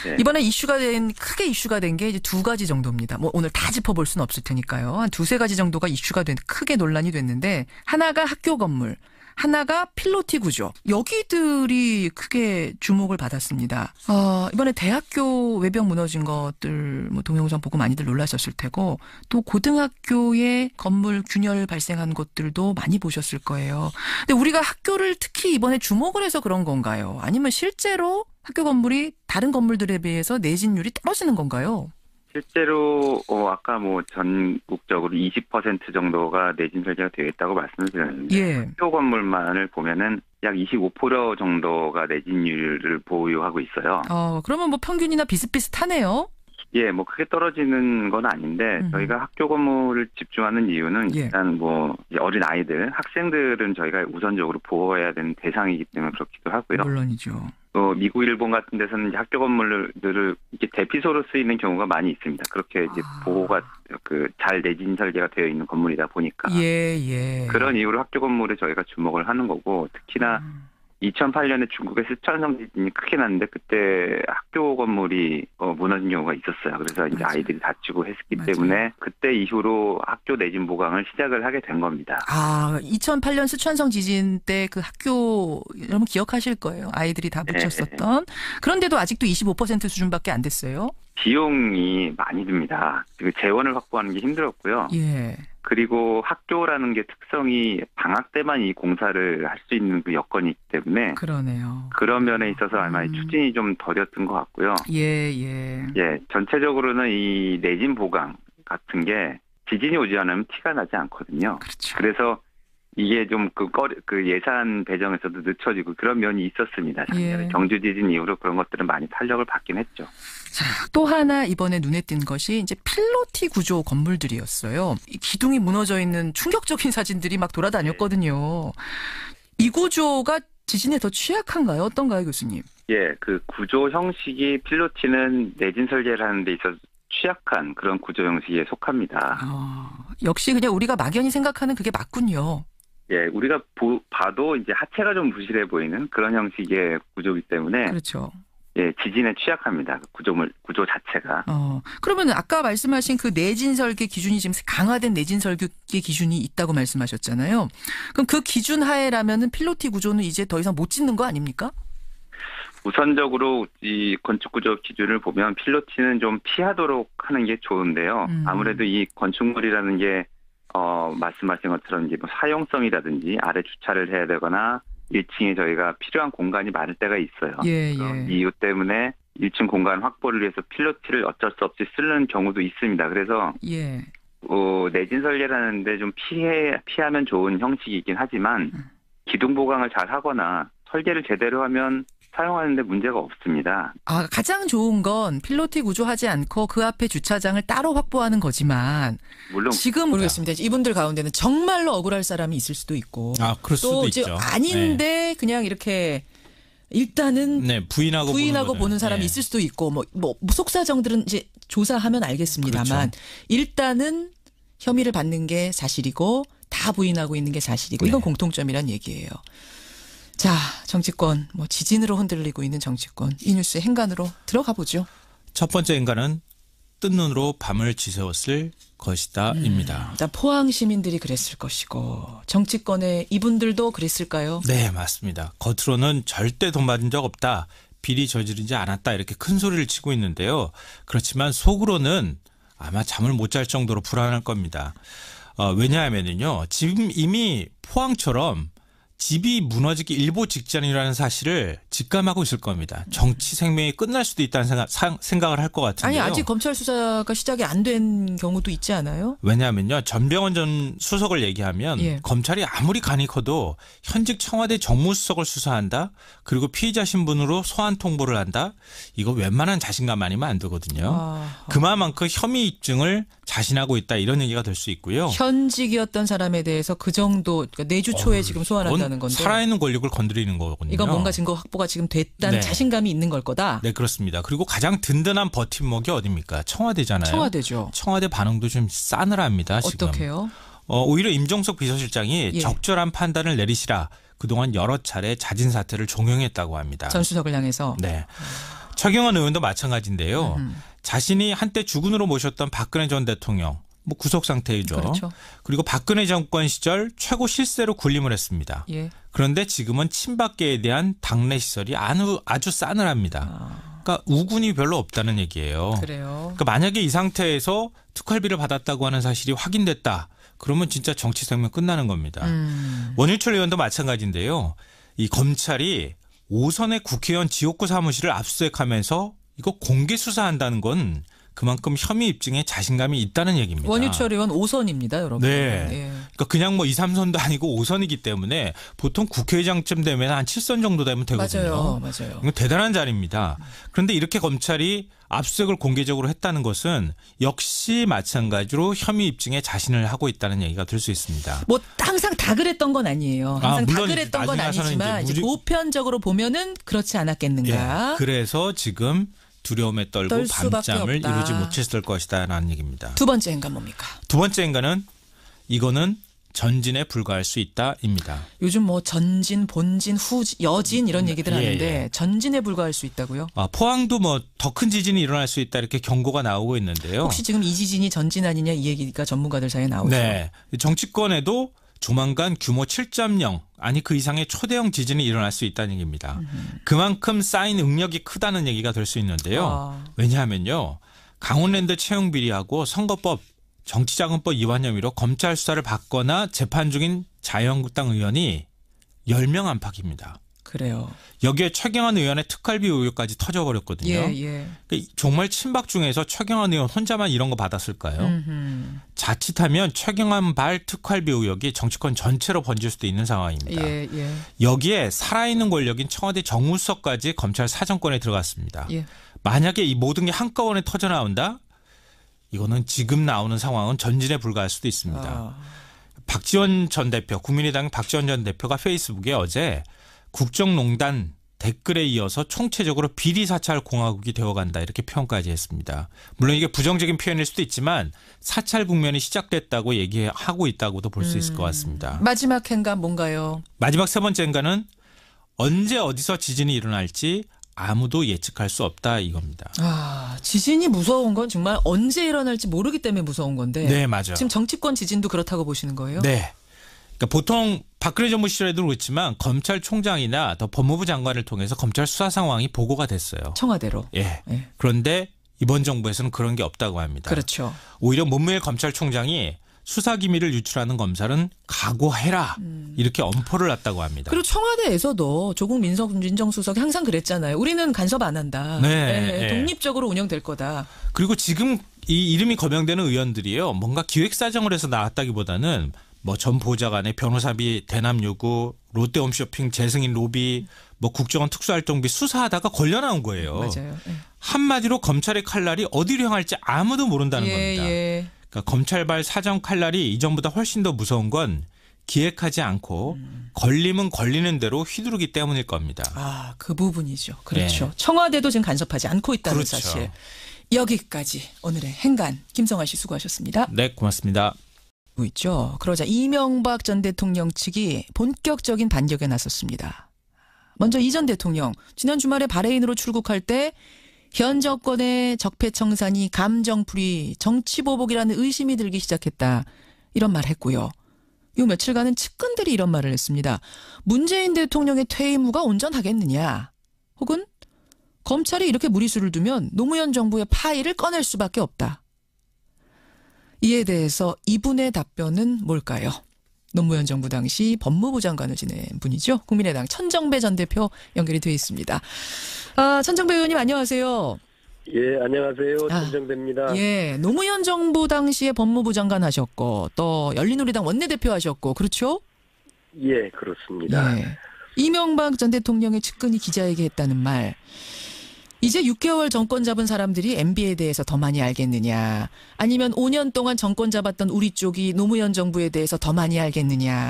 네. 이번에 크게 이슈가 된 게 이제 두 가지 정도입니다. 뭐 오늘 다 짚어볼 수는 없을 테니까요. 한 두세 가지 정도가 이슈가 크게 논란이 됐는데 하나가 학교 건물, 하나가 필로티 구조. 여기들이 크게 주목을 받았습니다. 이번에 대학교 외벽 무너진 것들 뭐 동영상 보고 많이들 놀라셨을 테고 또 고등학교의 건물 균열 발생한 것들도 많이 보셨을 거예요. 근데 우리가 학교를 특히 이번에 주목을 해서 그런 건가요? 아니면 실제로 학교 건물이 다른 건물들에 비해서 내진율이 떨어지는 건가요? 실제로 아까 뭐 전국적으로 20% 정도가 내진 설계가 되겠다고 말씀을 드렸는데 예. 학교 건물만을 보면은 약 25% 정도가 내진율을 보유하고 있어요. 그러면 뭐 평균이나 비슷비슷하네요. 예, 뭐 크게 떨어지는 건 아닌데 저희가 학교 건물을 집중하는 이유는 일단 뭐 어린 아이들, 학생들은 저희가 우선적으로 보호해야 되는 대상이기 때문에 그렇기도 하고요. 물론이죠. 미국, 일본 같은 데서는 이제 학교 건물들을 이렇게 대피소로 쓰이는 경우가 많이 있습니다. 그렇게 이제 보호가 잘 내진 설계가 되어 있는 건물이다 보니까. 예. 그런 이유로 학교 건물에 저희가 주목을 하는 거고 특히나 2008년에 중국의 스촨성 지진이 크게 났는데 그때 학교 건물이 무너진 경우가 있었어요. 그래서 이제 아이들이 다치고 했기 때문에 그때 이후로 학교 내진 보강을 시작을 하게 된 겁니다. 2008년 스촨성 지진 때 그 학교 여러분 기억하실 거예요. 아이들이 다 묻혔었던. 그런데도 아직도 25% 수준밖에 안 됐어요. 비용이 많이 듭니다. 재원을 확보하는 게 힘들었고요. 예. 그리고 학교라는 게 특성이 방학 때만 이 공사를 할 수 있는 그 여건이 있기 때문에 그러네요. 그런 면에 있어서 아마 추진이 좀 더뎠던 것 같고요. 예. 전체적으로는 이 내진 보강 같은 게 지진이 오지 않으면 티가 나지 않거든요. 그렇죠. 그래서 이게 좀 그 예산 배정에서도 늦춰지고 그런 면이 있었습니다. 작년에 경주 지진 이후로 그런 것들은 많이 탄력을 받긴 했죠. 자, 또 하나 이번에 눈에 띈 것이 이제 필로티 구조 건물들이었어요. 이 기둥이 무너져 있는 충격적인 사진들이 막 돌아다녔거든요. 이 구조가 지진에 더 취약한가요? 어떤가요, 교수님? 예, 그 구조 형식이 필로티는 내진 설계를 하는 데 있어서 취약한 그런 구조 형식에 속합니다. 역시 그냥 우리가 막연히 생각하는 그게 맞군요. 예, 우리가 봐도 이제 하체가 좀 부실해 보이는 그런 형식의 구조이기 때문에. 그렇죠. 예, 지진에 취약합니다. 구조 자체가. 그러면 아까 말씀하신 그 내진 설계 기준이 지금 강화된 내진 설계 기준이 있다고 말씀하셨잖아요. 그럼 그 기준 하에라면은 필로티 구조는 이제 더 이상 못 짓는 거 아닙니까? 우선적으로 이 건축 구조 기준을 보면 필로티는 좀 피하도록 하는 게 좋은데요. 아무래도 이 건축물이라는 게 말씀하신 것처럼 이제 뭐 사용성이라든지 아래 주차를 해야 되거나 1층에 저희가 필요한 공간이 많을 때가 있어요. 그런 이유 때문에 1층 공간 확보를 위해서 필로티를 어쩔 수 없이 쓰는 경우도 있습니다. 그래서 내진 설계라는데 좀 피하면 좋은 형식이긴 하지만 기둥 보강을 잘 하거나 설계를 제대로 하면 사용하는데 문제가 없습니다. 가장 좋은 건 필로티 구조하지 않고 그 앞에 주차장을 따로 확보하는 거지만 물론 지금 모르겠습니다. 이분들 가운데는 정말로 억울할 사람이 있을 수도 있고 그럴 수도 또 있죠. 아닌데 그냥 이렇게 일단은 부인하고 보는 사람이 있을 수도 있고 뭐 속사정들은 이제 조사하면 알겠습니다만 일단은 혐의를 받는 게 사실이고 다 부인하고 있는 게 사실이고 이건 공통점이란 얘기예요. 자, 정치권, 지진으로 흔들리고 있는 정치권. 이 뉴스의 행간으로 들어가 보죠. 첫 번째 행간은 뜬 눈으로 밤을 지새웠을 것이다입니다. 일단 포항 시민들이 그랬을 것이고 정치권의 이분들도 그랬을까요? 네, 맞습니다. 겉으로는 절대 돈 받은 적 없다. 비리 저지르지 않았다. 이렇게 큰 소리를 치고 있는데요. 그렇지만 속으로는 아마 잠을 못 잘 정도로 불안할 겁니다. 왜냐하면요. 지금 이미 포항처럼 집이 무너지기 일보 직전이라는 사실을 직감하고 있을 겁니다. 정치 생명이 끝날 수도 있다는 생각을 할 것 같은데요. 아니 아직 검찰 수사가 시작이 안 된 경우도 있지 않아요? 왜냐하면요. 전병헌 전 수석을 얘기하면 검찰이 아무리 간이 커도 현직 청와대 정무수석을 수사한다. 그리고 피의자 신분으로 소환 통보를 한다. 이거 웬만한 자신감 아니면 안 되거든요. 그만큼 혐의 입증을 자신하고 있다. 이런 얘기가 될 수 있고요. 현직이었던 사람에 대해서 그 정도 그러니까 내주 초에 지금 소환한다는 건데. 살아있는 권력을 건드리는 거거든요. 이건 뭔가 증거 확보가 지금 됐다는 자신감이 있는 걸 거다. 네, 그렇습니다. 그리고 가장 든든한 버팀목이 어디입니까? 청와대잖아요. 청와대죠. 청와대 반응도 좀 싸늘합니다. 지금. 어떻게요? 오히려 임종석 비서실장이 적절한 판단을 내리시라. 그동안 여러 차례 자진 사퇴를 종용했다고 합니다. 전 수석을 향해서. 네. 최경환 의원도 마찬가지인데요. 자신이 한때 주군으로 모셨던 박근혜 전 대통령 구속 상태이죠. 그렇죠. 그리고 박근혜 정권 시절 최고 실세로 군림을 했습니다. 그런데 지금은 친박계에 대한 당내 시설이 아주 싸늘합니다. 그러니까 우군이 별로 없다는 얘기예요. 그래요. 그러니까 만약에 이 상태에서 특활비를 받았다고 하는 사실이 확인됐다. 그러면 진짜 정치 생명 끝나는 겁니다. 원유철 의원도 마찬가지인데요. 이 검찰이 5선의 국회의원 지역구 사무실을 압수수색하면서 이거 공개 수사한다는 건 그만큼 혐의 입증에 자신감이 있다는 얘기입니다. 원유철 의원 5선입니다, 여러분. 네. 그러니까 그냥 2, 3선도 아니고 5선이기 때문에 보통 국회의장쯤 되면 한 7선 정도 되면 되거든요. 맞아요. 이건 대단한 자리입니다. 그런데 이렇게 검찰이 압수수색을 공개적으로 했다는 것은 역시 마찬가지로 혐의 입증에 자신을 하고 있다는 얘기가 될 수 있습니다. 항상 다 그랬던 건 아니에요. 항상 다 그랬던 건 아니지만 이제 보편적으로 보면은 그렇지 않았겠는가. 그래서 지금 두려움에 떨고 밤잠을 이루지 못했을 것이다라는 얘기입니다. 두 번째 행간 뭡니까? 두 번째 행간은 이거는 전진에 불과할 수 있다입니다. 요즘 전진, 본진, 여진 이런 얘기들 하는데 전진에 불과할 수 있다고요? 포항도 더 큰 지진이 일어날 수 있다 이렇게 경고가 나오고 있는데요. 혹시 지금 이 지진이 전진 아니냐 이 얘기가 전문가들 사이에 나오죠. 네. 정치권에도 조만간 규모 7.0 아니 그 이상의 초대형 지진이 일어날 수 있다는 얘기입니다. 그만큼 쌓인 응력이 크다는 얘기가 될 수 있는데요. 왜냐하면요. 강원랜드 채용 비리하고 선거법 정치자금법 위반 혐의로 검찰 수사를 받거나 재판 중인 자유한국당 의원이 10명 안팎입니다. 그래요. 여기에 최경환 의원의 특활비 의혹까지 터져버렸거든요. 예. 그러니까 정말 친박 중에서 최경환 의원 혼자만 이런 거 받았을까요? 자칫하면 최경환 발 특활비 의혹이 정치권 전체로 번질 수도 있는 상황입니다. 예. 여기에 살아있는 권력인 청와대 정무수석까지 검찰 사정권에 들어갔습니다. 예. 만약에 이 모든 게 한꺼번에 터져나온다? 이거는 지금 나오는 상황은 전진에 불과할 수도 있습니다. 박지원 전 대표, 국민의당 박지원 전 대표가 페이스북에 어제 국정농단 댓글에 이어서 총체적으로 비리사찰 공화국이 되어간다 이렇게 표현까지 했습니다. 물론 이게 부정적인 표현일 수도 있지만 사찰 국면이 시작됐다고 얘기하고 있다고도 볼 수 있을 것 같습니다. 마지막 행간 뭔가요? 마지막 세 번째 행간은 언제 어디서 지진이 일어날지 아무도 예측할 수 없다 이겁니다. 지진이 무서운 건 정말 언제 일어날지 모르기 때문에 무서운 건데. 네, 맞아요. 지금 정치권 지진도 그렇다고 보시는 거예요? 네. 그러니까 보통 박근혜 정부 시절에도 그렇지만 검찰총장이나 더 법무부 장관을 통해서 검찰 수사 상황이 보고가 됐어요. 청와대로. 예. 그런데 이번 정부에서는 그런 게 없다고 합니다. 그렇죠. 오히려 문무일 검찰총장이 수사 기밀을 유출하는 검사는 각오해라 이렇게 엄포를 놨다고 합니다. 그리고 청와대에서도 조국 민정수석이 항상 그랬잖아요. 우리는 간섭 안 한다. 네. 독립적으로 운영될 거다. 그리고 지금 이 이름이 거명되는 의원들이요. 뭔가 기획사정을 해서 나왔다기보다는 뭐 전 보좌관의 변호사비 대남 요구, 롯데홈쇼핑 재승인 로비, 뭐 국정원 특수활동비 수사하다가 걸려 나온 거예요. 맞아요. 한마디로 검찰의 칼날이 어디로 향할지 아무도 모른다는 겁니다. 그러니까 검찰발 사정 칼날이 이전보다 훨씬 더 무서운 건 기획하지 않고 걸리면 걸리는 대로 휘두르기 때문일 겁니다. 그 부분이죠. 그렇죠. 청와대도 지금 간섭하지 않고 있다는 그렇죠. 사실. 여기까지 오늘의 행간 김성환 씨 수고하셨습니다. 네, 고맙습니다. 있죠. 그러자 이명박 전 대통령 측이 본격적인 반격에 나섰습니다. 먼저 이 전 대통령 지난 주말에 바레인으로 출국할 때 현 정권의 적폐청산이 감정풀이 정치보복이라는 의심이 들기 시작했다. 이런 말 했고요. 요 며칠간은 측근들이 이런 말을 했습니다. 문재인 대통령의 퇴임 후가 온전하겠느냐. 혹은 검찰이 이렇게 무리수를 두면 노무현 정부의 파일을 꺼낼 수밖에 없다. 이에 대해서 이분의 답변은 뭘까요? 노무현 정부 당시 법무부 장관을 지낸 분이죠. 국민의당 천정배 전 대표 연결이 되어 있습니다. 천정배 의원님 안녕하세요. 예, 안녕하세요. 천정배입니다. 예, 노무현 정부 당시에 법무부 장관 하셨고 또 열린우리당 원내대표 하셨고 그렇죠? 예, 그렇습니다. 예. 이명박 전 대통령의 측근이 기자에게 했다는 말. 이제 6개월 정권 잡은 사람들이 MB에 대해서 더 많이 알겠느냐. 아니면 5년 동안 정권 잡았던 우리 쪽이 노무현 정부에 대해서 더 많이 알겠느냐.